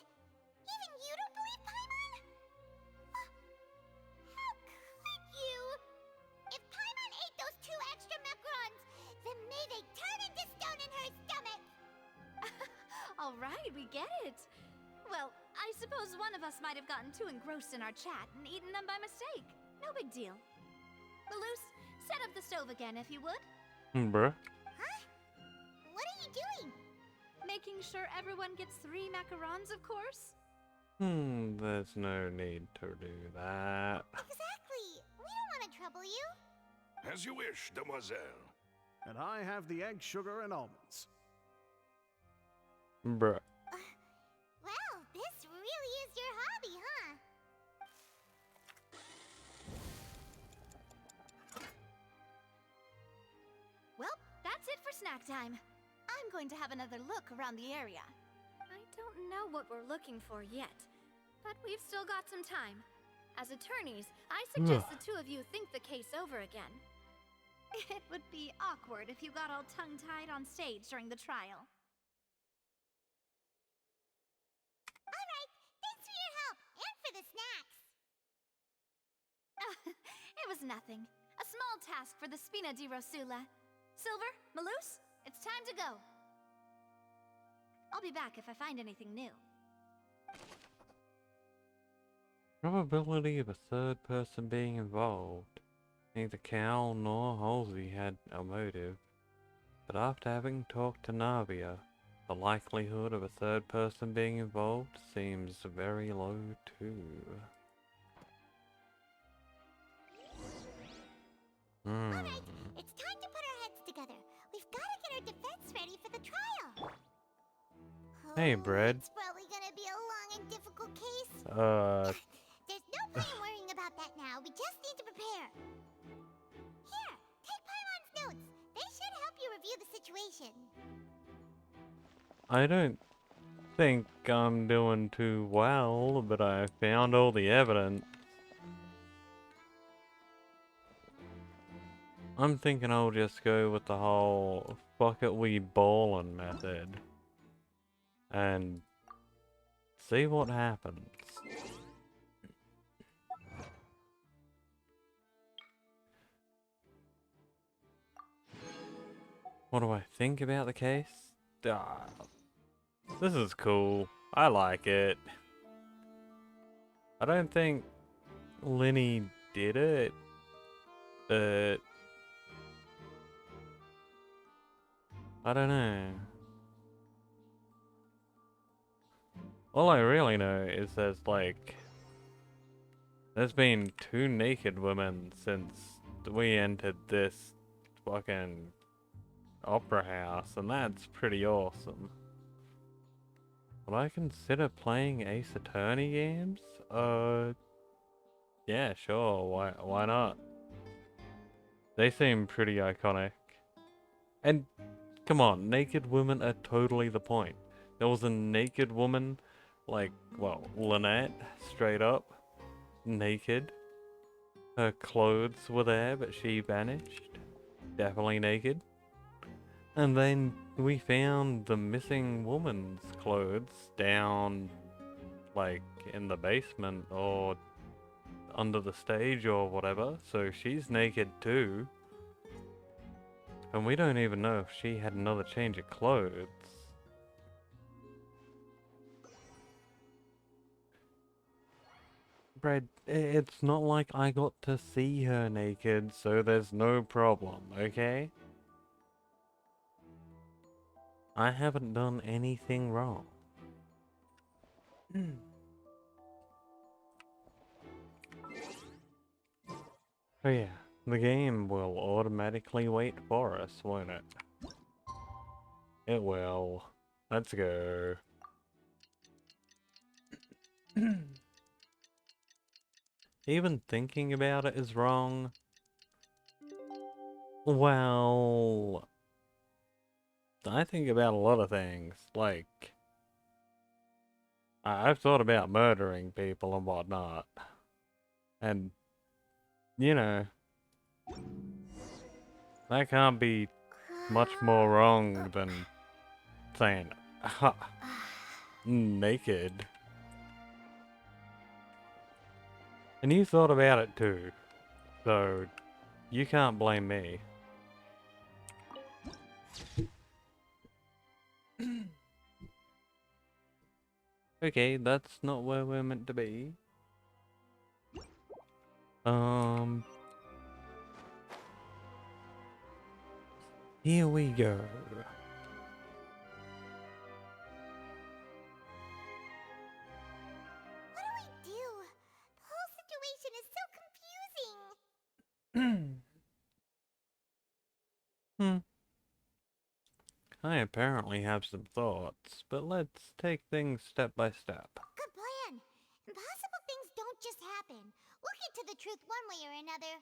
even you don't believe Paimon? How could you? If Paimon ate those 2 extra macarons, then may they turn into stone in her stomach! All right, we get it. Well, I suppose one of us might have gotten too engrossed in our chat and eaten them by mistake. No big deal. Malus, set up the stove again if you would. Bruh. Huh? What are you doing? Making sure everyone gets 3 macarons, of course. There's no need to do that. Exactly. We don't want to trouble you. As you wish, demoiselle. And I have the egg, sugar, and almonds. Bruh. Well, this really is your hobby, huh? Well, that's it for snack time. I'm going to have another look around the area. I don't know what we're looking for yet, but we've still got some time. As attorneys, I suggest the two of you think the case over again. It would be awkward if you got all tongue-tied on stage during the trial. All right, thanks for your help and for the snacks. It was nothing. A small task for the Spina di Rosula. Silver, Malus, it's time to go. I'll be back if I find anything new. Probability of a third person being involved. Neither Cal nor Halsey had a motive, but after having talked to Navia, the likelihood of a third person being involved seems very low too. Alright, it's time to put our heads together. We've got to get our defense ready for the trial. Hey, Bread. It's probably gonna be a long and difficult case. There's no point in worrying about that now. We just need to prepare. Here, take Paimon's notes. They should help you review the situation. I don't think I'm doing too well, but I found all the evidence. I'm thinking I'll just go with the whole fuck it we ballin' method and see what happens. What do I think about the case? This is cool. I like it. I don't think Lenny did it, but I don't know. All I really know is there's been 2 naked women since we entered this fucking opera house, and that's pretty awesome. Would I consider playing Ace Attorney games? Yeah, sure, why not? They seem pretty iconic. And, come on, naked women are totally the point. There was a naked woman, Lynette, straight up, naked. Her clothes were there, but she vanished. Definitely naked. And then we found the missing woman's clothes down, in the basement or under the stage or whatever. So she's naked too. And we don't even know if she had another change of clothes. Brad, it's not like I got to see her naked, so there's no problem, okay? I haven't done anything wrong. Oh yeah, the game will automatically wait for us, won't it? It will. Let's go. Even thinking about it is wrong. Well, I think about a lot of things. Like, I've thought about murdering people and whatnot. And, you know, that can't be much more wrong than saying, ha, naked. And you thought about it too, so you can't blame me. Okay, that's not where we're meant to be. Here we go. What do we do? The whole situation is so confusing. I apparently have some thoughts, but let's take things step by step. Good plan. Impossible things don't just happen. We'll get to the truth one way or another.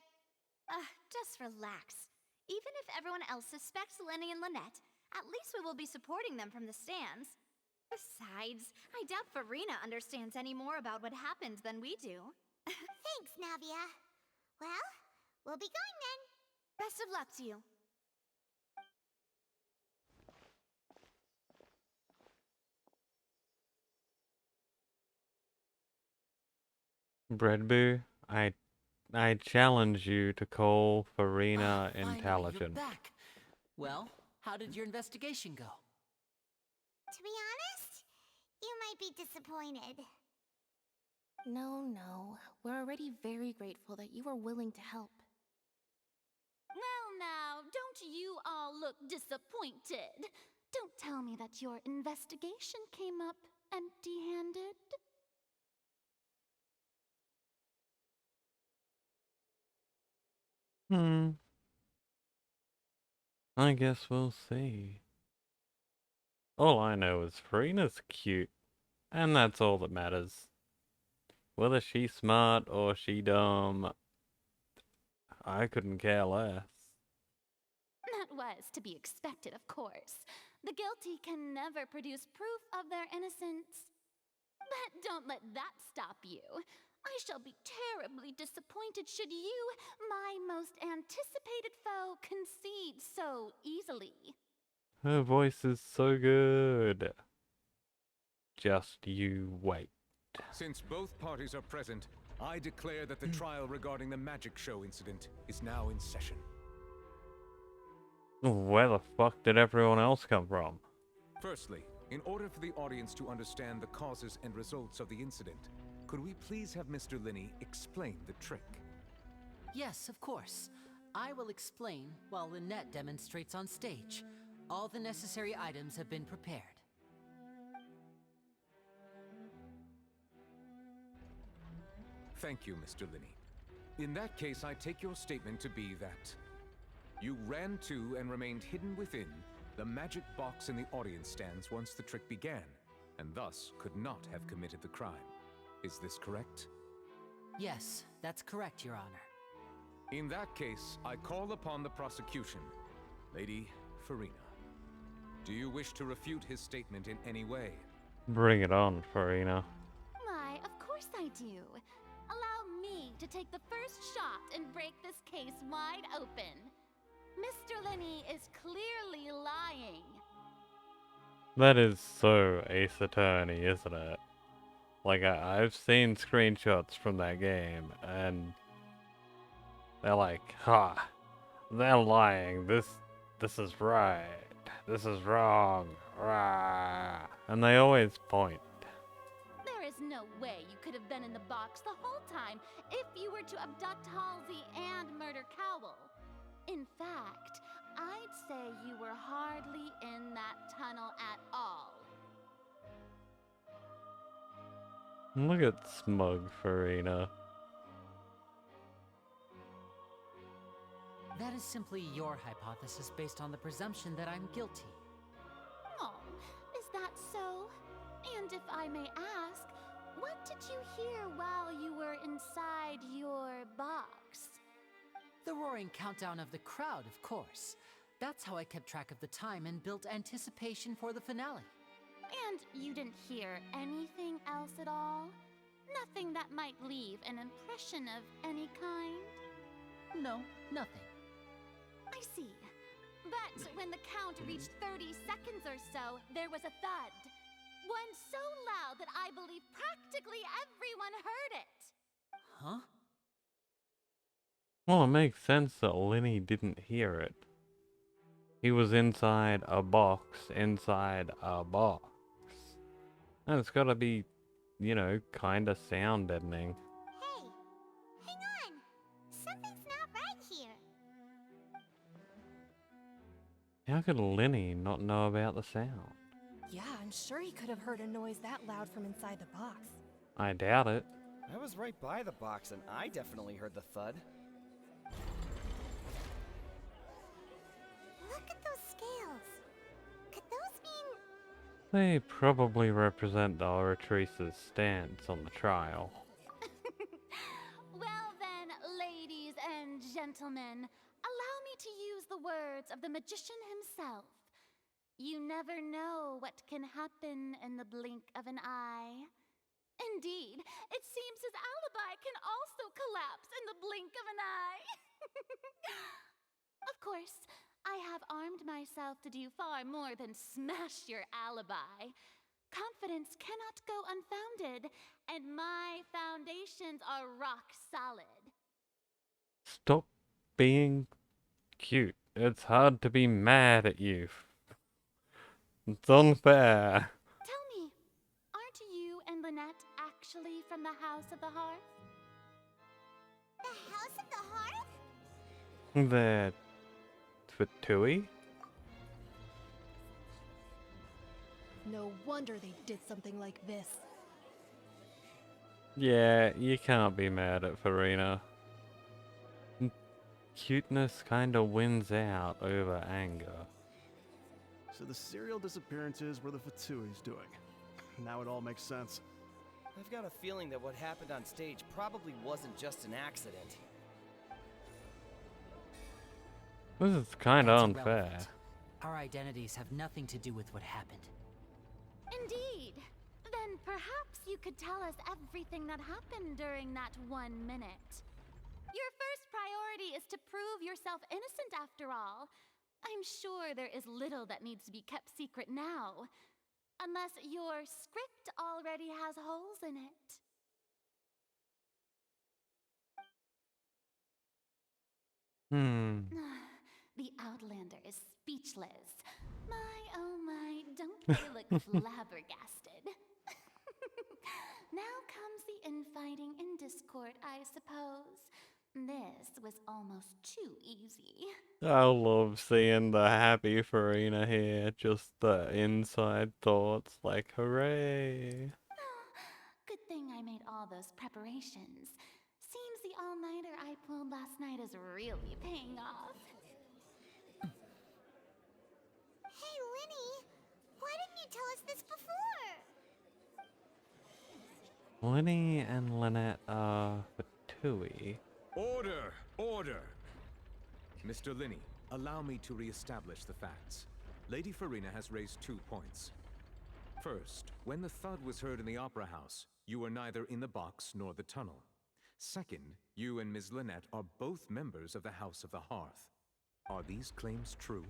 Just relax. Even if everyone else suspects Lenny and Lynette, at least we will be supporting them from the stands. Besides, I doubt Farina understands any more about what happened than we do. Thanks, Navia. Well, we'll be going then. Best of luck to you. Breadboo, I challenge you to call Farina Finally, intelligent. you're back. Well, how did your investigation go? To be honest, you might be disappointed. No. We're already very grateful that you were willing to help. Well now, don't you all look disappointed. Don't tell me that your investigation came up empty-handed. I guess we'll see. All I know is Farina's cute, and that's all that matters. Whether she's smart or she dumb, I couldn't care less. That was to be expected, of course. The guilty can never produce proof of their innocence. But don't let that stop you. I shall be terribly disappointed should you, my most anticipated foe, concede so easily. Her voice is so good. Just you wait. Since both parties are present, I declare that the trial regarding the magic show incident is now in session. Where the fuck did everyone else come from? Firstly, in order for the audience to understand the causes and results of the incident, could we please have Mr. Linney explain the trick? Yes, of course. I will explain while Lynette demonstrates on stage. All the necessary items have been prepared. Thank you, Mr. Linney. In that case, I take your statement to be that you ran to and remained hidden within the magic box in the audience stands once the trick began, and thus could not have committed the crime. Is this correct? Yes, that's correct, Your Honor. In that case, I call upon the prosecution. Lady Farina, do you wish to refute his statement in any way? Bring it on, Farina. Why, of course I do. Allow me to take the first shot and break this case wide open. Mr. Linney is clearly lying. That is so Ace Attorney, isn't it? Like, I've seen screenshots from that game, and they're like, ha, they're lying, this is right, this is wrong, rah, and they always point. There is no way you could have been in the box the whole time if you were to abduct Halsey and murder Cowell. In fact, I'd say you were hardly in that tunnel at all. Look at smug Farina. That is simply your hypothesis based on the presumption that I'm guilty. Oh, is that so? And if I may ask, what did you hear while you were inside your box? The roaring countdown of the crowd, of course. That's how I kept track of the time and built anticipation for the finale. And you didn't hear anything else at all? Nothing that might leave an impression of any kind? No, nothing. I see. But when the count reached 30 seconds or so, there was a thud. One so loud that I believe practically everyone heard it. Huh? Well, it makes sense that Lenny didn't hear it. He was inside a box, inside a box. And it's gotta be, you know, kinda sound deadening. Hey, hang on. Something's not right here. How could Lenny not know about the sound? Yeah, I'm sure he could have heard a noise that loud from inside the box. I doubt it. I was right by the box and I definitely heard the thud. Look at those scales. Could those mean... They probably represent the oratrice's stance on the trial. Well then, ladies and gentlemen, allow me to use the words of the magician himself. You never know what can happen in the blink of an eye. Indeed, it seems his alibi can also collapse in the blink of an eye. Of course, I have armed myself to do far more than smash your alibi. Confidence cannot go unfounded, and my foundations are rock solid. Stop being cute. It's hard to be mad at you. It's unfair. Tell me, aren't you and Lynette actually from the House of the Hearth? The House of the Hearth? They're Fatui? No wonder they did something like this. Yeah, you can't be mad at Farina. Cuteness kinda wins out over anger. So the serial disappearances were the Fatui's doing. Now it all makes sense. I've got a feeling that what happened on stage probably wasn't just an accident. This is kinda That's unfair. irrelevant. Our identities have nothing to do with what happened. Indeed. Then perhaps you could tell us everything that happened during that 1 minute. Your first priority is to prove yourself innocent after all. I'm sure there is little that needs to be kept secret now. Unless your script already has holes in it. The Outlander is speechless. My, oh my, don't they look flabbergasted? Now comes the infighting and discord, I suppose. This was almost too easy. I love seeing the happy Farina here. Just the inside thoughts, like, hooray. Good thing I made all those preparations. Seems the all-nighter I pulled last night is really paying off. Hey, Lenny. Why didn't you tell us this before? Lenny and Lynette are Fatui. Order! Order! Mr. Linney, allow me to re-establish the facts. Lady Farina has raised 2 points. First, when the thud was heard in the Opera House, you were neither in the box nor the tunnel. Second, you and Ms. Lynette are both members of the House of the Hearth. Are these claims true?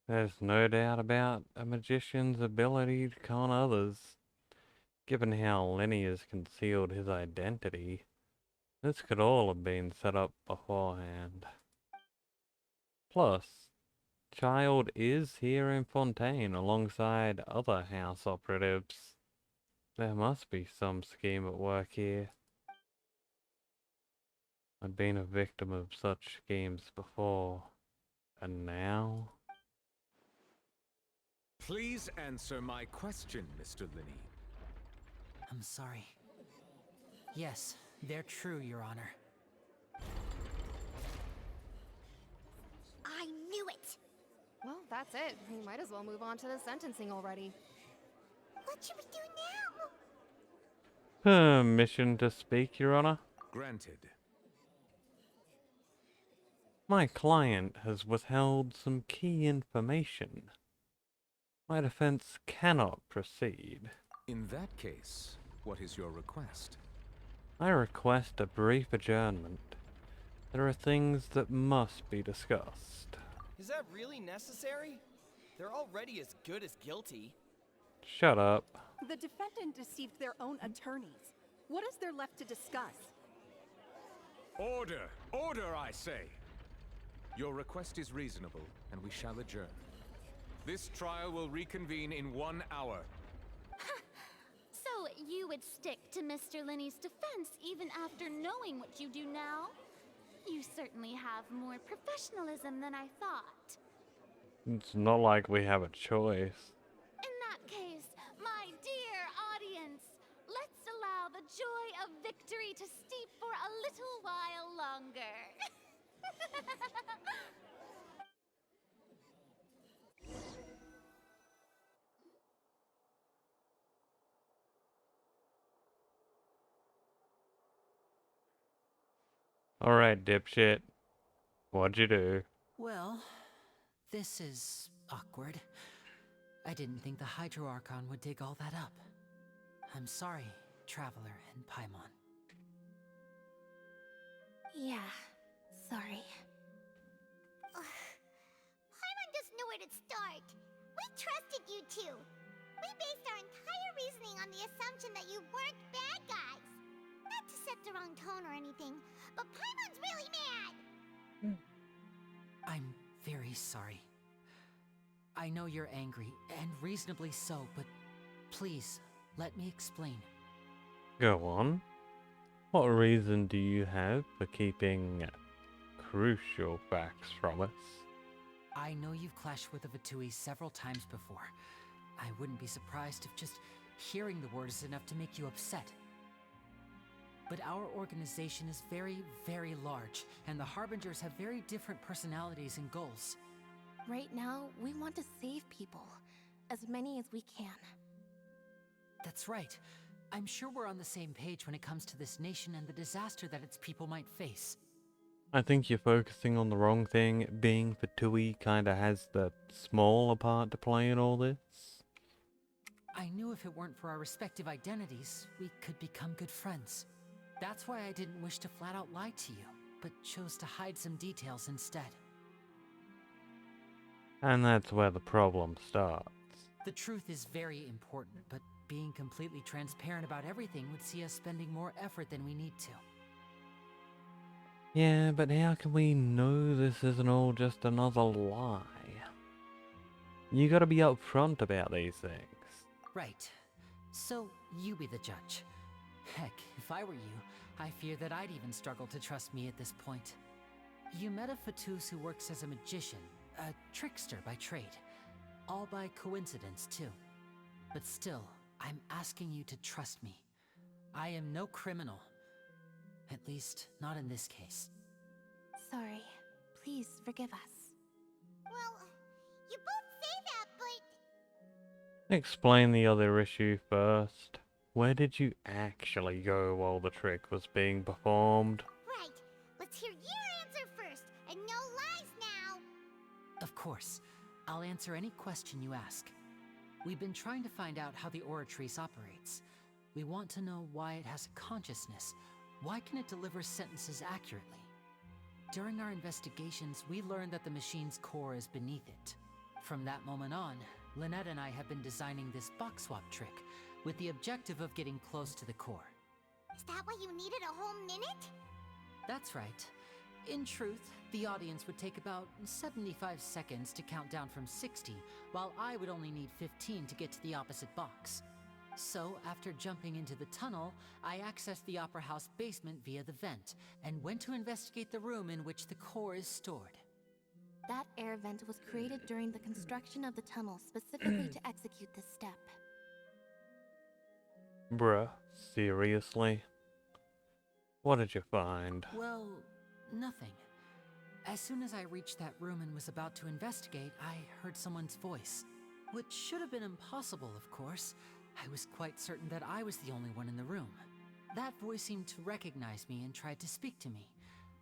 There's no doubt about a magician's ability to con others. Given how Lenny has concealed his identity, this could all have been set up beforehand. Plus, Child is here in Fontaine alongside other house operatives. There must be some scheme at work here. I've been a victim of such schemes before, and now? Please answer my question, Mr. Linney. I'm sorry. Yes, they're true, Your Honor. I knew it! Well, that's it. We might as well move on to the sentencing already. What should we do now? Permission to speak, Your Honor? Granted. My client has withheld some key information. My defense cannot proceed. In that case, what is your request? I request a brief adjournment. There are things that must be discussed. Is that really necessary? They're already as good as guilty. Shut up. The defendant deceived their own attorneys. What is there left to discuss? Order! Order, I say! Your request is reasonable, and we shall adjourn. This trial will reconvene in 1 hour. So you would stick to Mr. Linney's defense even after knowing what you do now? You certainly have more professionalism than I thought. It's not like we have a choice. In that case, my dear audience, let's allow the joy of victory to steep for a little while longer. Alright, dipshit. What'd you do? Well, this is awkward. I didn't think the Hydro Archon would dig all that up. I'm sorry, Traveler and Paimon. Yeah, sorry. Paimon just knew where to start. We trusted you two. We based our entire reasoning on the assumption that you weren't bad guys. Not to set the wrong tone or anything, but Paimon's really mad. I'm very sorry. I know you're angry, and reasonably so, but please, let me explain. Go on. What reason do you have for keeping crucial facts from us? I know you've clashed with the Fatui several times before. I wouldn't be surprised if just hearing the word is enough to make you upset. But our organization is very, very large, and the Harbingers have very different personalities and goals. Right now, we want to save people. As many as we can. That's right. I'm sure we're on the same page when it comes to this nation and the disaster that its people might face. I think you're focusing on the wrong thing. Being Fatui kinda has the smaller part to play in all this. I knew if it weren't for our respective identities, we could become good friends. That's why I didn't wish to flat out lie to you, but chose to hide some details instead. And that's where the problem starts. The truth is very important, but being completely transparent about everything would see us spending more effort than we need to. Yeah, but how can we know this isn't all just another lie? You gotta be upfront about these things. Right. So, you be the judge. Heck, if I were you, I fear that I'd even struggle to trust me at this point. You met a Fatus who works as a magician, a trickster by trade. All by coincidence, too. But still, I'm asking you to trust me. I am no criminal. At least, not in this case. Sorry. Please forgive us. Well, you both say that, but... Explain the other issue first. Where did you actually go while the trick was being performed? Right. Let's hear your answer first, and no lies now. Of course. I'll answer any question you ask. We've been trying to find out how the Oratrice operates. We want to know why it has a consciousness. Why can it deliver sentences accurately? During our investigations, we learned that the machine's core is beneath it. From that moment on, Lynette and I have been designing this box swap trick with the objective of getting close to the core. Is that why you needed a whole minute? That's right. In truth, the audience would take about 75 seconds to count down from 60, while I would only need 15 to get to the opposite box. So, after jumping into the tunnel, I accessed the Opera House basement via the vent, and went to investigate the room in which the core is stored. That air vent was created during the construction of the tunnel specifically to execute this step. Bruh, seriously? What did you find? Well, nothing. As soon as I reached that room and was about to investigate, I heard someone's voice. Which should have been impossible, of course. I was quite certain that I was the only one in the room. That voice seemed to recognize me and tried to speak to me.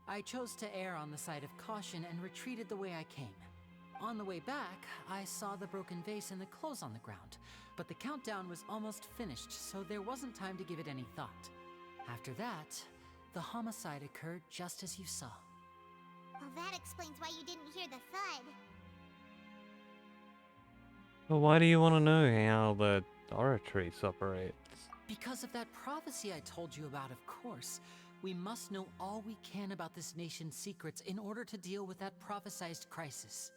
I chose to err on the side of caution and retreated the way I came. On the way back, I saw the broken vase and the clothes on the ground, but the countdown was almost finished, so there wasn't time to give it any thought. After that, the homicide occurred just as you saw. Well, that explains why you didn't hear the thud. Well, why do you want to know how the Oratrice operates? Because of that prophecy I told you about, of course. We must know all we can about this nation's secrets in order to deal with that prophesized crisis.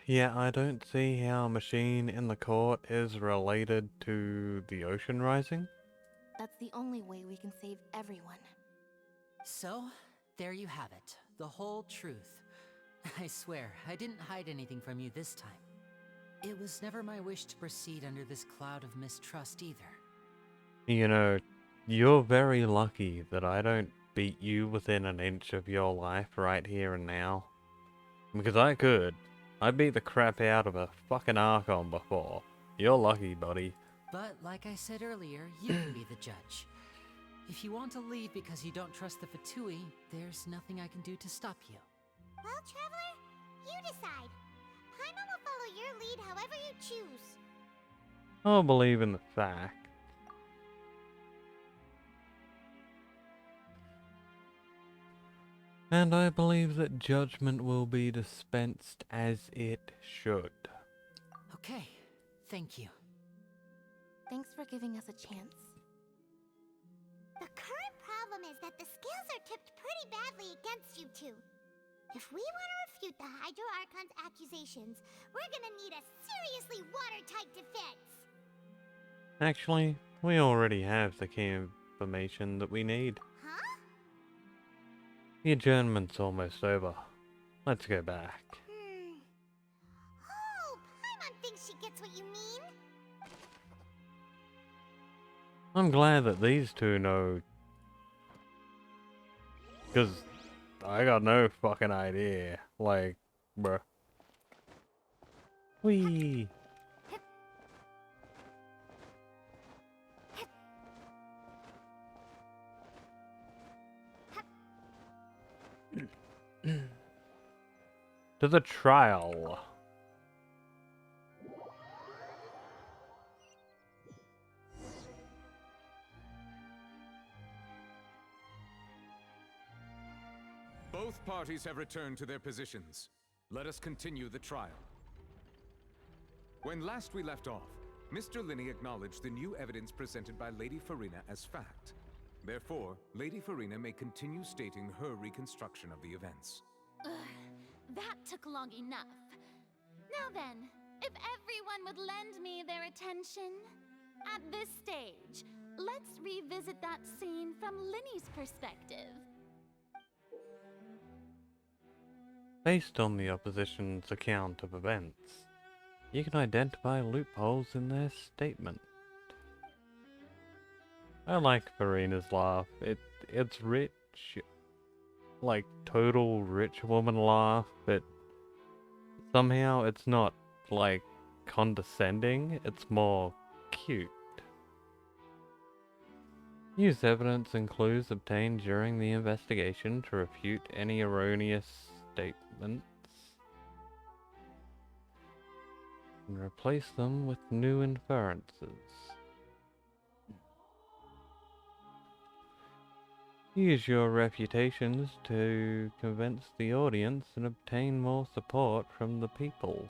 Yeah, I don't see how a machine in the court is related to the ocean rising. That's the only way we can save everyone. So, there you have it. The whole truth. I swear, I didn't hide anything from you this time. It was never my wish to proceed under this cloud of mistrust either. You know, you're very lucky that I don't beat you within an inch of your life right here and now. Because I could. I beat the crap out of a fucking Archon before. You're lucky, buddy. But like I said earlier, you can be the judge. If you want to leave because you don't trust the Fatui, there's nothing I can do to stop you. Well, Traveler, you decide. Paimon will follow your lead however you choose. I'll believe in the fact. And I believe that judgment will be dispensed as it should. Okay, thank you. Thanks for giving us a chance. The current problem is that the scales are tipped pretty badly against you two. If we want to refute the Hydro Archon's accusations, we're gonna need a seriously watertight defense. Actually, we already have the key information that we need. Huh? The adjournment's almost over. Let's go back. Oh, Paimon thinks she gets what you mean. I'm glad that these two know. Because I got no fucking idea. Like, bruh. Whee! To the trial. Both parties have returned to their positions. Let us continue the trial. When last we left off, Mr. Linney acknowledged the new evidence presented by Lady Farina as fact. Therefore, Lady Farina may continue stating her reconstruction of the events. Ugh, that took long enough. Now then, if everyone would lend me their attention. At this stage, let's revisit that scene from Linney's perspective. Based on the opposition's account of events, you can identify loopholes in their statement. I like Farina's laugh. It's rich, like total rich woman laugh, but somehow it's not like condescending, it's more cute. Use evidence and clues obtained during the investigation to refute any erroneous statements and replace them with new inferences. Use your reputations to convince the audience and obtain more support from the people.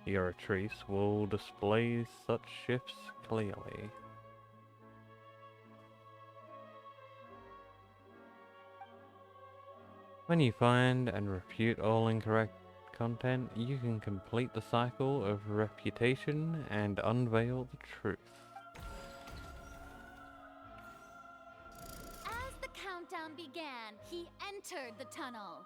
The Oratrice will display such shifts clearly. When you find and refute all incorrect content, you can complete the cycle of refutation and unveil the truth. As the countdown began, he entered the tunnel.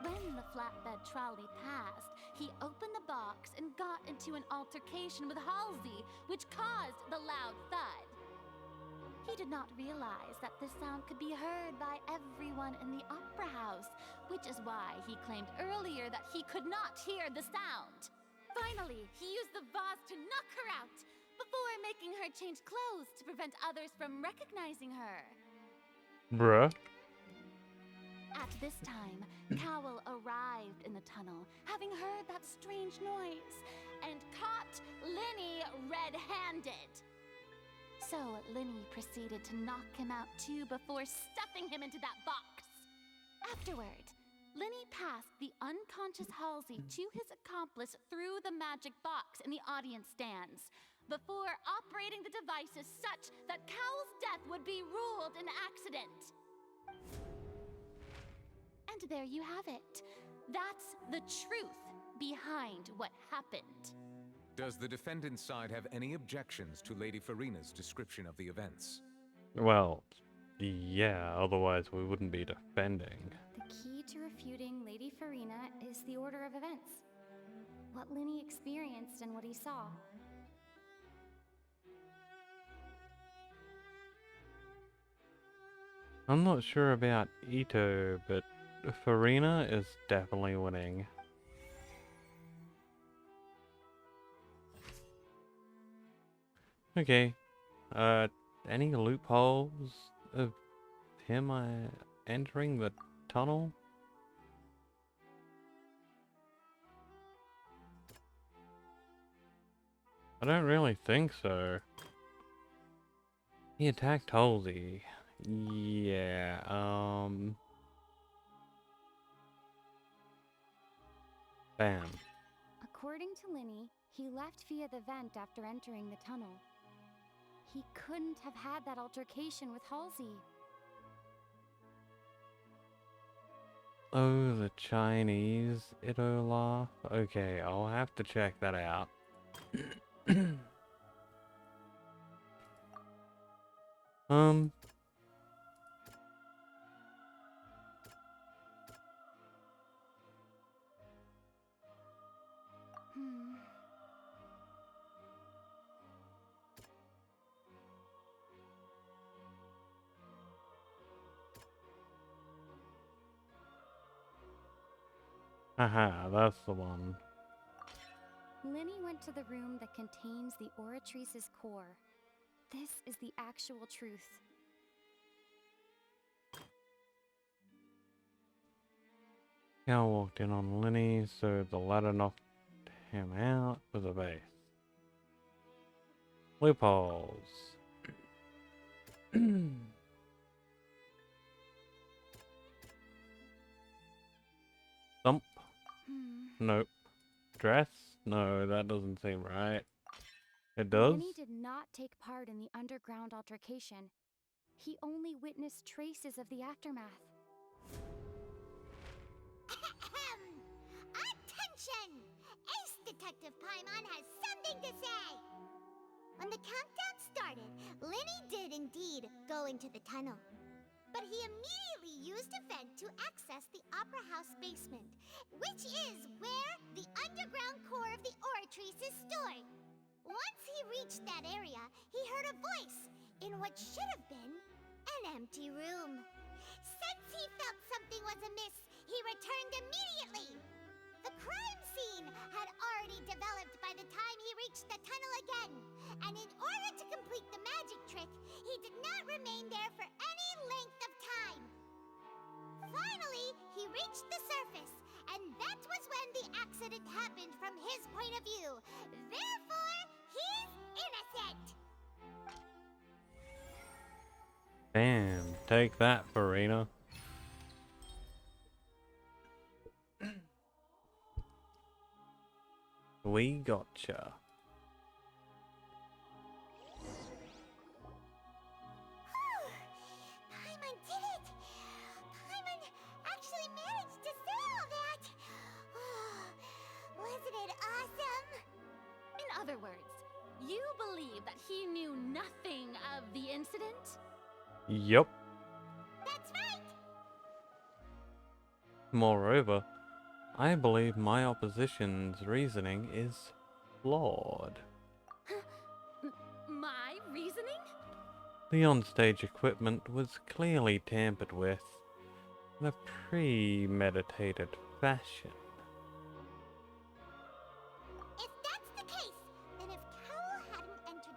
When the flatbed trolley passed, he opened the box and got into an altercation with Halsey, which caused the loud thud. He did not realize that this sound could be heard by everyone in the opera house, which is why he claimed earlier that he could not hear the sound. Finally, he used the vase to knock her out, before making her change clothes to prevent others from recognizing her. Bruh. At this time, Cowell arrived in the tunnel, having heard that strange noise, and caught Linny red-handed. So Linny proceeded to knock him out too before stuffing him into that box. Afterward, Linny passed the unconscious Halsey to his accomplice through the magic box in the audience stands, before operating the devices such that Cowell's death would be ruled an accident. And there you have it. That's the truth behind what happened. Does the defendant's side have any objections to Lady Farina's description of the events? Well, yeah, otherwise we wouldn't be defending. The key to refuting Lady Farina is the order of events. What Linny experienced and what he saw. I'm not sure about Ito, but Farina is definitely winning. Okay. Any loopholes of him entering the tunnel? I don't really think so. He attacked Halsey. Yeah, bam. According to Linny, he left via the vent after entering the tunnel. He couldn't have had that altercation with Halsey. Oh, the Chinese Ito laugh. Okay, I'll have to check that out. Hmm. Haha, that's the one. Linny went to the room that contains the Oratrice's core. This is the actual truth. Cal walked in on Linny, so the ladder knocked him out with a base. Loopholes. Thump. Nope. Dress? No, that doesn't seem right. It does? Linny did not take part in the underground altercation. He only witnessed traces of the aftermath. Attention! Ace Detective Paimon has something to say! When the countdown started, Linny did indeed go into the tunnel. But he immediately used a vent to access the Opera House basement, which is where the underground core of the Oratrice is stored. Once he reached that area, he heard a voice in what should have been an empty room. Since he felt something was amiss, he returned immediately. The crime scene had already developed by the time he reached the tunnel again, and in order to complete the magic trick, he did not remain there for any length of time. Finally, he reached the surface, and that was when the accident happened from his point of view. Therefore, he's innocent! Bam. Take that, Farina. We gotcha. Paimon did it! Paimon actually managed to say all that! Wasn't it awesome? In other words, you believe that he knew nothing of the incident? Yup. That's right! Moreover, I believe my opposition's reasoning is flawed. My reasoning? The onstage equipment was clearly tampered with in a premeditated fashion. If that's the case, then if Cowell hadn't entered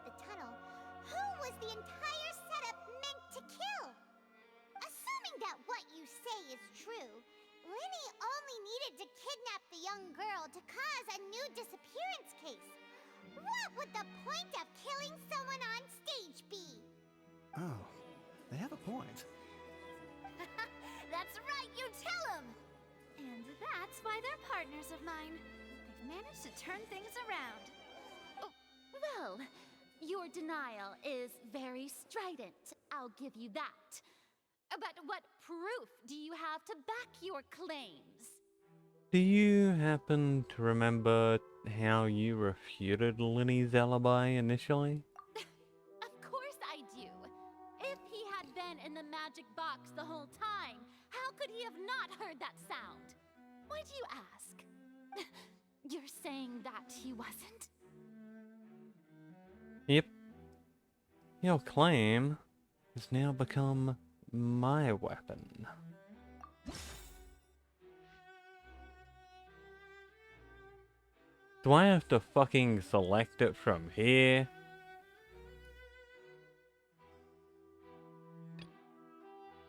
young girl to cause a new disappearance case. What would the point of killing someone on stage be? Oh, they have a point. That's right, you tell them! And that's why they're partners of mine. They've managed to turn things around. Oh, well, your denial is very strident. I'll give you that. But what proof do you have to back your claims? Do you happen to remember how you refuted Linny's alibi initially? Of course I do. If he had been in the magic box the whole time, how could he have not heard that sound? Why do you ask? You're saying that he wasn't? Yep. Your claim has now become my weapon. Do I have to fucking select it from here?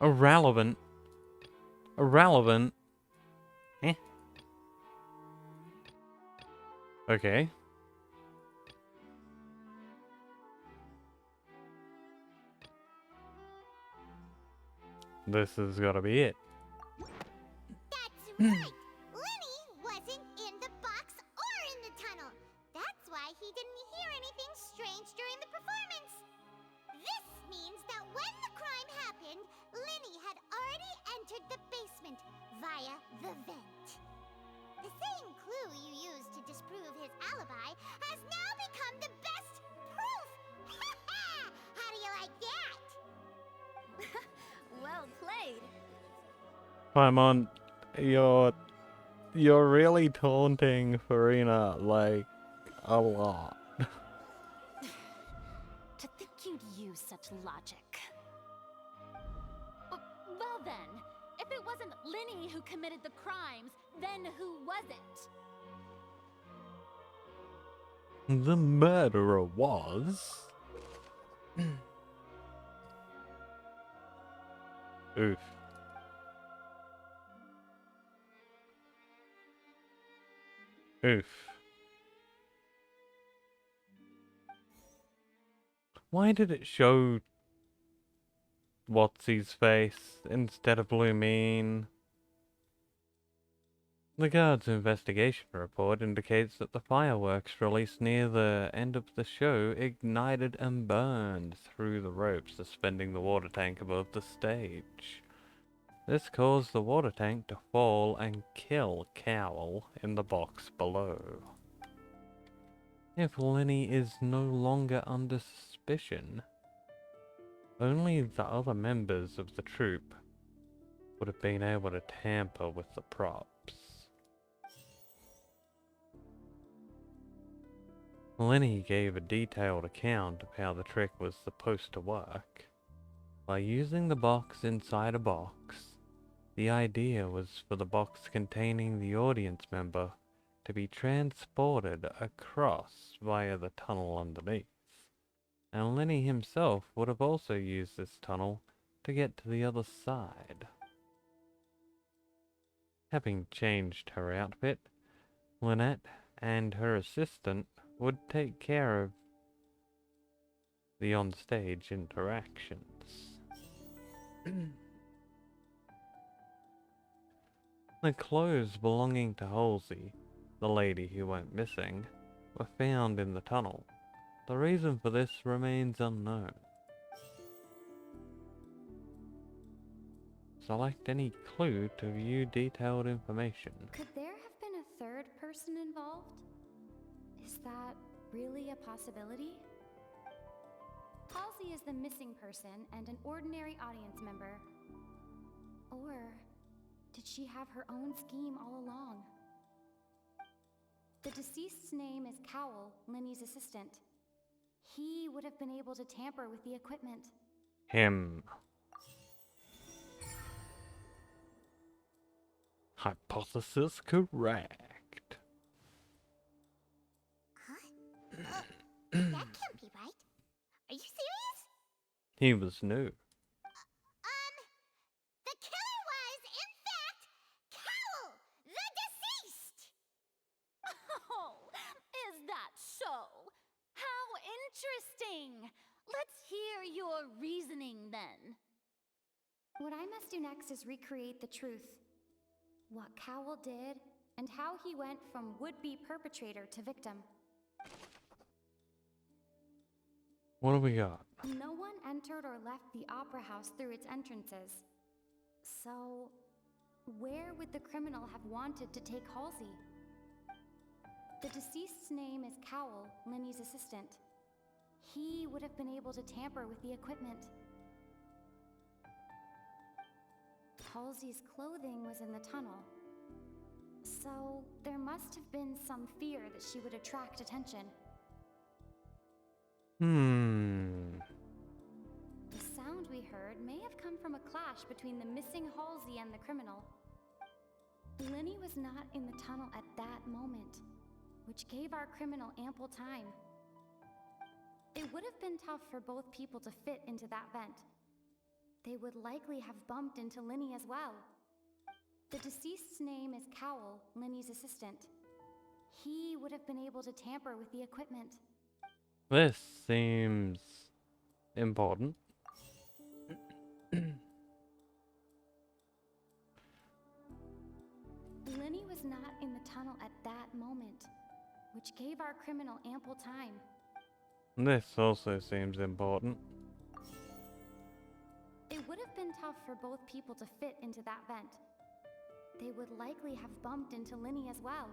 Irrelevant. Irrelevant. Eh. Okay. This has got to be it. That's right! Lenny wasn't in the box or in the tunnel. That's why he didn't hear anything strange during the performance. This means that when the crime happened, Lenny had already entered the basement via the vent. The same clue you used to disprove his alibi has now become the best proof! How do you like that? Well played. Paimon, you're really taunting Farina like a lot. To think you'd use such logic. Well then, if it wasn't Linny who committed the crimes, then who was it? The murderer was... Oof. Oof. Why did it show What's-his face instead of Lumine? The guard's investigation report indicates that the fireworks released near the end of the show ignited and burned through the ropes suspending the water tank above the stage. This caused the water tank to fall and kill Cowl in the box below. If Lenny is no longer under suspicion, only the other members of the troupe would have been able to tamper with the props. Lenny gave a detailed account of how the trick was supposed to work. By using the box inside a box, the idea was for the box containing the audience member to be transported across via the tunnel underneath, and Lenny himself would have also used this tunnel to get to the other side. Having changed her outfit, Lynette and her assistant would take care of the on-stage interactions. The clothes belonging to Halsey, the lady who went missing, were found in the tunnel. The reason for this remains unknown. Select any clue to view detailed information. Could there have been a third person involved? Is that really a possibility? Halsey is the missing person and an ordinary audience member. Or did she have her own scheme all along? The deceased's name is Cowl, Lenny's assistant. He would have been able to tamper with the equipment. Him. Hypothesis correct. Huh? That can't be right. Are you serious? He was new. The killer was, in fact, Cowl, the deceased! Interesting! Let's hear your reasoning then. What I must do next is recreate the truth. What Cowell did, and how he went from would-be perpetrator to victim. What do we got? No one entered or left the opera house through its entrances. So, where would the criminal have wanted to take Halsey? The deceased's name is Cowell, Linny's assistant. He would have been able to tamper with the equipment. Halsey's clothing was in the tunnel. So, there must have been some fear that she would attract attention. The sound we heard may have come from a clash between the missing Halsey and the criminal. Linny was not in the tunnel at that moment, which gave our criminal ample time. It would have been tough for both people to fit into that vent. They would likely have bumped into Linny as well. The deceased's name is Cowell, Linny's assistant. He would have been able to tamper with the equipment. This seems important. Linny was not in the tunnel at that moment, which gave our criminal ample time. This also seems important. It would have been tough for both people to fit into that vent. They would likely have bumped into Linny as well.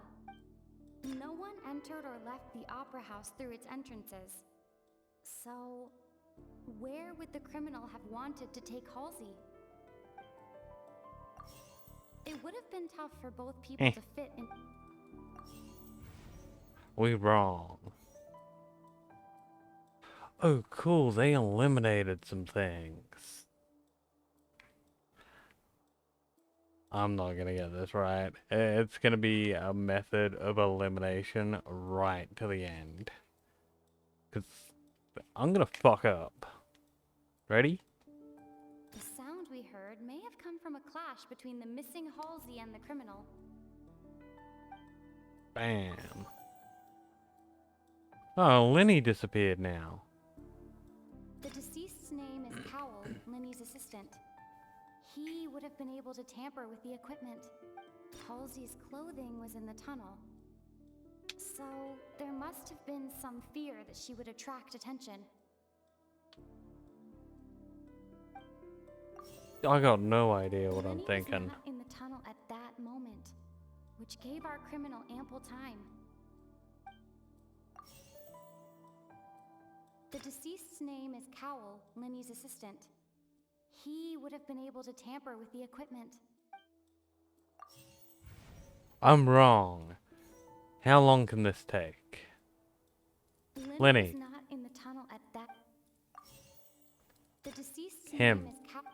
No one entered or left the opera house through its entrances. So, where would the criminal have wanted to take Halsey? It would have been tough for both people to fit in. We wrong. Oh, cool. They eliminated some things. I'm not gonna get this right. It's gonna be a method of elimination right to the end. 'Cause I'm gonna fuck up. Ready? The sound we heard may have come from a clash between the missing Halsey and the criminal. Bam. Oh, Linny disappeared now. The deceased's name is Cowell, Linny's assistant. He would have been able to tamper with the equipment. Halsey's clothing was in the tunnel. So, there must have been some fear that she would attract attention. I got no idea what I'm Linny thinking. was not in the tunnel at that moment, which gave our criminal ample time. The deceased's name is Cowell, Linny's assistant. He would have been able to tamper with the equipment. I'm wrong. How long can this take? Linny. Was not in the tunnel at that. The deceased's Him. name is Cowell.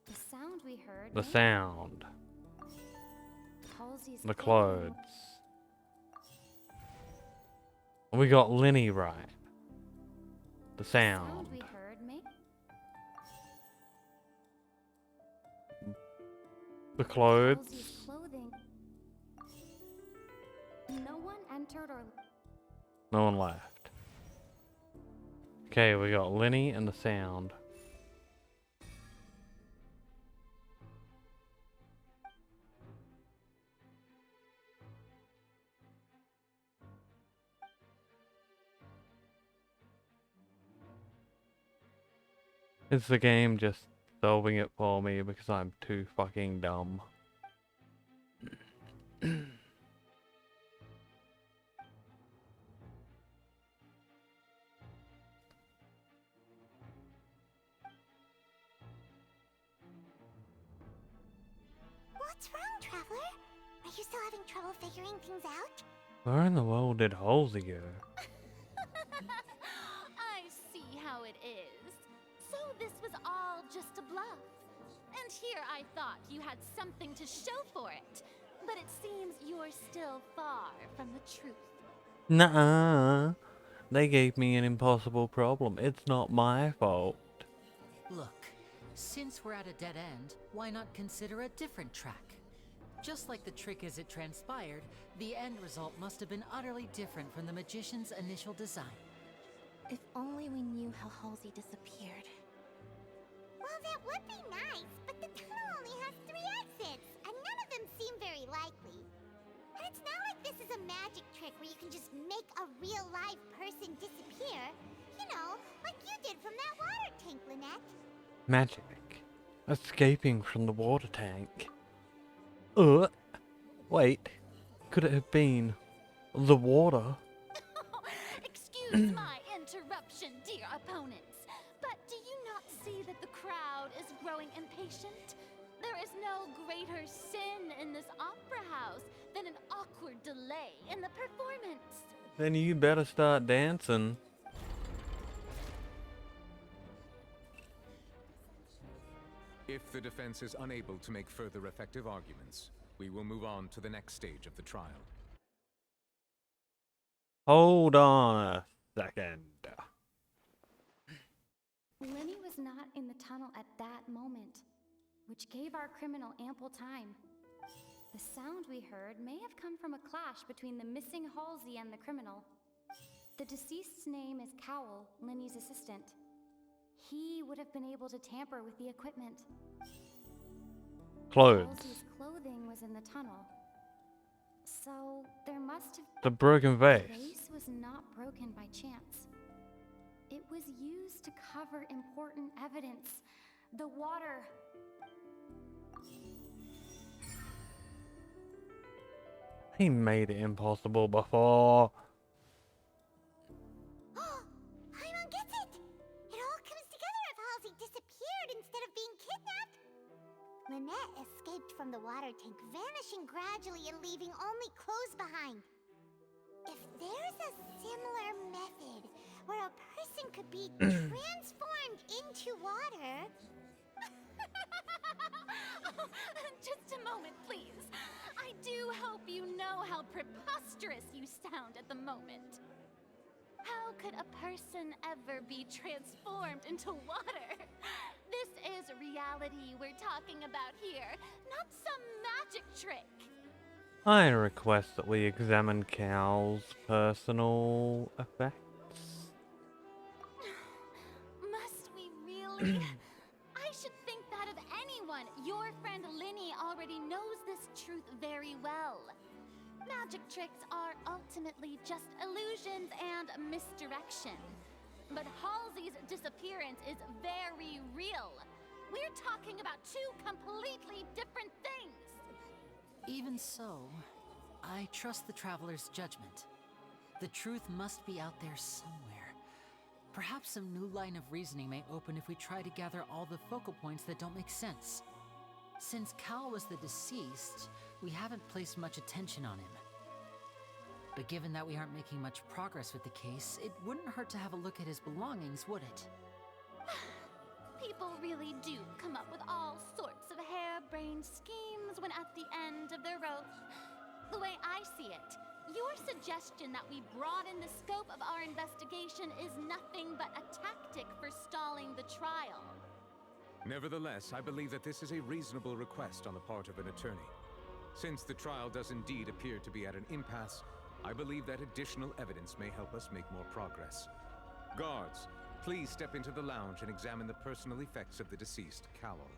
The sound we heard. The sound. Halsey's The clothing. clothes. We got Linny right. The sound. We heard The clothes. Halsey's clothing. No one entered or. No one left. Okay, we got Linny and the sound. Is the game just solving it for me because I'm too fucking dumb? What's wrong, Traveler? Are you still having trouble figuring things out? Where in the world did Halsey go? I see how it is. So this was all just a bluff. And here I thought you had something to show for it. But it seems you're still far from the truth. Nuh-uh. They gave me an impossible problem. It's not my fault. Look, since we're at a dead end, why not consider a different track? Just like the trick as it transpired, the end result must have been utterly different from the magician's initial design. If only we knew how Halsey disappeared. Well, that would be nice, but the tunnel only has 3 exits, and none of them seem very likely. And it's not like this is a magic trick where you can just make a real live person disappear. You know, like you did from that water tank, Lynette. Magic. Escaping from the water tank. Wait. Could it have been the water? Excuse my interruption, dear opponents, but do you not see that the crowd is growing impatient? There is no greater sin in this opera house than an awkward delay in the performance. Then you better start dancing. If the defense is unable to make further effective arguments, we will move on to the next stage of the trial. Hold on a second. Lenny was not in the tunnel at that moment, which gave our criminal ample time. The sound we heard may have come from a clash between the missing Halsey and the criminal. The deceased's name is Cowell, Lenny's assistant. He would have been able to tamper with the equipment. Clothes. Halsey's clothing was in the tunnel. So there must have... The broken vase. The vase was not broken by chance. It was used to cover important evidence. The water... He made it impossible before. Paimon gets it! It all comes together if Halsey disappeared instead of being kidnapped. Lynette escaped from the water tank, vanishing gradually and leaving only clothes behind. If there's a similar method where a person could be transformed into water... Just a moment, please. I do hope you know how preposterous you sound at the moment. How could a person ever be transformed into water? This is reality we're talking about here, not some magic trick. I request that we examine Cal's personal effects. Must we really? I should think that of anyone. Your friend Linny already knows this truth very well. Magic tricks are ultimately just illusions and misdirection. But Halsey's disappearance is very real. We're talking about 2 completely different things. Even so, I trust the traveler's judgment. The truth must be out there somewhere. Perhaps some new line of reasoning may open if we try to gather all the focal points that don't make sense. Since Cal was the deceased, we haven't placed much attention on him. But given that we aren't making much progress with the case, it wouldn't hurt to have a look at his belongings, would it? People really do come up with all sorts of harebrained schemes when at the end of their rope. The way I see it, your suggestion that we broaden the scope of our investigation is nothing but a tactic for stalling the trial. Nevertheless, I believe that this is a reasonable request on the part of an attorney. Since the trial does indeed appear to be at an impasse, I believe that additional evidence may help us make more progress. Guards, please step into the lounge and examine the personal effects of the deceased, Cowell.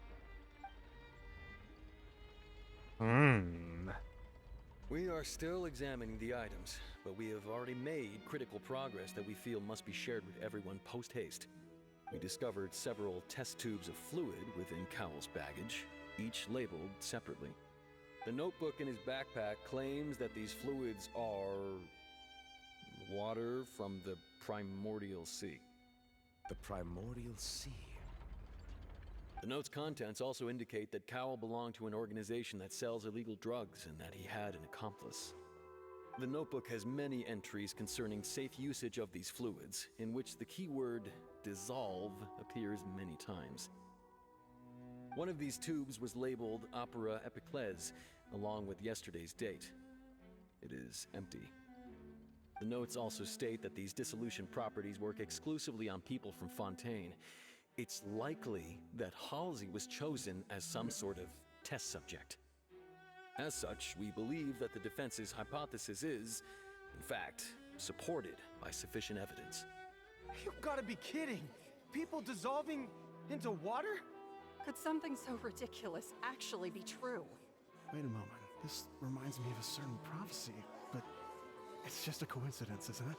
We are still examining the items, but we have already made critical progress that we feel must be shared with everyone post-haste. We discovered several test tubes of fluid within Cowell's baggage, each labeled separately. The notebook in his backpack claims that these fluids are... water from the Primordial Sea. The Primordial Sea? The note's contents also indicate that Cowell belonged to an organization that sells illegal drugs and that he had an accomplice. The notebook has many entries concerning safe usage of these fluids, in which the keyword dissolve appears many times. One of these tubes was labeled Opera Epiclese, along with yesterday's date. It is empty. The notes also state that these dissolution properties work exclusively on people from Fontaine. It's likely that Halsey was chosen as some sort of test subject. As such, we believe that the defense's hypothesis is, in fact, supported by sufficient evidence. You've got to be kidding! People dissolving into water? Could something so ridiculous actually be true? Wait a moment. This reminds me of a certain prophecy, but it's just a coincidence, isn't it?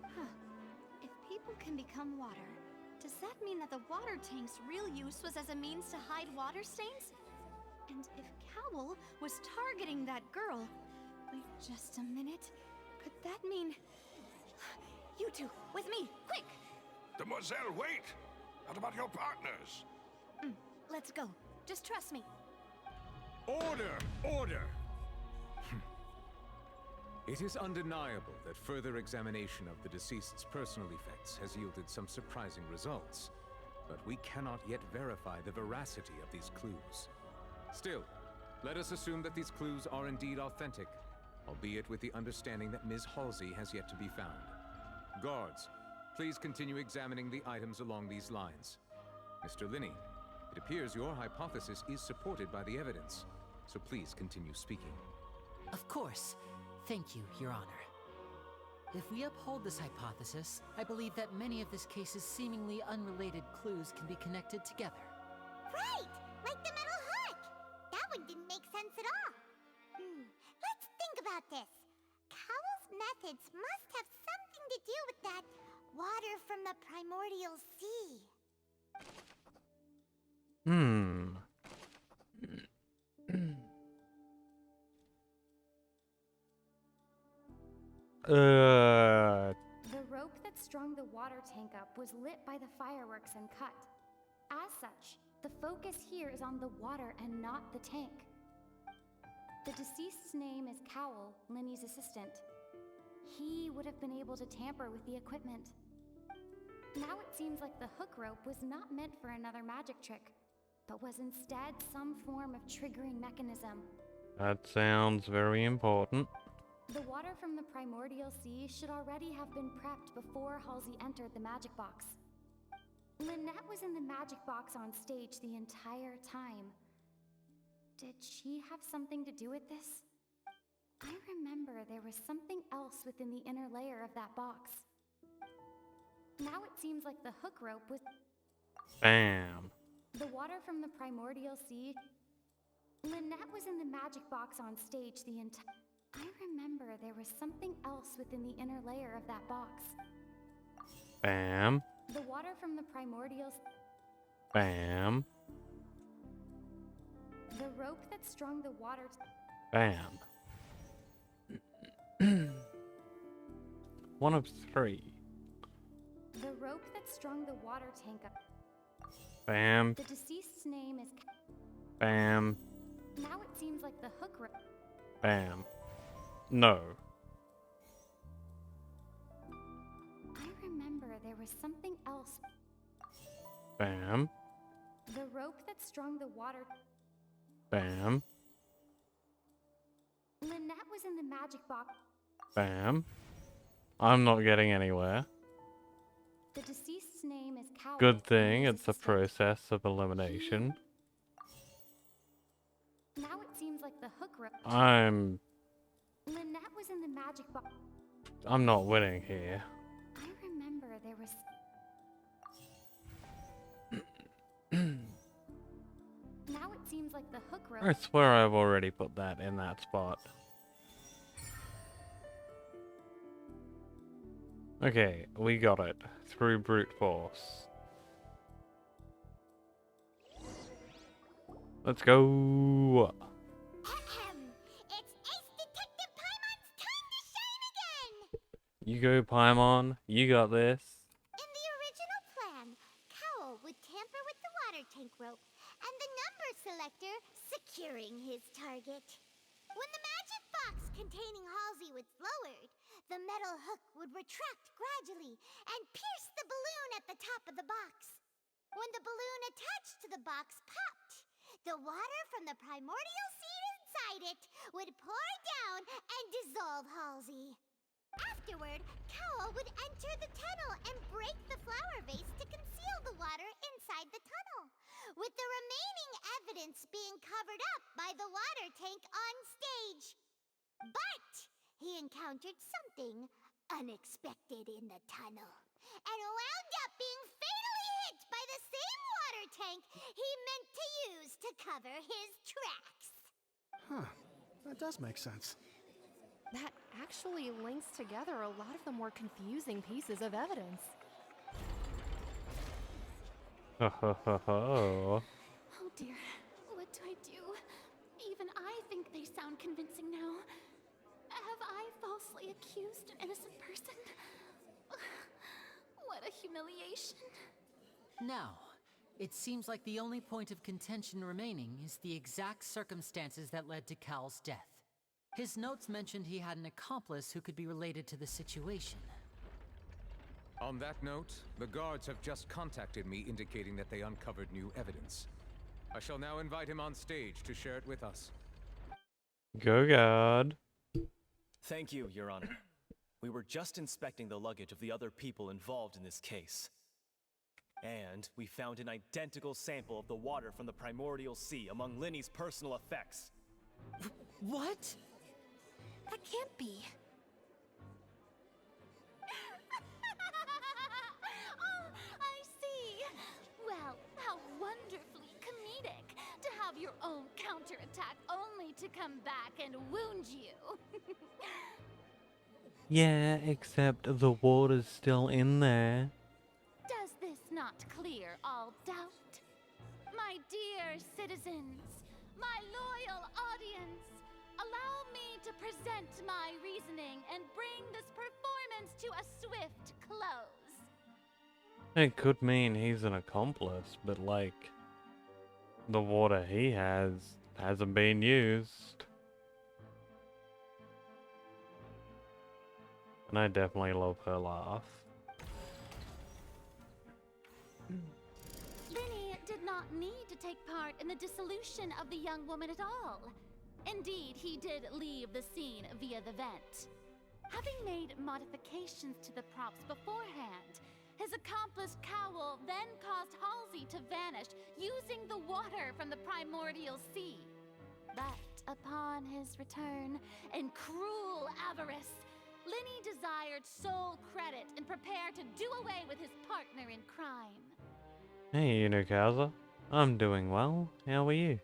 Huh. If people can become water, does that mean that the water tank's real use was as a means to hide water stains? And if Cowl was targeting that girl... Wait just a minute. Could that mean... You two, with me, quick! Demoiselle, wait! What about your partners? Let's go. Just trust me. Order! Order! It is undeniable that further examination of the deceased's personal effects has yielded some surprising results, but we cannot yet verify the veracity of these clues. Still, let us assume that these clues are indeed authentic, albeit with the understanding that Ms. Halsey has yet to be found. Guards, please continue examining the items along these lines. Mr. Linney, it appears your hypothesis is supported by the evidence, so please continue speaking. Of course. Thank you, Your Honor. If we uphold this hypothesis, I believe that many of this case's seemingly unrelated clues can be connected together. Right! Like the metal hook! That one didn't make sense at all. Let's think about this. Cowell's methods must have something to do with that water from the primordial sea. The rope that strung the water tank up was lit by the fireworks and cut. As such, the focus here is on the water and not the tank. The deceased's name is Cowell, Linny's assistant. He would have been able to tamper with the equipment. Now it seems like the hook rope was not meant for another magic trick, but was instead some form of triggering mechanism. That sounds very important. The water from the primordial sea should already have been prepped before Halsey entered the magic box. Lynette was in the magic box on stage the entire time. Did she have something to do with this? I remember there was something else within the inner layer of that box. Now it seems like the hook rope was... Bam. The water from the primordial sea... Lynette was in the magic box on stage the entire... I remember there was something else within the inner layer of that box. Bam. The water from the primordial... Bam. The rope that strung the water... Bam. One of three. The rope that strung the water tank up... Bam. The deceased's name is... Bam. Now it seems like the hook rope... Bam. No. I remember there was something else... Bam. The rope that strung the water... Bam. Lynette was in the magic box... Bam. I'm not getting anywhere. The deceased's name is Cowell. Good thing it's a process of elimination. Now it seems like the hook rope... Lynette was in the magic box... I'm not winning here. I remember there was... Now it seems like the hook rope... I swear I've already put that in that spot. Okay, we got it. Through brute force. Let's go! It's Ace Detective Paimon's time to shine again! You go, Paimon. You got this. In the original plan, Cowell would tamper with the water tank rope and the number selector securing his target. When the magic box containing Halsey was lowered, the metal hook would retract gradually and pierce the balloon at the top of the box. When the balloon attached to the box popped, the water from the primordial seed inside it would pour down and dissolve Halsey. Afterward, Cowell would enter the tunnel and break the flower vase to conceal the water inside the tunnel. with the remaining evidence being covered up by the water tank on stage. But he encountered something unexpected in the tunnel and wound up being fatally hit by the same water tank he meant to use to cover his tracks. Huh. That does make sense. That actually links together a lot of the more confusing pieces of evidence. Oh dear, what do I do? Even I think they sound convincing now. Have I falsely accused an innocent person? What a humiliation. Now, it seems like the only point of contention remaining is the exact circumstances that led to Cal's death. His notes mentioned he had an accomplice who could be related to the situation. On that note, the guards have just contacted me indicating that they uncovered new evidence. I shall now invite him on stage to share it with us. Go guard. Thank you, Your Honor. We were just inspecting the luggage of the other people involved in this case. And we found an identical sample of the water from the primordial sea among Linny's personal effects. What? That can't be. Oh, I see. Well, how wonderfully comedic to have your own counterattack only to come back and wound you. Yeah, except the water's still in there. Does this not clear all doubt? My dear citizens, my loyal audience, allow me to present my reasoning and bring this performance to a swift close. It could mean he's an accomplice, but like, the water he hasn't been used. And I definitely love her laugh. Linny did not need to take part in the dissolution of the young woman at all. Indeed, he did leave the scene via the vent. Having made modifications to the props beforehand, his accomplice Cowell then caused Halsey to vanish using the water from the primordial sea. But upon his return, in cruel avarice, Linny desired sole credit and prepared to do away with his partner in crime. Hey, Unukaza. I'm doing well. How are you?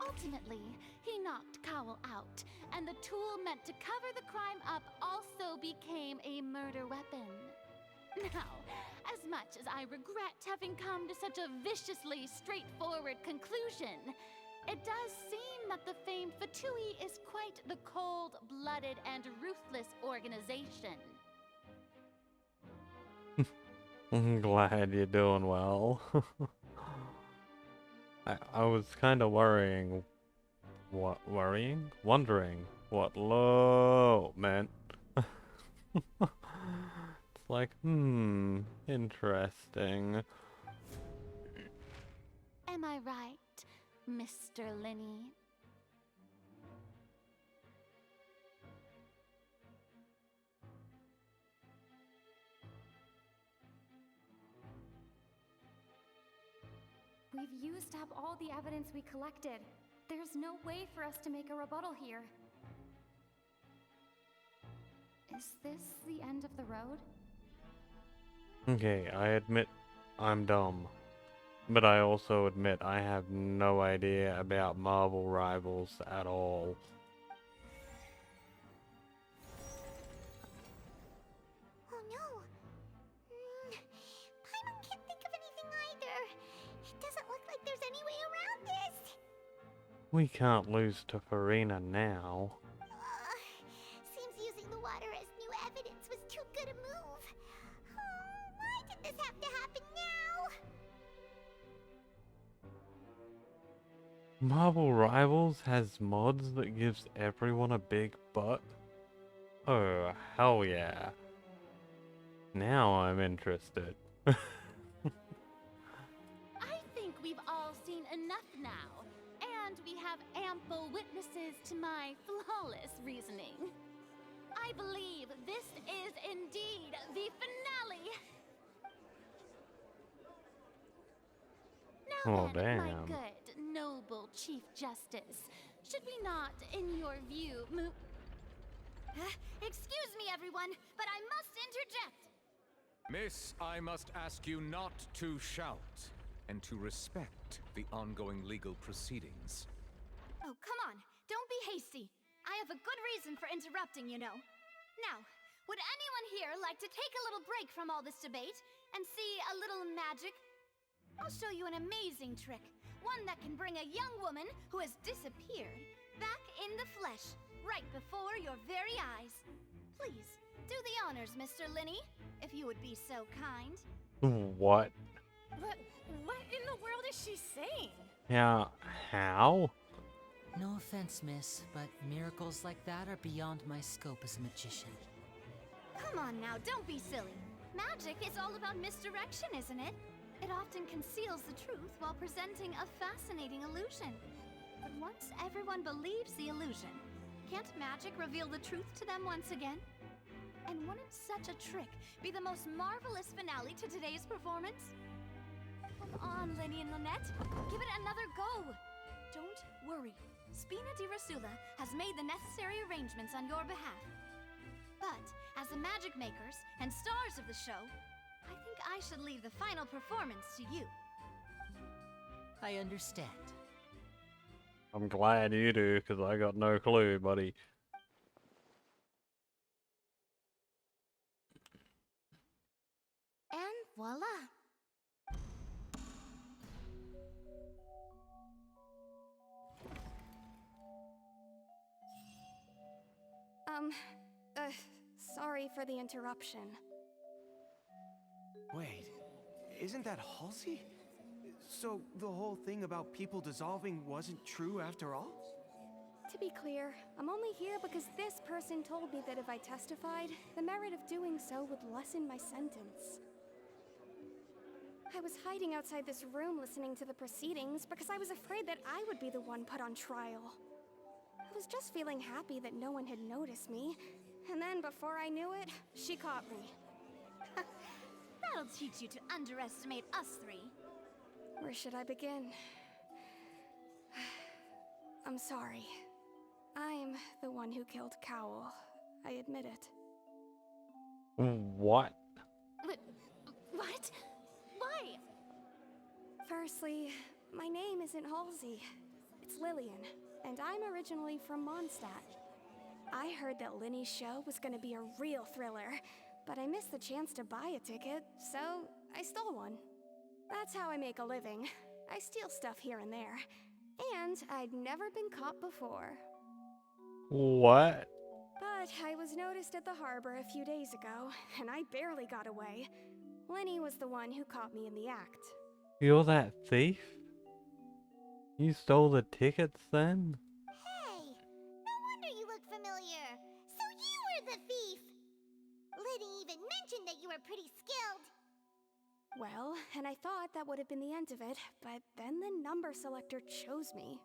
Ultimately, he knocked Cowell out, and the tool meant to cover the crime up also became a murder weapon. Now, as much as I regret having come to such a viciously straightforward conclusion, it does seem that the famed Fatui is quite the cold-blooded and ruthless organization. I'm glad you're doing well. I was kind of wondering what low meant. It's like, interesting. Am I right, Mr. Linny? We've used up all the evidence we collected. There's no way for us to make a rebuttal here. Is this the end of the road? Okay, I admit I'm dumb. But I also admit I have no idea about Marvel Rivals at all. Oh no. Paimon can't think of anything either. It doesn't look like there's any way around this. We can't lose to Farina now. Seems using the water as new evidence was too good a move. Why did this have to happen now? Marvel Rivals has mods that gives everyone a big butt? Oh, hell yeah. Now I'm interested. I think we've all seen enough now, and we have ample witnesses to my flawless reasoning. I believe this is indeed the finale. Oh, then, my damn. good, noble Chief Justice, should we not, in your view, move... Excuse me, everyone, but I must interject. Miss, I must ask you not to shout, and to respect the ongoing legal proceedings. Oh, come on. Don't be hasty. I have a good reason for interrupting, you know. Now, would anyone here like to take a little break from all this debate and see a little magic? I'll show you an amazing trick. One that can bring a young woman who has disappeared back in the flesh, right before your very eyes. Please, do the honors, Mr. Linney, if you would be so kind. What? What in the world is she saying? Yeah, how? No offense, miss, but miracles like that are beyond my scope as a magician. Come on now, don't be silly. Magic is all about misdirection, isn't it? It often conceals the truth while presenting a fascinating illusion. But once everyone believes the illusion, can't magic reveal the truth to them once again? And wouldn't such a trick be the most marvelous finale to today's performance? Come on, Lenny and Lynette, give it another go. Don't worry, Spina di Rasula has made the necessary arrangements on your behalf. But as the magic makers and stars of the show, I think I should leave the final performance to you. I understand. I'm glad you do, because I got no clue, buddy. And voila! Sorry for the interruption. Wait, isn't that Halsey? So the whole thing about people dissolving wasn't true after all? To be clear, I'm only here because this person told me that if I testified, the merit of doing so would lessen my sentence. I was hiding outside this room listening to the proceedings because I was afraid that I would be the one put on trial. I was just feeling happy that no one had noticed me, and then before I knew it, she caught me. That'll teach you to underestimate us three. Where should I begin? I'm sorry. I'm the one who killed Cowell. I admit it. What? What? Why? Firstly, my name isn't Halsey. It's Lillian, and I'm originally from Mondstadt. I heard that Linny's show was gonna be a real thriller, but I missed the chance to buy a ticket, so I stole one. That's how I make a living. I steal stuff here and there. And I'd never been caught before. What? But I was noticed at the harbor a few days ago, and I barely got away. Lenny was the one who caught me in the act. You're that thief? You stole the tickets then? Hey, no wonder you look familiar. So you were the thief. Liddy even mentioned that you were pretty skilled. Well, and I thought that would have been the end of it, but then the number selector chose me.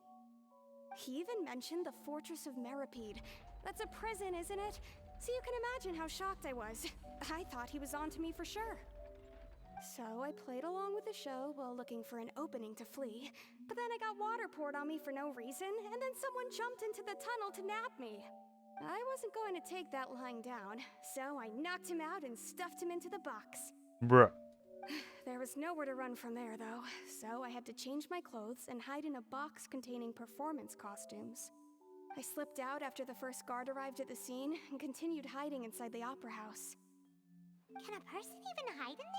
He even mentioned the Fortress of Meripede. That's a prison, isn't it? So you can imagine how shocked I was. I thought he was onto me for sure. So I played along with the show while looking for an opening to flee, but then I got water poured on me for no reason, and then someone jumped into the tunnel to nab me. I wasn't going to take that lying down, so I knocked him out and stuffed him into the box. Bruh. There was nowhere to run from there, though, so I had to change my clothes and hide in a box containing performance costumes. I slipped out after the first guard arrived at the scene and continued hiding inside the opera house. Can a person even hide in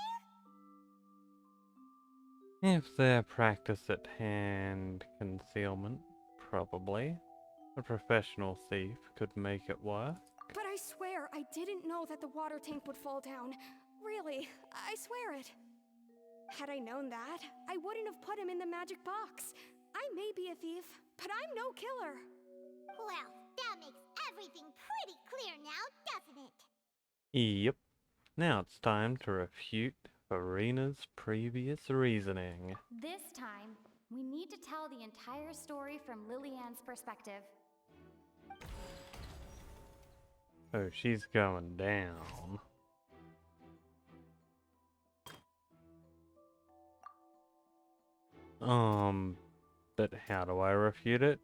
there? If they're practice at hand concealment, probably. A professional thief could make it work. But I swear I didn't know that the water tank would fall down. Really, I swear it. Had I known that, I wouldn't have put him in the magic box. I may be a thief, but I'm no killer. Well, that makes everything pretty clear now, doesn't it? Yep. Now it's time to refute Farina's previous reasoning. This time, we need to tell the entire story from Lillian's perspective. Oh, she's going down. But how do I refute it?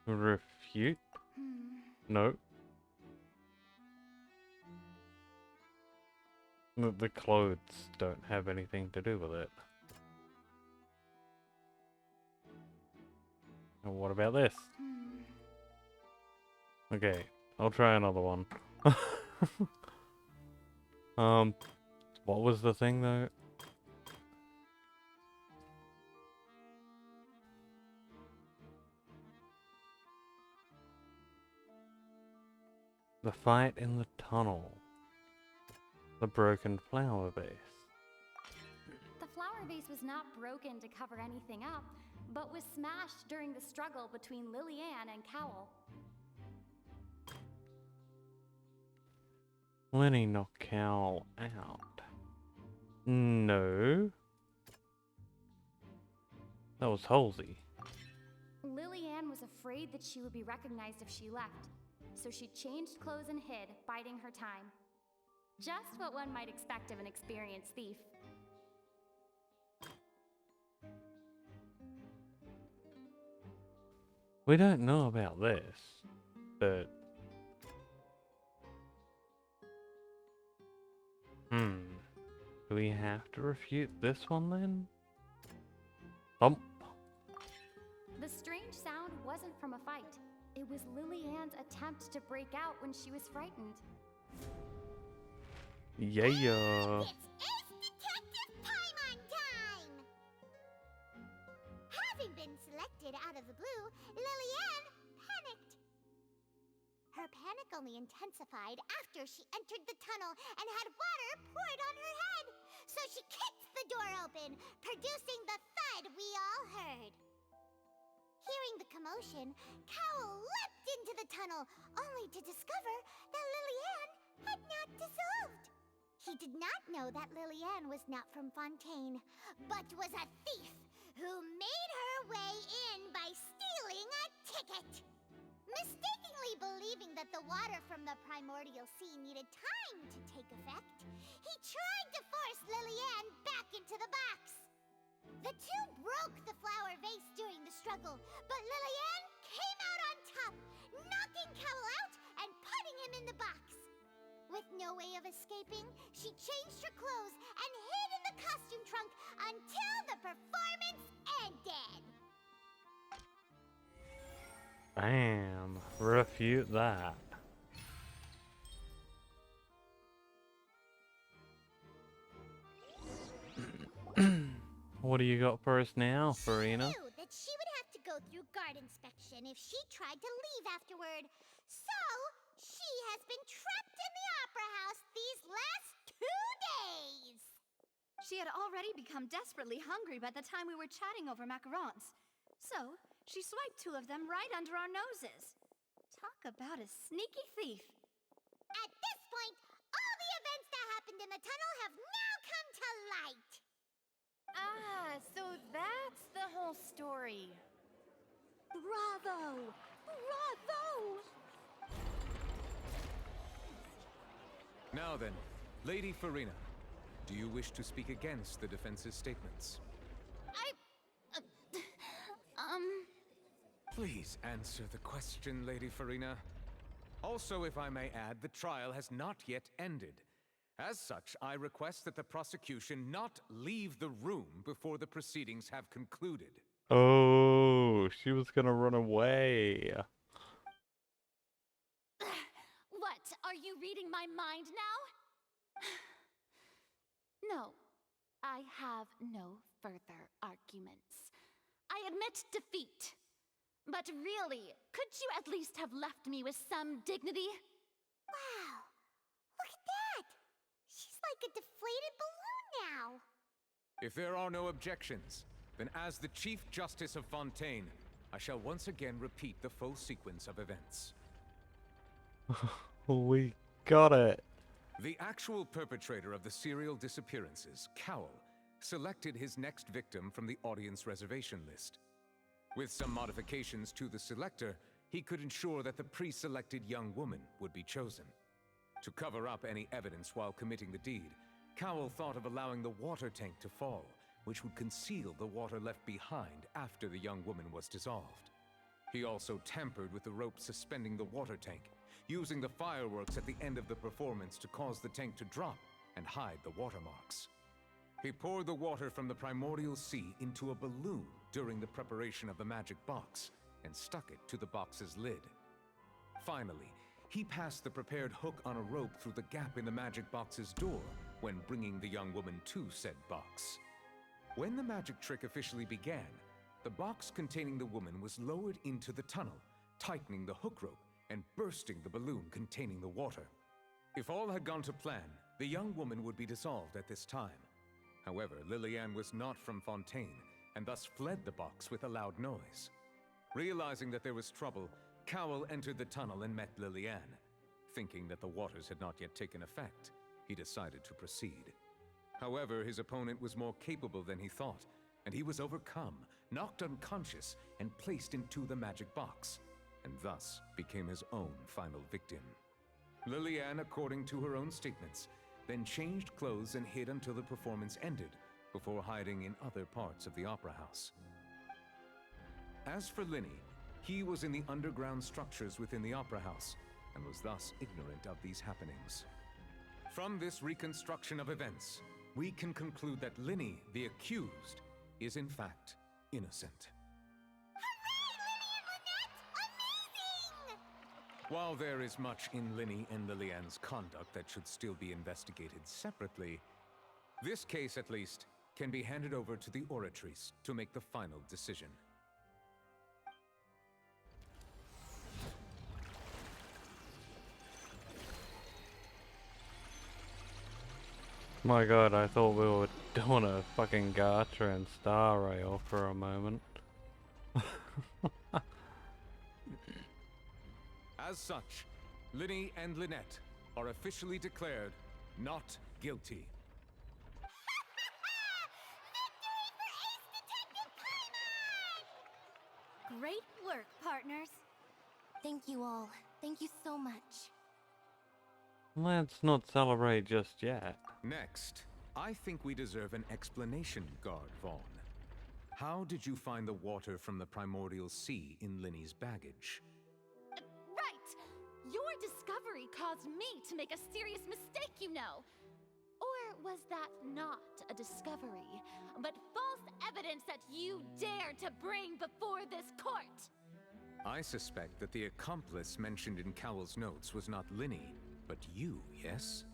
Refute? No. The clothes don't have anything to do with it. And what about this? Okay, I'll try another one. What was the thing though? The fight in the tunnel. The broken flower vase. The flower vase was not broken to cover anything up, but was smashed during the struggle between Lillian and Cowell. Lenny knocked Cowell out. No. That was Halsey. Lillian was afraid that she would be recognized if she left, so she changed clothes and hid, biding her time. Just what one might expect of an experienced thief. We don't know about this, but... Do we have to refute this one then? Thump. The strange sound wasn't from a fight. It was Lillian's attempt to break out when she was frightened. Yeah. Having been selected out of the blue, Lillian panicked. Her panic only intensified after she entered the tunnel and had water poured on her head. So she kicked the door open, producing the thud we all heard. Hearing the commotion, Cowell leapt into the tunnel, only to discover that Lillian had not dissolved. He did not know that Lillian was not from Fontaine, but was a thief who made her way in by stealing a ticket. Mistakenly believing that the water from the primordial sea needed time to take effect, he tried to force Lillian back into the box. The two broke the flower vase during the struggle, but Lillian came out on top, knocking Cowell out and putting him in the box. With no way of escaping, she changed her clothes and hid in the costume trunk until the performance ended. Bam. Refute that. What do you got for us now, Farina? She knew that she would have to go through guard inspection if she tried to leave afterward. So, she has been trapped in the opera house these last 2 days. She had already become desperately hungry by the time we were chatting over macarons. So, she swiped 2 of them right under our noses. Talk about a sneaky thief. At this point, all the events that happened in the tunnel have now come to light. Ah, so that's the whole story. Bravo! Bravo! Now then, Lady Farina, do you wish to speak against the defense's statements? Please answer the question, Lady Farina. Also, if I may add, the trial has not yet ended. As such, I request that the prosecution not leave the room before the proceedings have concluded. Oh, she was gonna run away. What? Are you reading my mind now? No, I have no further arguments. I admit defeat. But really, could you at least have left me with some dignity? Wow, look at that. She's like a deflated balloon now. If there are no objections, then as the Chief Justice of Fontaine, I shall once again repeat the full sequence of events. We got it. The actual perpetrator of the serial disappearances, Cowell, selected his next victim from the audience reservation list. With some modifications to the selector, he could ensure that the pre-selected young woman would be chosen. To cover up any evidence while committing the deed, Cowell thought of allowing the water tank to fall, which would conceal the water left behind after the young woman was dissolved. He also tampered with the rope suspending the water tank, using the fireworks at the end of the performance to cause the tank to drop and hide the watermarks. He poured the water from the primordial sea into a balloon during the preparation of the magic box and stuck it to the box's lid. Finally, he passed the prepared hook on a rope through the gap in the magic box's door when bringing the young woman to said box. When the magic trick officially began, the box containing the woman was lowered into the tunnel, tightening the hook rope and bursting the balloon containing the water. If all had gone to plan, the young woman would be dissolved at this time. However, Lillian was not from Fontaine, and thus fled the box with a loud noise. Realizing that there was trouble, Cowell entered the tunnel and met Lillian. Thinking that the waters had not yet taken effect, he decided to proceed. However, his opponent was more capable than he thought, and he was overcome, knocked unconscious, and placed into the magic box, and thus became his own final victim. Lillian, according to her own statements, then changed clothes and hid until the performance ended, before hiding in other parts of the opera house. As for Linny, he was in the underground structures within the opera house, and was thus ignorant of these happenings. From this reconstruction of events, we can conclude that Linny, the accused, is in fact innocent. While there is much in Linny and Lillian's conduct that should still be investigated separately, this case, at least, can be handed over to the Oratrice to make the final decision. My god, I thought we were doing a fucking Gacha and Star Rail for a moment. As such, Linny and Lynette are officially declared not guilty. Great work, partners. Thank you all. Thank you so much. Let's not celebrate just yet. Next, I think we deserve an explanation, Guard Vaughn. How did you find the water from the primordial sea in Linny's baggage? Right! Your discovery caused me to make a serious mistake, you know. Or was that not a discovery, but false evidence that you dared to bring before this court? I suspect that the accomplice mentioned in Cowell's notes was not Linny, but you, yes?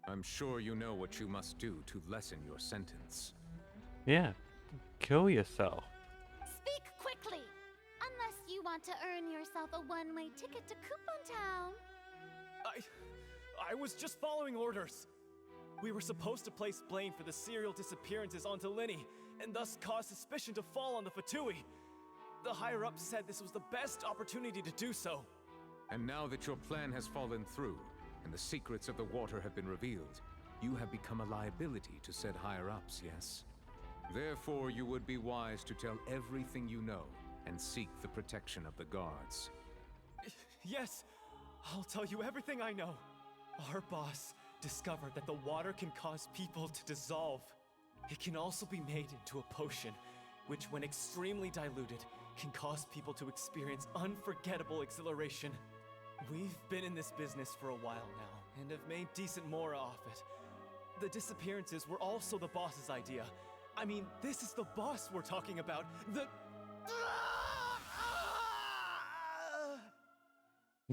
I'm sure you know what you must do to lessen your sentence. Yeah, kill yourself. Speak quickly! Unless you want to earn yourself a one-way ticket to Coupon Town. I was just following orders. We were supposed to place blame for the serial disappearances onto Linny, and thus cause suspicion to fall on the Fatui. The higher-ups said this was the best opportunity to do so. And now that your plan has fallen through, and the secrets of the water have been revealed, you have become a liability to said higher-ups, yes? Therefore, you would be wise to tell everything you know, and seek the protection of the guards. Yes, I'll tell you everything I know. Our boss discovered that the water can cause people to dissolve. It can also be made into a potion, which when extremely diluted, can cause people to experience unforgettable exhilaration. We've been in this business for a while now, and have made decent more off it. The disappearances were also the boss's idea. I mean, this is the boss we're talking about.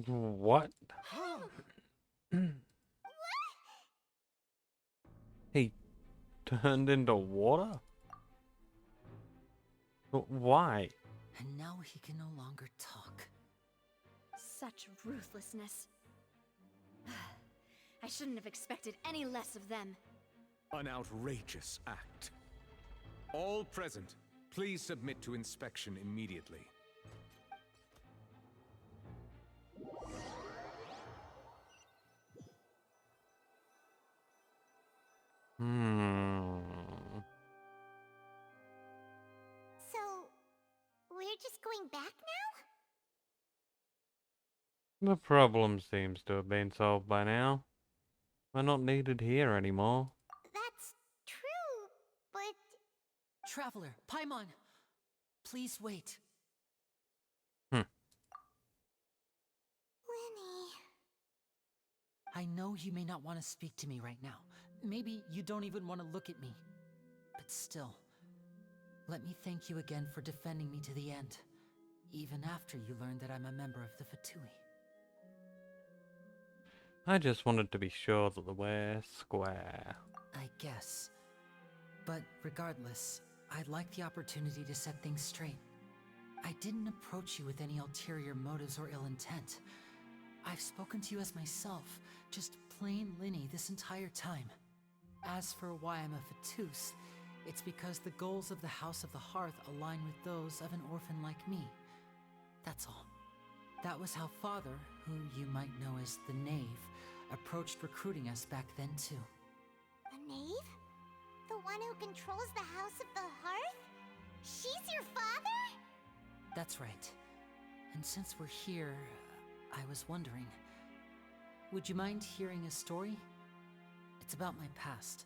What? He turned into water? But why? And now he can no longer talk. Such ruthlessness. I shouldn't have expected any less of them. An outrageous act. All present, please submit to inspection immediately. So, we're just going back now? The problem seems to have been solved by now. We're not needed here anymore. That's true, but... Traveler, Paimon, please wait. Hmm. Lenny... I know you may not want to speak to me right now. Maybe you don't even want to look at me. But still, let me thank you again for defending me to the end, even after you learned that I'm a member of the Fatui. I just wanted to be sure that we're square. I guess. But regardless, I'd like the opportunity to set things straight. I didn't approach you with any ulterior motives or ill intent. I've spoken to you as myself, just plain Linny this entire time. As for why I'm a Fatus, it's because the goals of the House of the Hearth align with those of an orphan like me. That's all. That was how Father, who you might know as the Knave, approached recruiting us back then too. The Knave? The one who controls the House of the Hearth? She's your father? That's right. And since we're here, I was wondering, would you mind hearing a story? It's about my past.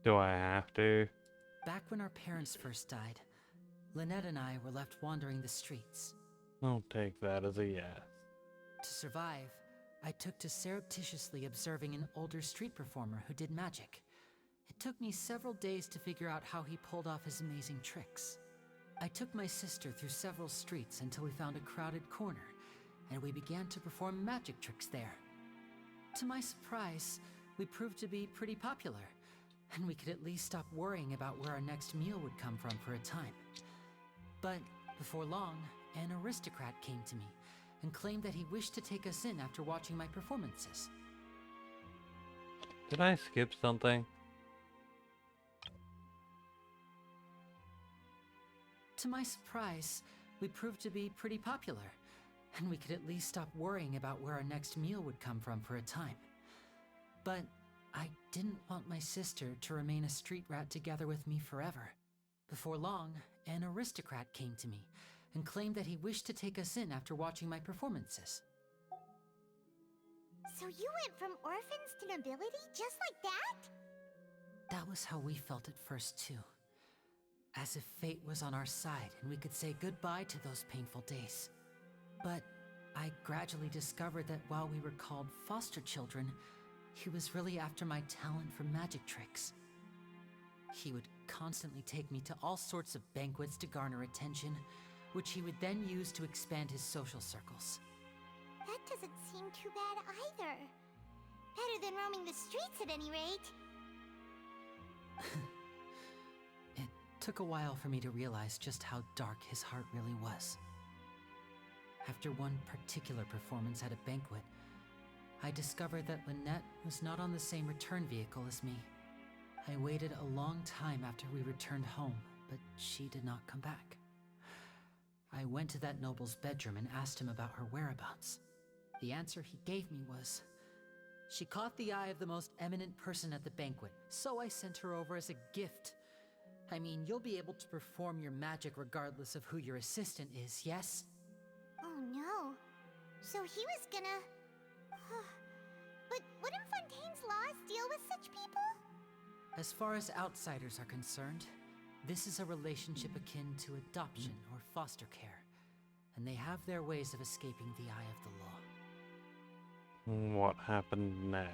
Do I have to? Back when our parents first died, Lynette and I were left wandering the streets. I'll take that as a yes. To survive, I took to surreptitiously observing an older street performer who did magic. It took me several days to figure out how he pulled off his amazing tricks. I took my sister through several streets until we found a crowded corner, and we began to perform magic tricks there. To my surprise, we proved to be pretty popular, and we could at least stop worrying about where our next meal would come from for a time. But before long, an aristocrat came to me and claimed that he wished to take us in after watching my performances. Did I skip something? To my surprise, we proved to be pretty popular, and we could at least stop worrying about where our next meal would come from for a time. But I didn't want my sister to remain a street rat together with me forever. Before long, an aristocrat came to me and claimed that he wished to take us in after watching my performances. So you went from orphans to nobility just like that? That was how we felt at first too. As if fate was on our side and we could say goodbye to those painful days. But I gradually discovered that while we were called foster children, he was really after my talent for magic tricks. He would constantly take me to all sorts of banquets to garner attention, which he would then use to expand his social circles. That doesn't seem too bad either. Better than roaming the streets at any rate. It took a while for me to realize just how dark his heart really was. After one particular performance at a banquet, I discovered that Lynette was not on the same return vehicle as me. I waited a long time after we returned home, but she did not come back. I went to that noble's bedroom and asked him about her whereabouts. The answer he gave me was, she caught the eye of the most eminent person at the banquet, so I sent her over as a gift. I mean, you'll be able to perform your magic regardless of who your assistant is, yes? Oh no. So he was gonna... But wouldn't Fontaine's laws deal with such people? As far as outsiders are concerned, this is a relationship akin to adoption or foster care, and they have their ways of escaping the eye of the law. What happened next?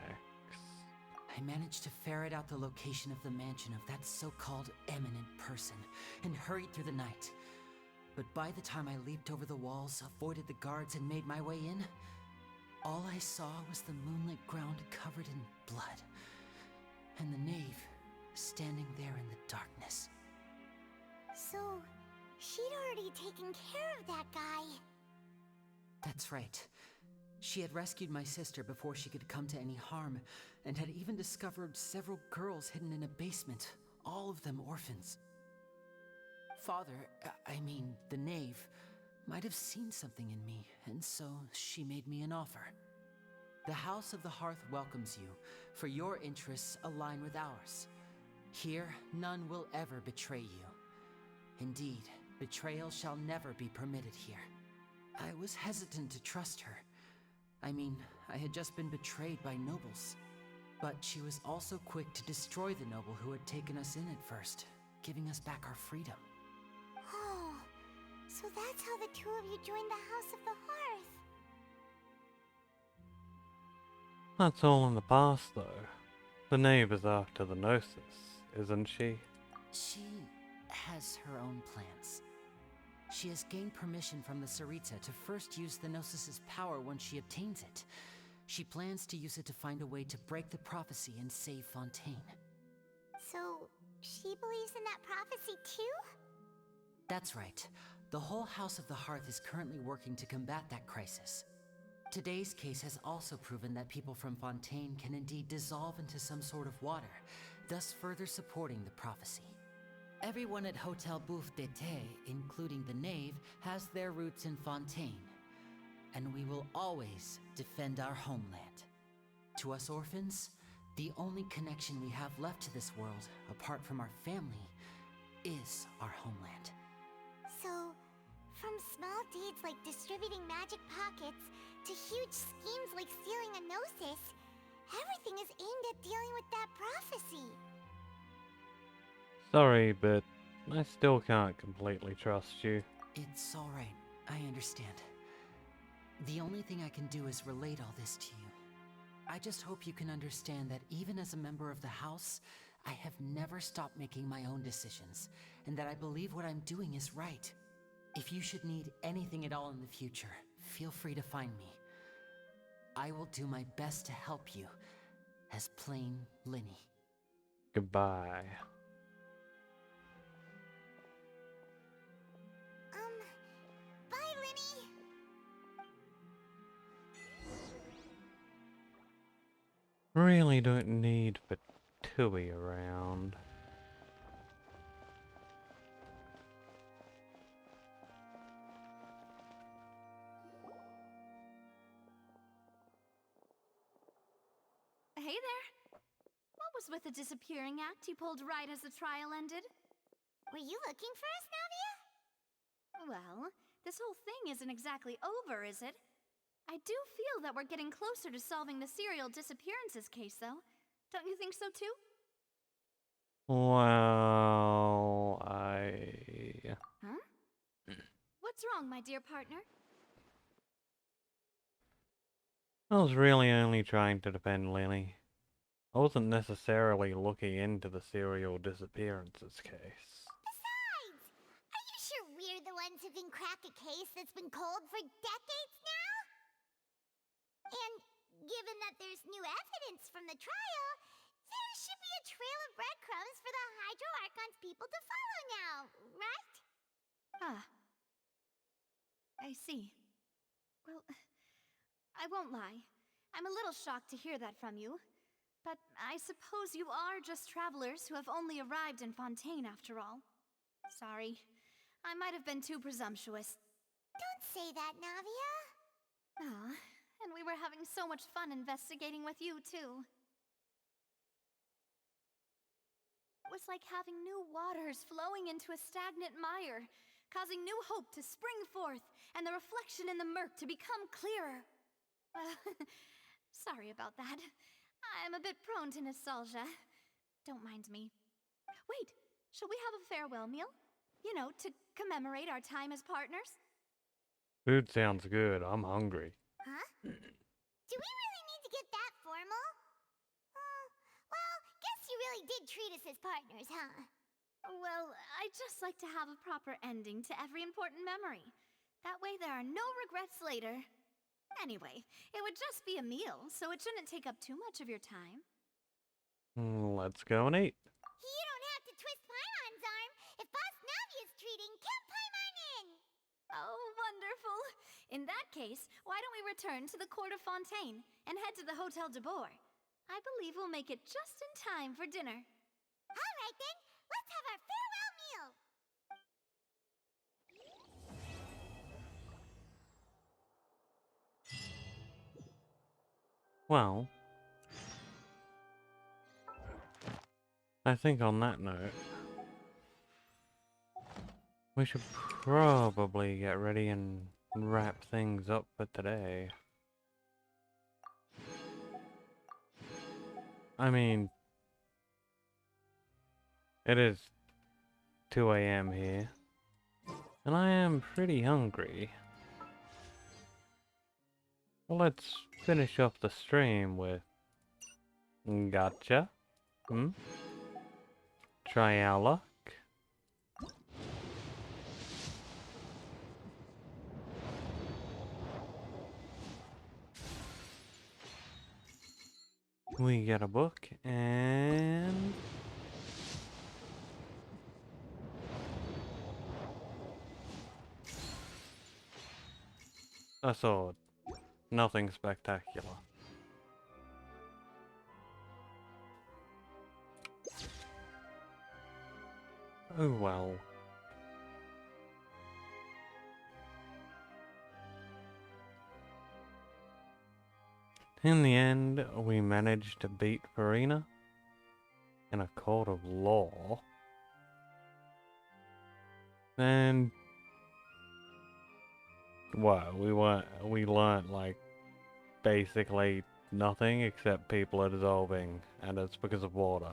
I managed to ferret out the location of the mansion of that so-called eminent person and hurried through the night. But by the time I leaped over the walls, avoided the guards, and made my way in, all I saw was the moonlit ground covered in blood, and the knave standing there in the darkness. So, she'd already taken care of that guy. That's right. She had rescued my sister before she could come to any harm, and had even discovered several girls hidden in a basement, all of them orphans. Father, I mean the knave, might have seen something in me, and so she made me an offer. The House of the Hearth welcomes you, for your interests align with ours. Here, none will ever betray you. Indeed, betrayal shall never be permitted here. I was hesitant to trust her. I mean, I had just been betrayed by nobles. But she was also quick to destroy the noble who had taken us in at first, giving us back our freedom. Oh, so that's how the two of you joined the House of the Hearth. That's all in the past, though. The knave is after the Gnosis, isn't she? She has her own plans. She has gained permission from the Sarita to first use the Gnosis's power when she obtains it. She plans to use it to find a way to break the prophecy and save Fontaine. So, she believes in that prophecy too? That's right. The whole House of the Hearth is currently working to combat that crisis. Today's case has also proven that people from Fontaine can indeed dissolve into some sort of water, thus further supporting the prophecy. Everyone at Hotel Bouffe d'été, including the knave, has their roots in Fontaine. And we will always defend our homeland. To us orphans, the only connection we have left to this world, apart from our family, is our homeland. So, from small deeds like distributing magic pockets to huge schemes like stealing a Gnosis, everything is aimed at dealing with that prophecy. Sorry, but I still can't completely trust you. It's alright, I understand. The only thing I can do is relate all this to you. I just hope you can understand that even as a member of the House, I have never stopped making my own decisions, and that I believe what I'm doing is right. If you should need anything at all in the future, feel free to find me. I will do my best to help you, as plain Linny. Goodbye. Bye, Linny! Really don't need Fatui around. Hey there! What was with the disappearing act you pulled right as the trial ended? Were you looking for us, Navia? Well, this whole thing isn't exactly over, is it? I do feel that we're getting closer to solving the serial disappearances case, though. Don't you think so, too? Well, Huh? What's wrong, my dear partner? I was really only trying to defend Lenny. I wasn't necessarily looking into the serial disappearances case. Besides, are you sure we're the ones who can crack a case that's been cold for decades now? And given that there's new evidence from the trial, there should be a trail of breadcrumbs for the Hydro Archon's people to follow now, right? Ah. I see. Well, I won't lie. I'm a little shocked to hear that from you. But I suppose you are just travelers who have only arrived in Fontaine after all. Sorry. I might have been too presumptuous. Don't say that, Navia. Ah, and we were having so much fun investigating with you, too. It was like having new waters flowing into a stagnant mire, causing new hope to spring forth, and the reflection in the murk to become clearer. Sorry about that. I'm a bit prone to nostalgia. Don't mind me. Wait, shall we have a farewell meal? You know, to commemorate our time as partners? Food sounds good. I'm hungry. Huh? Do we really need to get that formal? Well, guess you really did treat us as partners, huh? Well, I'd just like to have a proper ending to every important memory. That way there are no regrets later. Anyway, it would just be a meal, so it shouldn't take up too much of your time. Let's go and eat. You don't have to twist Paimon's arm. If Boss Navia's treating, count Paimon in! Oh, wonderful! In that case, why don't we return to the court of Fontaine and head to the Hotel de Boer? I believe we'll make it just in time for dinner. All right then, let's have our farewell meal! Well, I think on that note, we should probably get ready and wrap things up for today. I mean, it is 2 a.m. here, and I am pretty hungry. Well, let's finish off the stream with gotcha. Try our luck. We get a book and a sword. Nothing spectacular. Oh well. In the end, we managed to beat Farina in a court of law. And well, we learnt like basically nothing except people are dissolving, and it's because of water.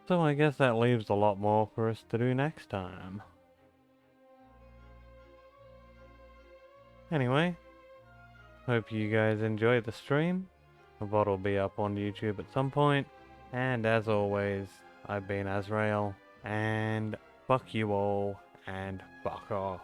So I guess that leaves a lot more for us to do next time. Anyway, hope you guys enjoyed the stream. The VOD will be up on YouTube at some point. And as always, I've been Azrael, and fuck you all, and fuck off.